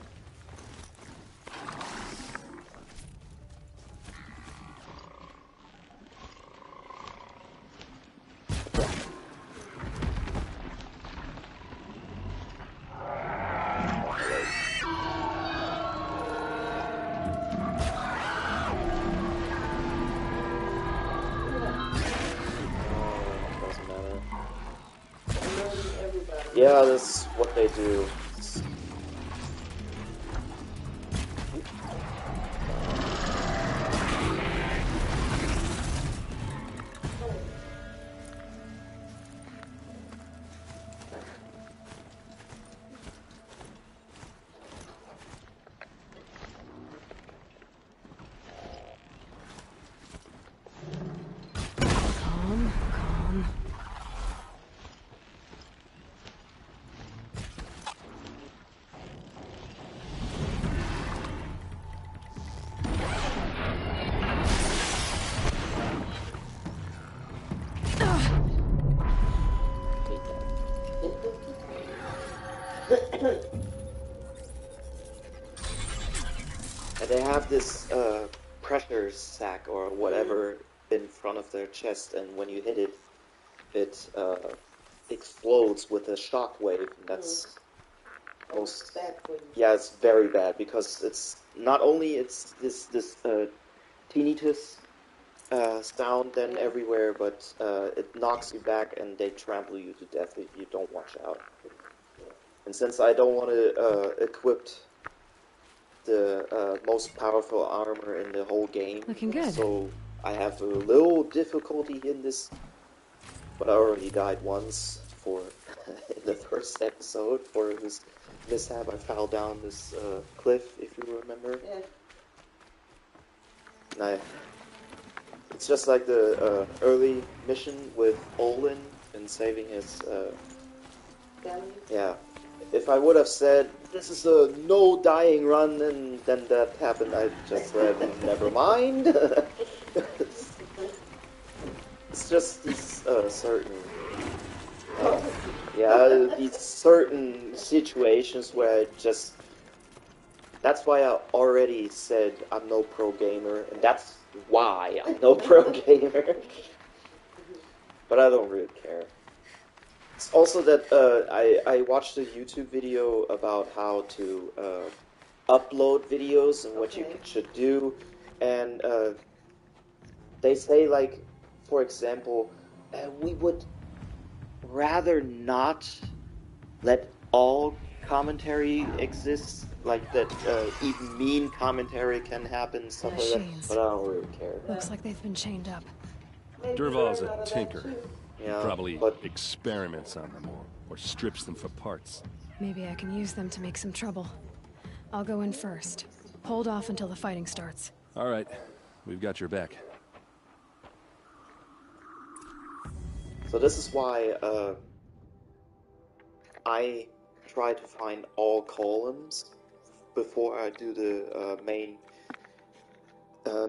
Speaker 1: Doesn't matter. Yeah, that's what they do.
Speaker 8: Calm, calm.
Speaker 1: And they have this pressure sack or whatever in front of their chest, and when you hit it, it explodes with a shock wave. And that's most yeah, it's very bad because it's not only it's this tinnitus sound then everywhere, but it knocks you back and they trample you to death if you don't watch out. And since I don't want to equip the most powerful armor in the whole game,
Speaker 8: Looking good.
Speaker 1: so I have a little difficulty in this, but I already died once for in the first episode for this mishap. I fell down this cliff, if you remember. And it's just like the early mission with Olin and saving his yeah. If I would have said, this is a no dying run, and then that happened, I just said, never mind. It's just these certain, these certain situations where I just, that's why I already said I'm no pro gamer, and that's why I'm no pro gamer. But I don't really care. It's also that I watched a YouTube video about how to upload videos and what you should do, and they say, like, for example, we would rather not let all commentary exists, like that even mean commentary can happen, stuff like that,
Speaker 8: Machines.
Speaker 1: but I don't really care.
Speaker 8: Looks like they've been chained up.
Speaker 9: Dervahl's a tinker. He
Speaker 1: Yeah,
Speaker 9: probably
Speaker 1: but
Speaker 9: experiments on them or strips them for parts.
Speaker 8: Maybe I can use them to make some trouble. I'll go in first. Hold off until the fighting starts.
Speaker 9: All right, we've got your back.
Speaker 1: so this is why I try to find all columns before I do the main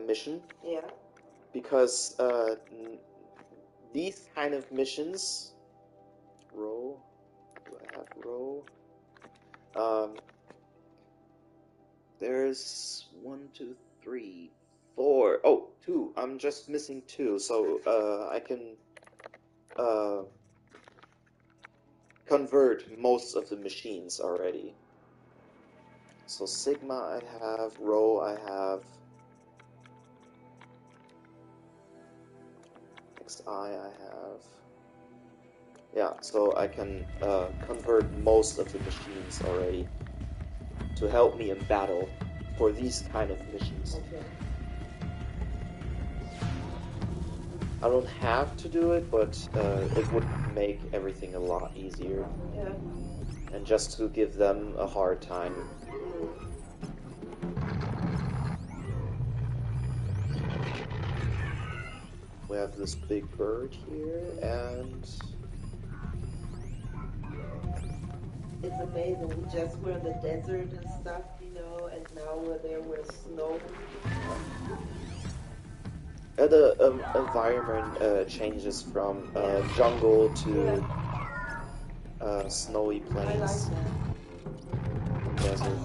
Speaker 1: mission.
Speaker 2: Yeah.
Speaker 1: Because these kind of missions, row, do I have row? There's 1, 2, 3, 4. Oh, 2. I'm just missing 2, so I can convert most of the machines already. So Sigma I have, row I have, XI I have. Yeah, so I can convert most of the machines already to help me in battle for these kind of missions.
Speaker 2: Okay.
Speaker 1: I don't have to do it, but it would make everything a lot easier.
Speaker 2: Yeah.
Speaker 1: And just to give them a hard time. We have this big bird here, and
Speaker 2: It's amazing. We just were in the desert and stuff, you know, and now we're there with snow.
Speaker 1: the environment changes from jungle to snowy plains. Desert.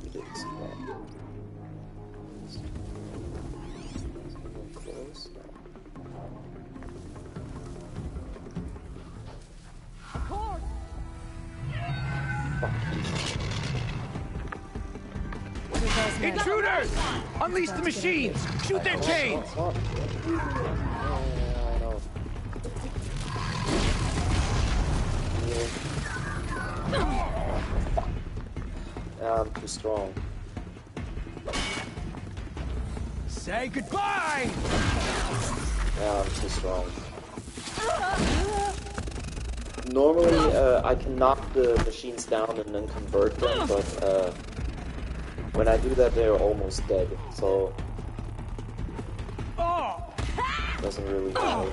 Speaker 1: We didn't see that. Close.
Speaker 4: Intruders! Unleash the machines! Shoot their chains!
Speaker 1: I'm too strong.
Speaker 4: Say goodbye!
Speaker 1: Yeah, I'm too strong. Normally, I can knock the machines down and then convert them, but when I do that, they're almost dead, so doesn't really matter.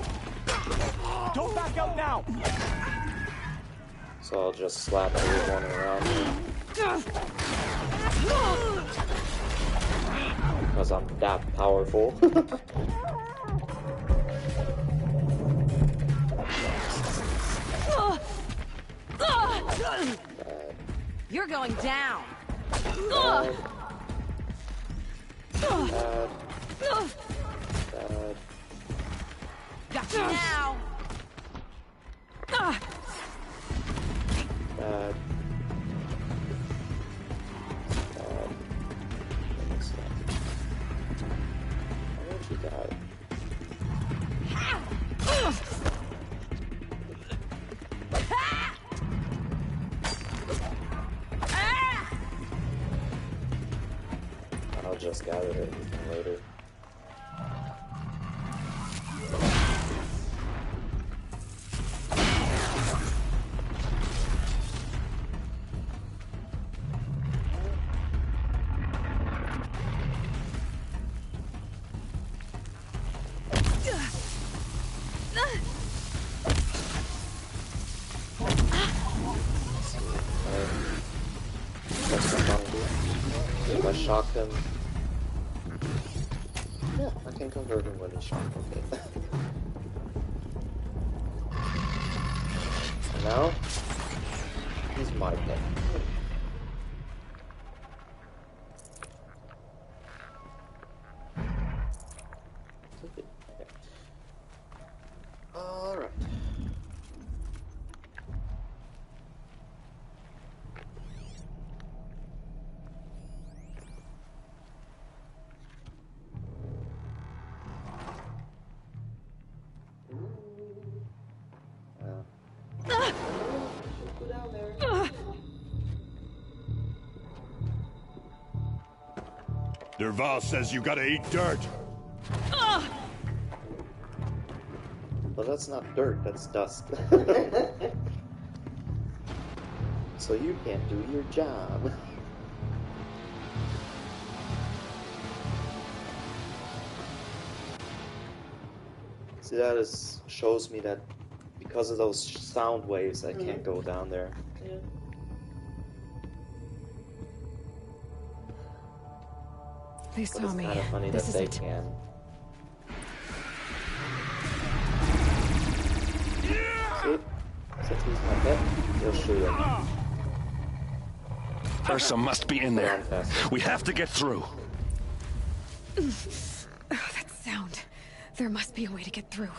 Speaker 4: Don't back out now!
Speaker 1: So I'll just slap everyone around me. Because I'm that powerful.
Speaker 10: You're going down.
Speaker 1: Bad.
Speaker 10: Got you now.
Speaker 1: Bad. Why don't you die? I'll just gather everything later. If I shock him, yeah, I can convert him when he's shocked. Okay. And now, he's my pet. Okay. Alright.
Speaker 18: Derval says you gotta eat dirt.
Speaker 1: Well, that's not dirt, that's dust. So you can't do your job. See, that shows me that because of those sound waves, I can't go down there.
Speaker 2: Yeah.
Speaker 8: They
Speaker 1: But
Speaker 8: saw
Speaker 1: it's
Speaker 8: me.
Speaker 1: kind of funny
Speaker 8: This
Speaker 1: that
Speaker 8: is
Speaker 1: they
Speaker 8: it.
Speaker 1: can. See? Since he's my pet, he'll shoot him.
Speaker 9: Ursa must be in there. We have to get through.
Speaker 8: That sound. There must be a way to get through.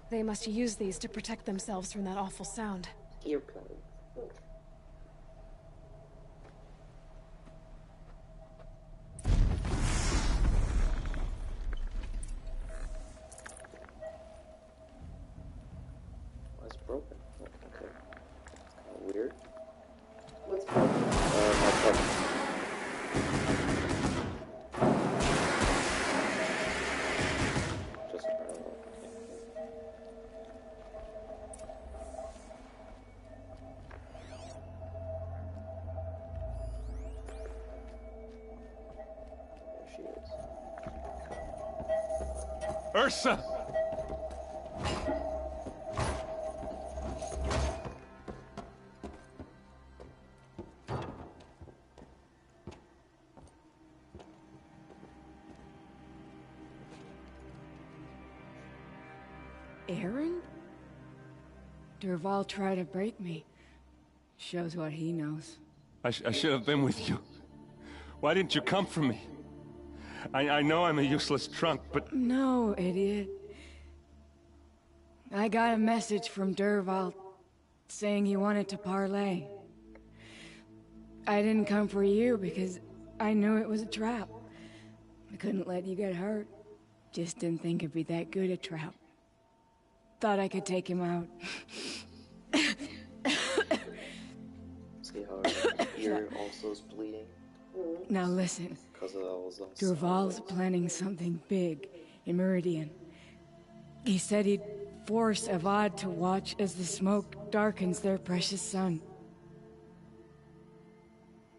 Speaker 8: They must use these to protect themselves from that awful sound.
Speaker 2: Earplugs.
Speaker 1: Oh, it's broken. Oh, okay. Weird.
Speaker 2: What's broken?
Speaker 1: My button. Just parallel. There she is.
Speaker 12: Ursa!
Speaker 19: Aaron? Derval tried to break me. Shows what he knows.
Speaker 12: I should have been with you. Why didn't you come for me? I know I'm a useless trunk, but...
Speaker 19: No, idiot. I got a message from Derval saying he wanted to parlay. I didn't come for you because I knew it was a trap. I couldn't let you get hurt. Just didn't think it'd be that good a trap. Thought I could take him out.
Speaker 1: See how her ear also is bleeding?
Speaker 19: Now listen.
Speaker 1: Because of those
Speaker 19: Derval's planning something big in Meridian. He said he'd force Avad to watch as the smoke darkens their precious sun.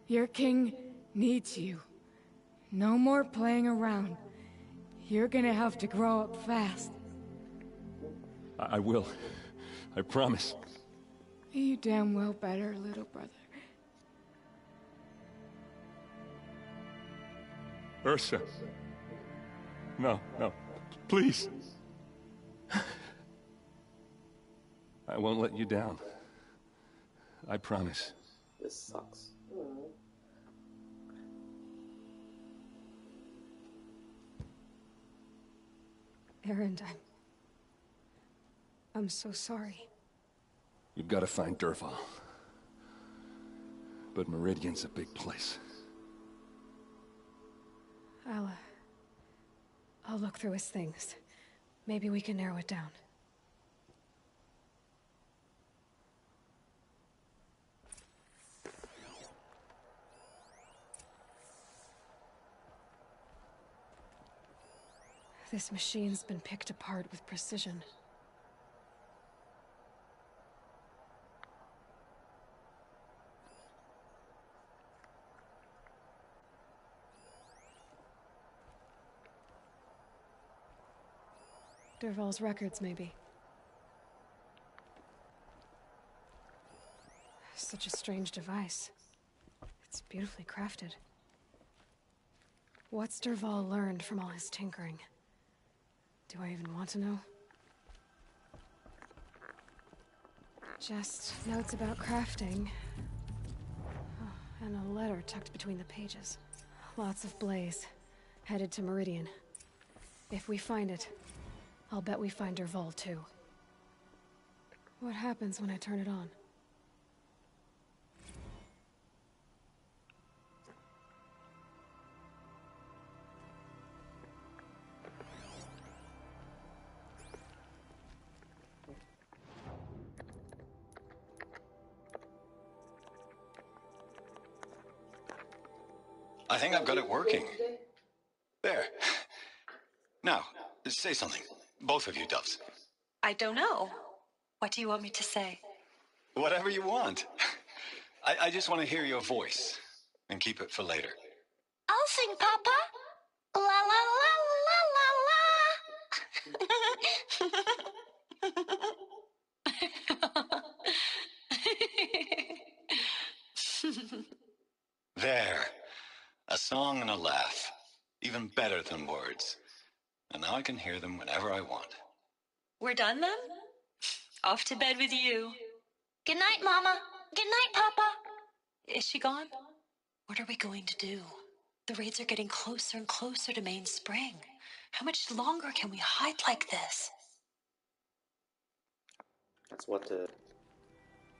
Speaker 19: Your king needs you. No more playing around. You're gonna have to grow up fast.
Speaker 12: I will. I promise.
Speaker 19: You damn well better, little brother.
Speaker 12: Ursa. No, no. Please. I won't let you down. I promise.
Speaker 1: This sucks.
Speaker 8: Aaron, I'm so sorry.
Speaker 12: You've got to find Derval. But Meridian's a big place.
Speaker 8: I'll look through his things. Maybe we can narrow it down. This machine's been picked apart with precision. Derval's records, maybe. Such a strange device. It's beautifully crafted. What's Derval learned from all his tinkering? Do I even want to know? Just notes about crafting. Oh, and a letter tucked between the pages. Lots of blaze. Headed to Meridian. If we find it, I'll bet we find Derval too. What happens when I turn it on?
Speaker 20: I think I've got it working. There. Now, say something. Both of you, Doves.
Speaker 21: I don't know. What do you want me to say?
Speaker 20: Whatever you want. I just want to hear your voice. And keep it for later.
Speaker 21: I'll sing, Papa. La la la la la la.
Speaker 20: There. A song and a laugh. Even better than words. And now I can hear them whenever I want.
Speaker 21: We're done then? Off to bed with you. Good night, Mama. Good night, Papa. Is she gone? What are we going to do? The raids are getting closer and closer to Main Spring. How much longer can we hide like this?
Speaker 1: That's what the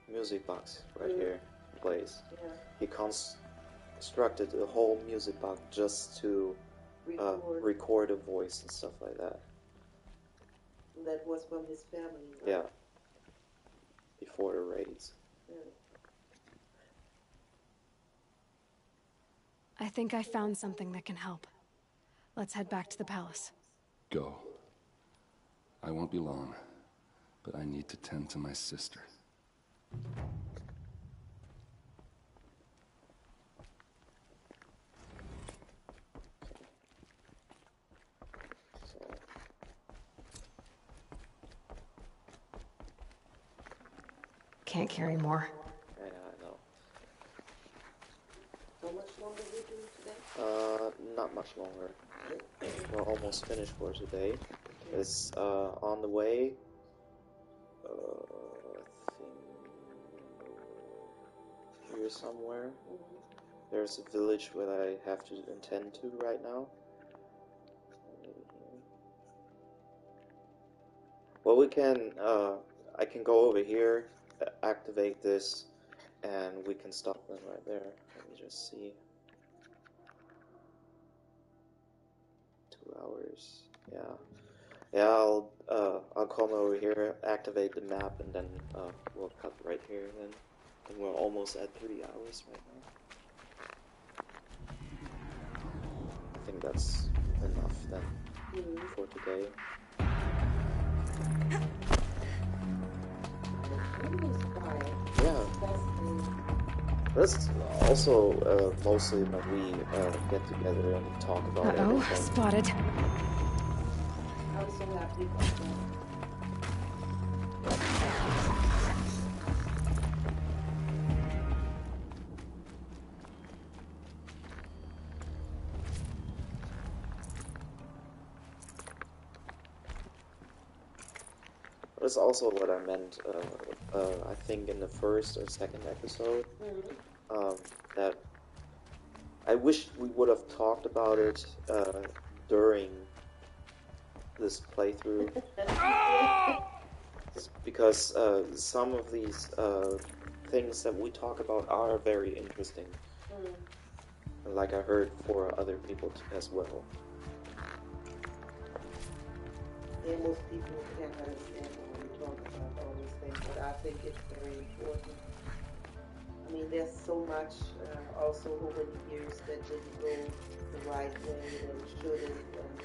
Speaker 1: music box right here plays.
Speaker 2: Yeah.
Speaker 1: He constructed a whole music box just to record a voice and stuff like that.
Speaker 2: That was from his family, right?
Speaker 1: Yeah. Before the raids.
Speaker 2: Yeah.
Speaker 8: I think I found something that can help. Let's head back to the palace.
Speaker 9: Go. I won't be long, but I need to tend to my sister.
Speaker 8: Can't carry more.
Speaker 1: Yeah, I know.
Speaker 2: How much longer we do today?
Speaker 1: Not much longer. We're almost finished for today. It's on the way. I think here somewhere. There's a village where I have to attend to right now. Well, we can. I can go over here, activate this, and we can stop them right there. Let me just see. 2 hours. Yeah. Yeah, I'll come over here, activate the map, and then we'll cut right here then. And we're almost at 3 hours right now. I think that's enough then for today. Yeah. That's also mostly when we get together and talk about everything.
Speaker 8: Spotted.
Speaker 2: I'm so happy about that.
Speaker 1: That's also what I meant, I think in the first or second episode, that I wish we would have talked about it during this playthrough. Because some of these things that we talk about are very interesting. Like I heard for other people as well.
Speaker 2: Yeah, most people can't understand when we talk about all these things, but I think it's very important. I mean, there's so much also over the years that didn't go the right way and shouldn't. And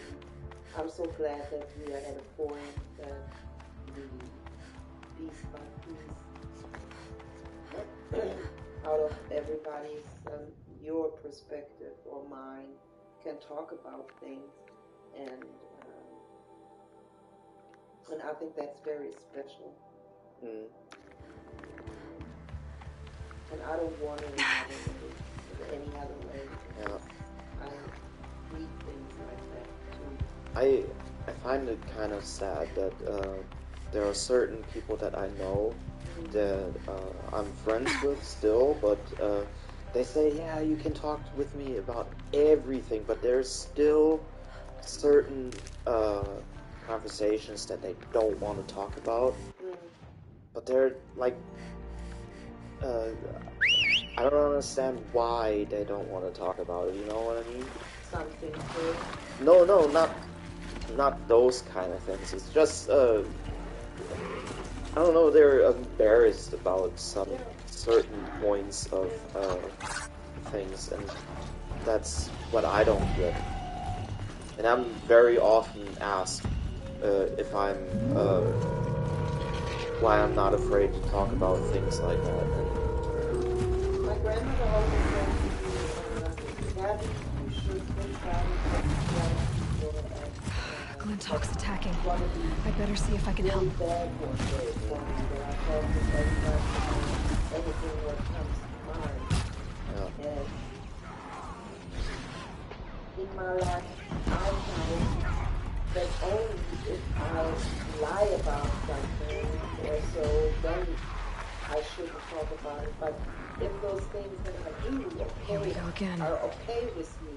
Speaker 2: I'm so glad that we are at a point that we, piece by piece, out of everybody's, your perspective or mine, can talk about things. And I think that's very special. And I don't want it any other way.
Speaker 1: Yeah.
Speaker 2: I need things like that too.
Speaker 1: I find it kind of sad that there are certain people that I know that I'm friends with still, but they say, yeah, you can talk with me about everything, but there's still certain conversations that they don't want to talk about. But they're like, I don't understand why they don't want to talk about it, you know what I mean?
Speaker 2: Something good.
Speaker 1: No, not those kind of things. It's just, I don't know, they're embarrassed about some certain points of things, and that's what I don't get. And I'm very often asked if I'm why I'm not afraid to talk about things like that. And
Speaker 2: my grandmother always said to me, Gabby, you should think about it.
Speaker 8: Glintock's attacking. I better see if I can help.
Speaker 2: Bad for me that I talk with everybody about anything what comes to mind. And in my life, I found that only if I lie about something or so, then I shouldn't talk about it. But if those things that I do are okay with me,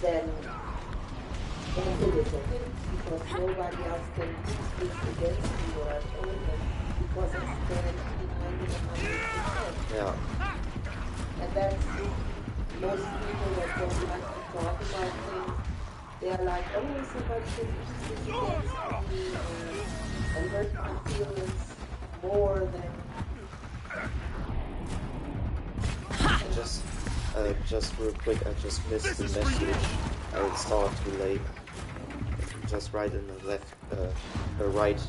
Speaker 2: then it is okay, because nobody else can use this against me what I told them, because I stand behind it 100%.
Speaker 1: yeah.
Speaker 2: And that's most people that don't like to talk about things. They're like, oh, somebody can use this against me and hurt my feelings more than.
Speaker 1: Just real quick, I just missed the message. I saw it too late. Just right in the left, the right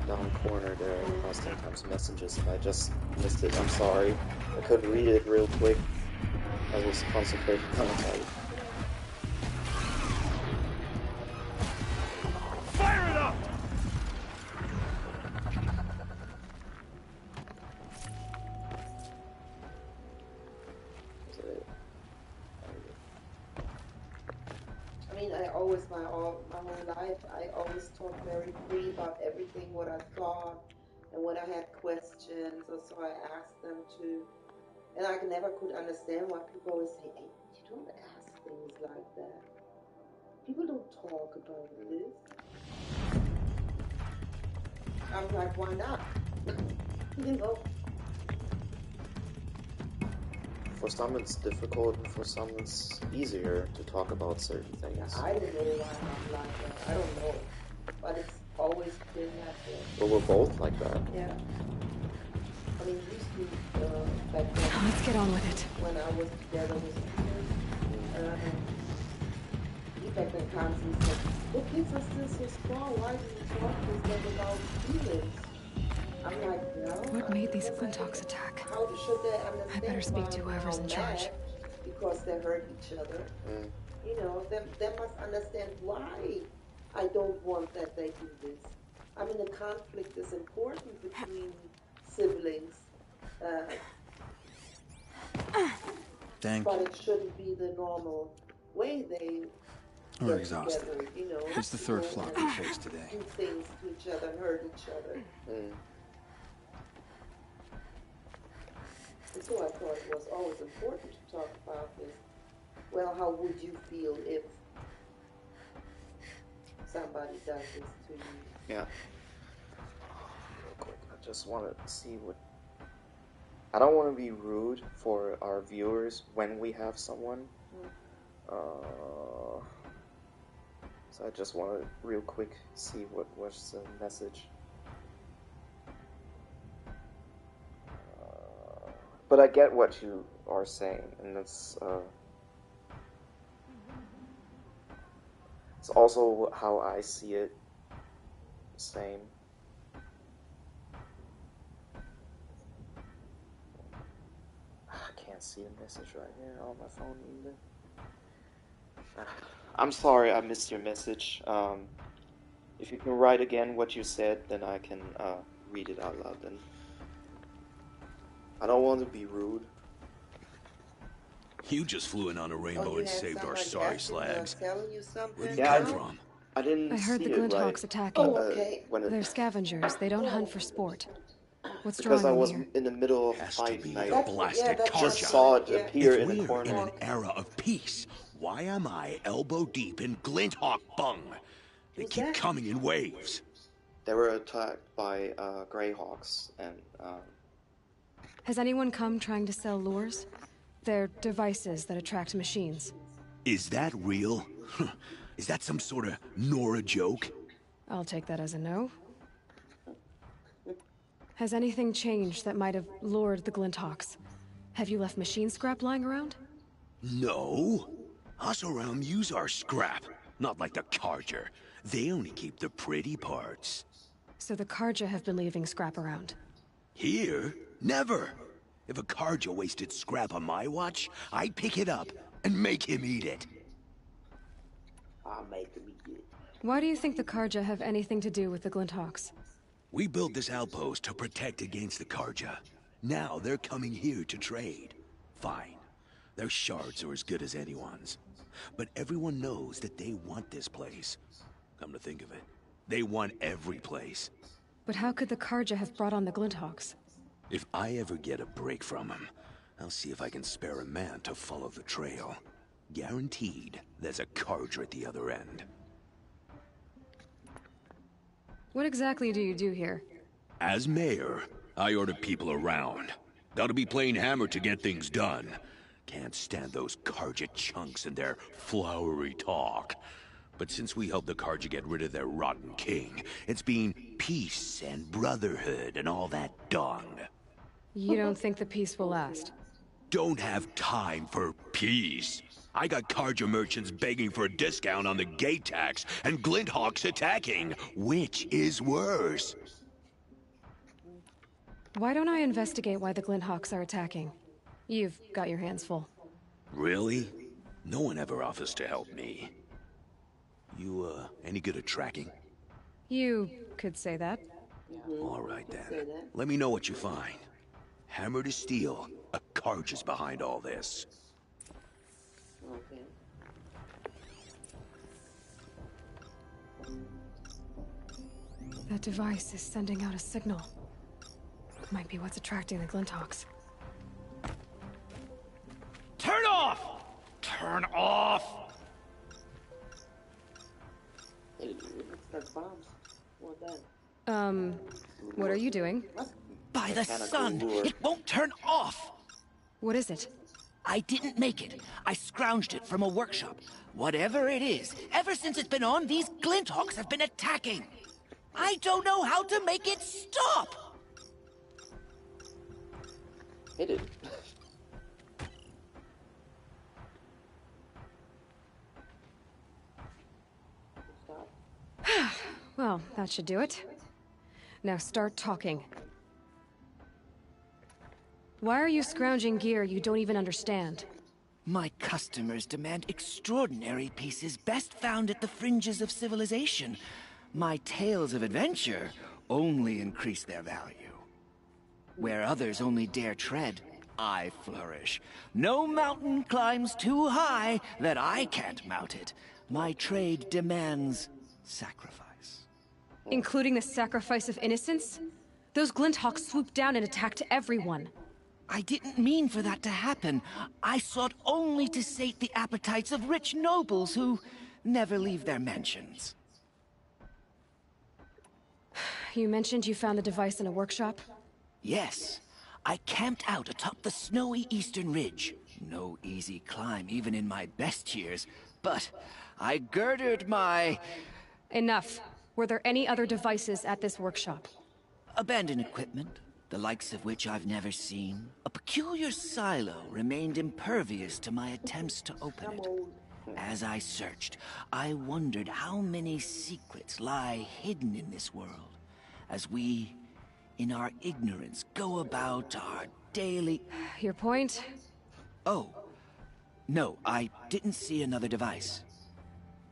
Speaker 1: down corner there are sometimes messages, and I just missed it. I'm sorry. I couldn't read it real quick. I was concentrating on it.
Speaker 4: Fire it up!
Speaker 2: I mean, I always, my whole life, I always talk very free about everything, what I thought, and when I had questions, or so I asked them to, and I never could understand why people always say, hey, you don't ask things like that. People don't talk about this. I'm like, why not? You know?
Speaker 1: For some it's difficult, and for some it's easier to talk about certain things.
Speaker 2: I don't know why I'm like that. I don't know. But it's always been that way.
Speaker 1: But we're both like that.
Speaker 2: Yeah. I mean, used to, back then.
Speaker 8: Let's get on with it.
Speaker 2: When I was together with Peter, he back then constantly said, your kids are still so strong. Why do you talk to them about feelings? I'm like, no.
Speaker 8: What made these Glintocks attack?
Speaker 2: How should they understand?
Speaker 8: I better speak to whoever's in charge.
Speaker 2: Because they hurt each other. You know, they must understand why I don't want that they do this. I mean, the conflict is important between siblings.
Speaker 13: Thank
Speaker 2: but it shouldn't be the normal way they
Speaker 13: We're exhausted.
Speaker 2: together, you know.
Speaker 13: It's the third flock we faced today.
Speaker 2: Do things to each other, hurt each other. And so I thought it was always important to talk about this. Well, how would you feel if somebody does this to you?
Speaker 1: Yeah. Real quick, I just want to see what... I don't want to be rude for our viewers when we have someone. So I just want to real quick see what was the message. But I get what you are saying, and it's also how I see it. Same. I can't see the message right here on my phone either. I'm sorry I missed your message. If you can write again what you said, then I can read it out loud then. I don't want to be rude.
Speaker 5: You just flew in on a rainbow and saved our sorry slags. Where did you
Speaker 1: Yeah,
Speaker 5: come from?
Speaker 1: I didn't
Speaker 8: I heard
Speaker 1: see
Speaker 8: the
Speaker 1: it
Speaker 8: Glinthawks
Speaker 1: right.
Speaker 8: attacking.
Speaker 1: Oh, okay.
Speaker 8: They're scavengers. They don't hunt for sport. What's
Speaker 1: Because I
Speaker 8: drawing
Speaker 1: was
Speaker 8: them here?
Speaker 1: in the middle of a fight and I
Speaker 5: Blasted
Speaker 1: just saw it appear
Speaker 5: if
Speaker 1: in the
Speaker 5: we're
Speaker 1: corner.
Speaker 5: in an era of peace, why am I elbow deep in Glinthawk Bung? They keep coming in waves.
Speaker 1: They were attacked by Greyhawks and
Speaker 8: Has anyone come trying to sell lures? They're devices that attract machines.
Speaker 5: Is that real? Is that some sort of Nora joke?
Speaker 8: I'll take that as a no. Has anything changed that might have lured the Glinthawks? Have you left machine scrap lying around?
Speaker 5: No. Us around use our scrap. Not like the Carja. They only keep the pretty parts.
Speaker 8: So the Carja have been leaving scrap around?
Speaker 5: Here? Never. If a Carja wasted scrap on my watch, I'd pick it up and make him eat it.
Speaker 2: I'll make them eat it.
Speaker 8: Why do you think the Carja have anything to do with the Glinthawks?
Speaker 5: We built this outpost to protect against the Carja. Now they're coming here to trade. Fine. Their shards are as good as anyone's. But everyone knows that they want this place. Come to think of it, they want every place.
Speaker 8: But how could the Carja have brought on the Glinthawks?
Speaker 5: If I ever get a break from them, I'll see if I can spare a man to follow the trail. Guaranteed, there's a Carja at the other end.
Speaker 8: What exactly do you do here?
Speaker 5: As mayor, I order people around. Gotta be playing hammer to get things done. Can't stand those Carja chunks and their flowery talk. But since we helped the Carja get rid of their rotten king, it's been peace and brotherhood and all that dung.
Speaker 8: You don't think the peace will last?
Speaker 5: Don't have time for peace. I got Carja merchants begging for a discount on the gate tax, and Glinthawks attacking. Which is worse?
Speaker 8: Why don't I investigate why the Glinthawks are attacking? You've got your hands full.
Speaker 5: Really? No one ever offers to help me. You, any good at tracking?
Speaker 8: You could say that.
Speaker 5: All right, then. Let me know what you find. Hammer to steel, a Carja's behind all this.
Speaker 2: Okay.
Speaker 8: That device is sending out a signal. Might be what's attracting the Glinthawks.
Speaker 4: Turn off! Turn off!
Speaker 2: That's bombs. What then?
Speaker 8: What are you doing?
Speaker 7: By the sun! It won't turn off!
Speaker 8: What is it?
Speaker 7: I didn't make it. I scrounged it from a workshop. Whatever it is, ever since it's been on, these Glinthawks have been attacking. I don't know how to make it stop!
Speaker 1: Hit it.
Speaker 8: Well, that should do it. Now start talking. Why are you scrounging gear you don't even understand?
Speaker 7: My customers demand extraordinary pieces best found at the fringes of civilization. My tales of adventure only increase their value. Where others only dare tread, I flourish. No mountain climbs too high that I can't mount it. My trade demands sacrifice.
Speaker 8: Including the sacrifice of innocence? Those Glinthawks swooped down and attacked everyone.
Speaker 7: I didn't mean for that to happen. I sought only to sate the appetites of rich nobles who never leave their mansions.
Speaker 8: You mentioned you found the device in a workshop?
Speaker 7: Yes. I camped out atop the snowy eastern ridge. No easy climb, even in my best years. But I girded my...
Speaker 8: Enough. Were there any other devices at this workshop?
Speaker 7: Abandoned equipment, the likes of which I've never seen. A peculiar silo remained impervious to my attempts to open it. As I searched, I wondered how many secrets lie hidden in this world, as we, in our ignorance, go about our daily...
Speaker 8: Your point?
Speaker 7: Oh, no, I didn't see another device.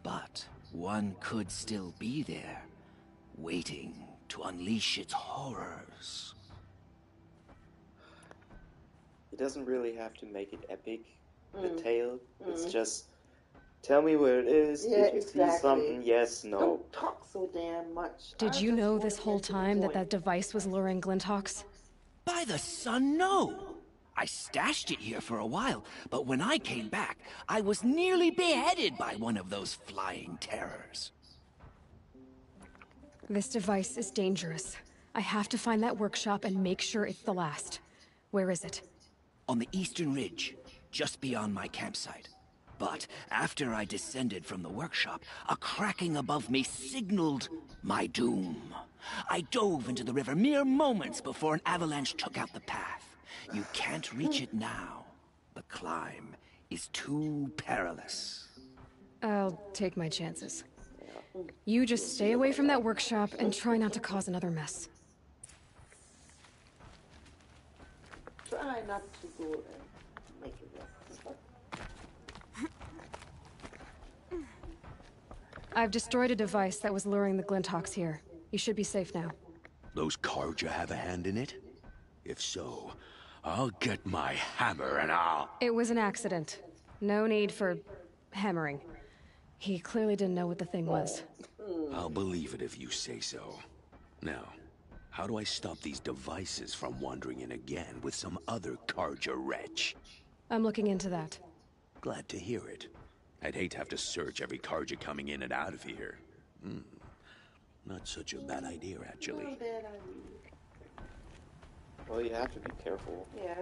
Speaker 7: But one could still be there, waiting to unleash its horrors.
Speaker 1: It doesn't really have to make it epic, the tale. It's just, tell me where it is, did you see something, yes, no.
Speaker 2: Don't talk so damn much.
Speaker 8: Did you know this whole time that that device was luring Glinthawks?
Speaker 7: By the sun, no! I stashed it here for a while, but when I came back, I was nearly beheaded by one of those flying terrors.
Speaker 8: This device is dangerous. I have to find that workshop and make sure it's the last. Where is it?
Speaker 7: On the eastern ridge, just beyond my campsite. But after I descended from the workshop, a cracking above me signaled my doom. I dove into the river mere moments before an avalanche took out the path. You can't reach it now. The climb is too perilous.
Speaker 8: I'll take my chances. You just stay away from that workshop and try not to cause another mess.
Speaker 2: Try not to go and make it worse.
Speaker 8: I've destroyed a device that was luring the Glinthawks here. You should be safe now.
Speaker 5: Those Karja have a hand in it? If so, I'll get my hammer and I'll...
Speaker 8: It was an accident. No need for hammering. He clearly didn't know what the thing was.
Speaker 5: I'll believe it if you say so. Now, how do I stop these devices from wandering in again with some other Karja wretch?
Speaker 8: I'm looking into that.
Speaker 5: Glad to hear it. I'd hate to have to search every Karja coming in and out of here. Not such a bad idea, actually.
Speaker 1: Well, you have to be careful.
Speaker 2: Yeah.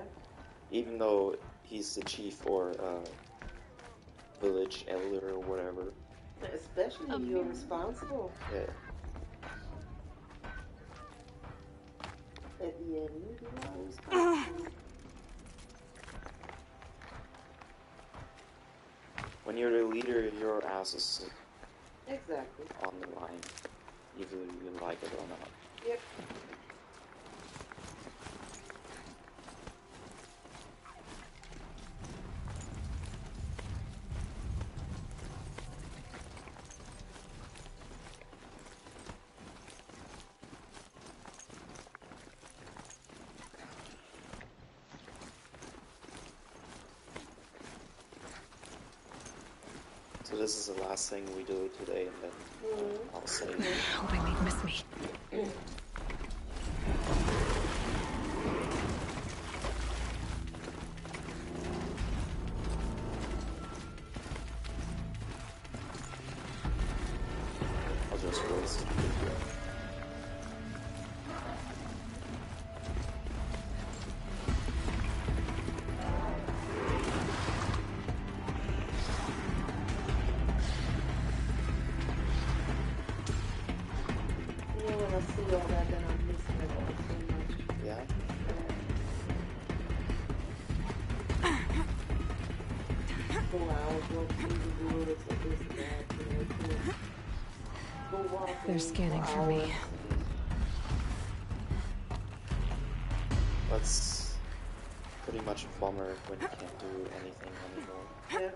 Speaker 1: Even though he's the chief or village elder or whatever.
Speaker 2: Especially if you're responsible.
Speaker 1: Yeah.
Speaker 2: At the end, you are responsible.
Speaker 1: When you're the leader, your ass is
Speaker 2: Exactly.
Speaker 1: on the line, either you like it or not.
Speaker 2: Yep.
Speaker 1: So this is the last thing we do today, and then I'll say.
Speaker 8: Hoping they'd miss me.
Speaker 1: I'll just waste.
Speaker 2: When I see all that, then I'm missing it all so much.
Speaker 1: Yeah?
Speaker 2: Go out, walk through the woods, or this and that, go walking.
Speaker 8: They're scanning for me.
Speaker 1: That's pretty much a bummer when you can't do anything anymore.
Speaker 2: Yeah.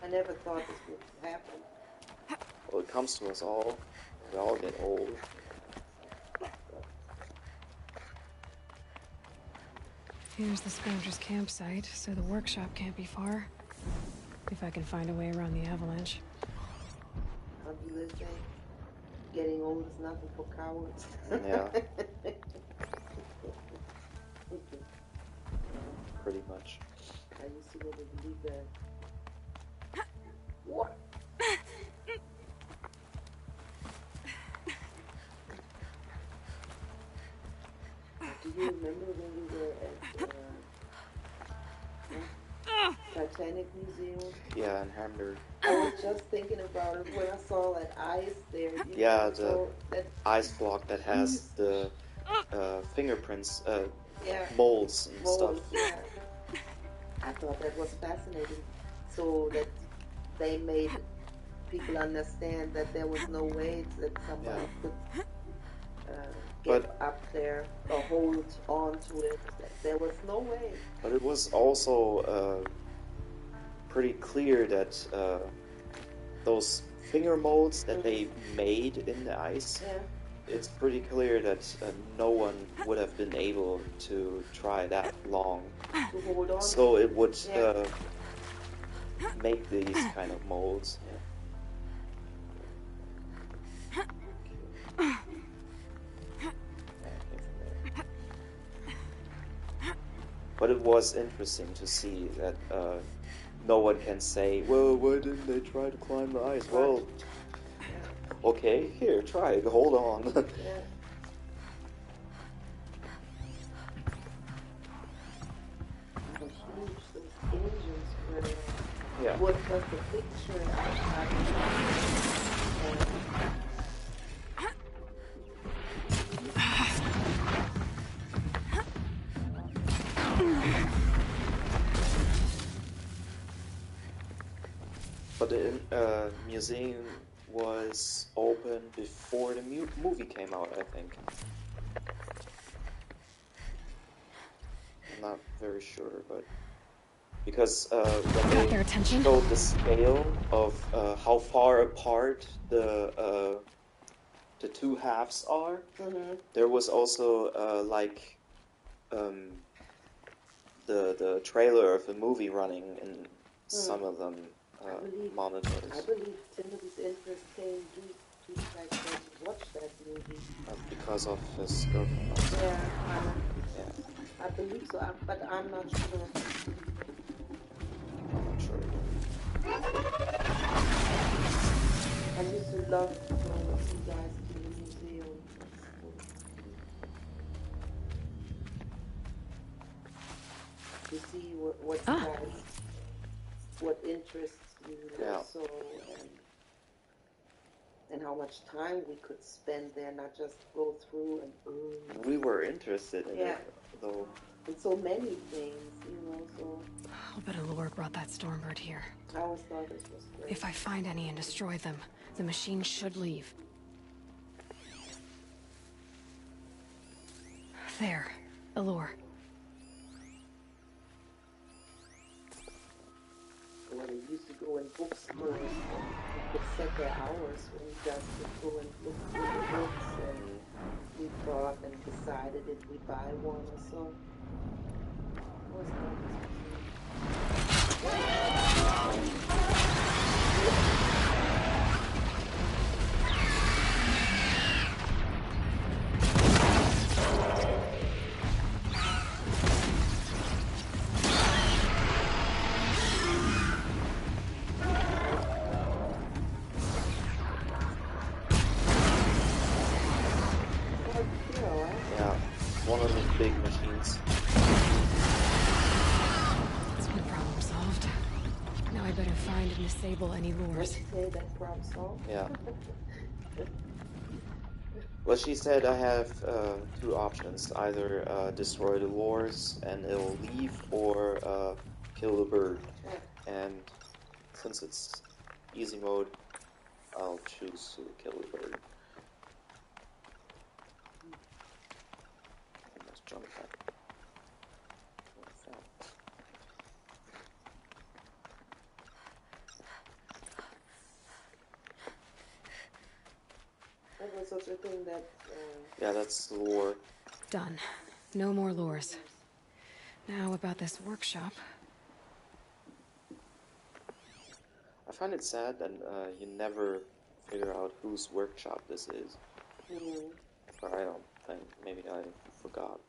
Speaker 2: I never thought this would happen.
Speaker 1: Well, it comes to us all. We all get old.
Speaker 8: Here's the Scrounger's campsite, so the workshop can't be far. If I can find a way around the avalanche.
Speaker 2: I'll be listening. Getting old is nothing for cowards.
Speaker 1: Yeah. Pretty much.
Speaker 2: I used to really believe that. What? Do you remember when we were at the Titanic Museum?
Speaker 1: Yeah, in Hamburg.
Speaker 2: I was just thinking about it when I saw that ice there.
Speaker 1: Yeah, the ice block that has the fingerprints, molds and stuff.
Speaker 2: Yeah. I thought that was fascinating. So that they made people understand that there was no way that somebody could get up there or hold on to it. There was no way.
Speaker 1: But it was also pretty clear that those finger molds that they made in the ice, it's pretty clear that no one would have been able to try that long.
Speaker 2: To hold on.
Speaker 1: So it would make these kind of molds. But it was interesting to see that no one can say, well, why didn't they try to climb the ice? Well, okay, here, try it, hold on.
Speaker 2: Yeah. How huge those engines were.
Speaker 1: Yeah.
Speaker 2: what was the picture
Speaker 1: But the museum was open before the movie came out, I think. I'm not very sure, but because when they showed the scale of how far apart the two halves are, there was also like the trailer of the movie running in some of them monitors.
Speaker 2: I believe Timothy's interest came due to the fact that he watched that movie.
Speaker 1: Because of his girlfriend.
Speaker 2: Yeah, I believe so, but I'm not sure.
Speaker 1: I'm not sure.
Speaker 2: I used to love to go with you guys to the museum. To see what guys, what interests you also, and how much time we could spend there, not just go through and
Speaker 1: we were interested in it, though.
Speaker 2: In so many things, you know, so.
Speaker 8: I'll bet Allure brought that Stormbird here.
Speaker 2: I always thought this was great.
Speaker 8: If I find any and destroy them, the machine should leave. There. Allure.
Speaker 2: When we used to go in bookstores, we could set their hours when you guys could go and look through the books, and we thought and decided if we buy one or so. Always thought this was
Speaker 1: one of those big machines.
Speaker 8: That's one problem solved. Now I better find and disable any lures.
Speaker 2: Say that problem solved?
Speaker 1: Yeah. Well, she said I have two options. Either destroy the lures and it'll leave, or kill the bird. And since it's easy mode, I'll choose to kill the bird. Let's jump back.
Speaker 2: That was such a thing that...
Speaker 1: Yeah, that's the lure.
Speaker 8: Done. No more lures. Now about this workshop.
Speaker 1: I find it sad that you never figure out whose workshop this is. Or I don't think. Maybe I forgot.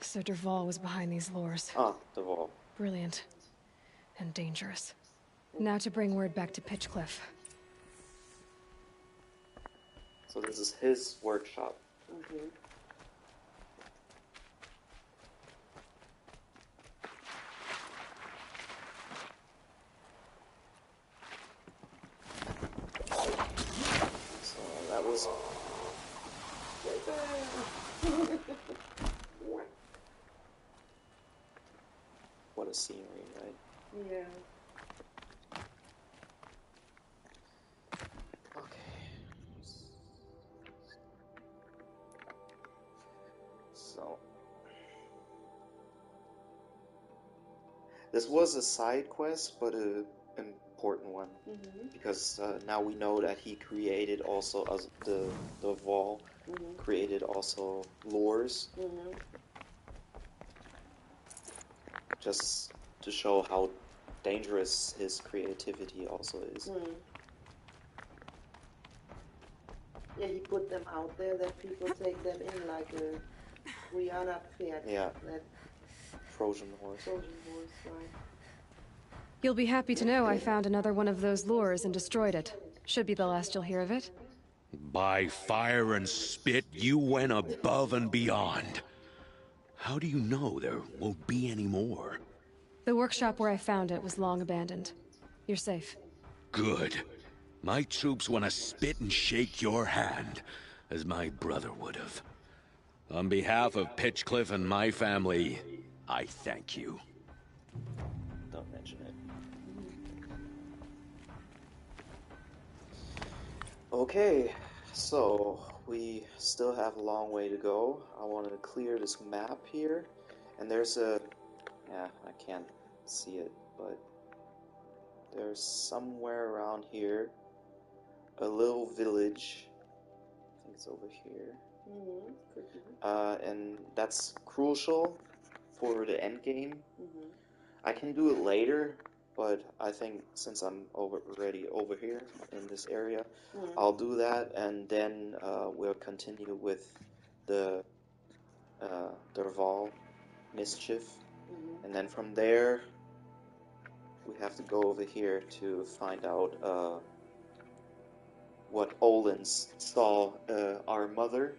Speaker 8: So Dervahl was behind these lures.
Speaker 1: Ah, Dervahl.
Speaker 8: Brilliant. And dangerous. Now to bring word back to Pitchcliff.
Speaker 1: So this is his workshop. So that was... What a scenery, right?
Speaker 2: Yeah.
Speaker 1: This was a side quest, but an important one, because now we know that he created also the Vaul created also lures, just to show how dangerous his creativity also is.
Speaker 2: Yeah, he put them out there that people take them in like a Rihanna Pferd.
Speaker 1: Yeah.
Speaker 2: That
Speaker 1: Trojan horse.
Speaker 2: Trojan horse, right.
Speaker 8: You'll be happy to know I found another one of those lures and destroyed it. Should be the last you'll hear of it.
Speaker 5: By fire and spit, you went above and beyond. How do you know there won't be any more?
Speaker 8: The workshop where I found it was long abandoned. You're safe.
Speaker 5: Good. My troops want to spit and shake your hand, as my brother would have. On behalf of Pitchcliff and my family, I thank you.
Speaker 1: Don't mention it. Okay, so we still have a long way to go. I want to clear this map here, and there's a... yeah, I can't see it, but there's somewhere around here a little village. I think it's over here. And that's crucial for the end game. I can do it later, but I think since I'm already over here in this area, I'll do that, and then we'll continue with the Derval mischief, and then from there we have to go over here to find out what Olins saw our mother,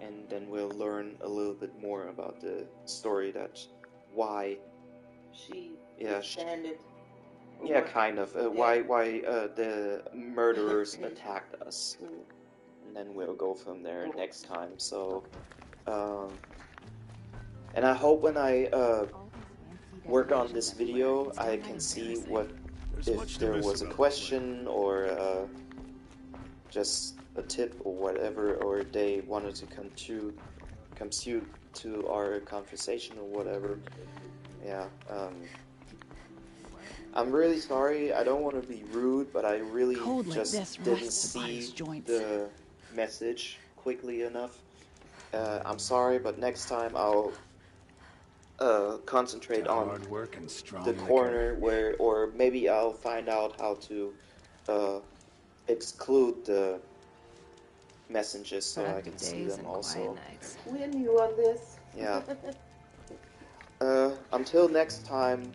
Speaker 1: and then we'll learn a little bit more about the story, that why
Speaker 2: she
Speaker 1: expanded. Yeah, kind of. Why the murderers attacked us, and then we'll go from there next time. So, and I hope when I work on this video, I can see what if there was a question or just a tip or whatever, or they wanted to compute to our conversation or whatever. Yeah. I'm really sorry, I don't want to be rude, but I really just didn't see the message quickly enough. I'm sorry, but next time I'll concentrate on the corner where, or maybe I'll find out how to exclude the messages so I can see them also.
Speaker 2: We're new on this.
Speaker 1: Yeah. Until next time,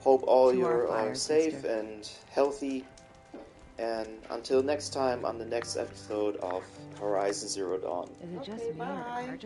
Speaker 1: hope all you are safe and healthy. And until next time on the next episode of Horizon Zero Dawn.
Speaker 3: Is it just me or are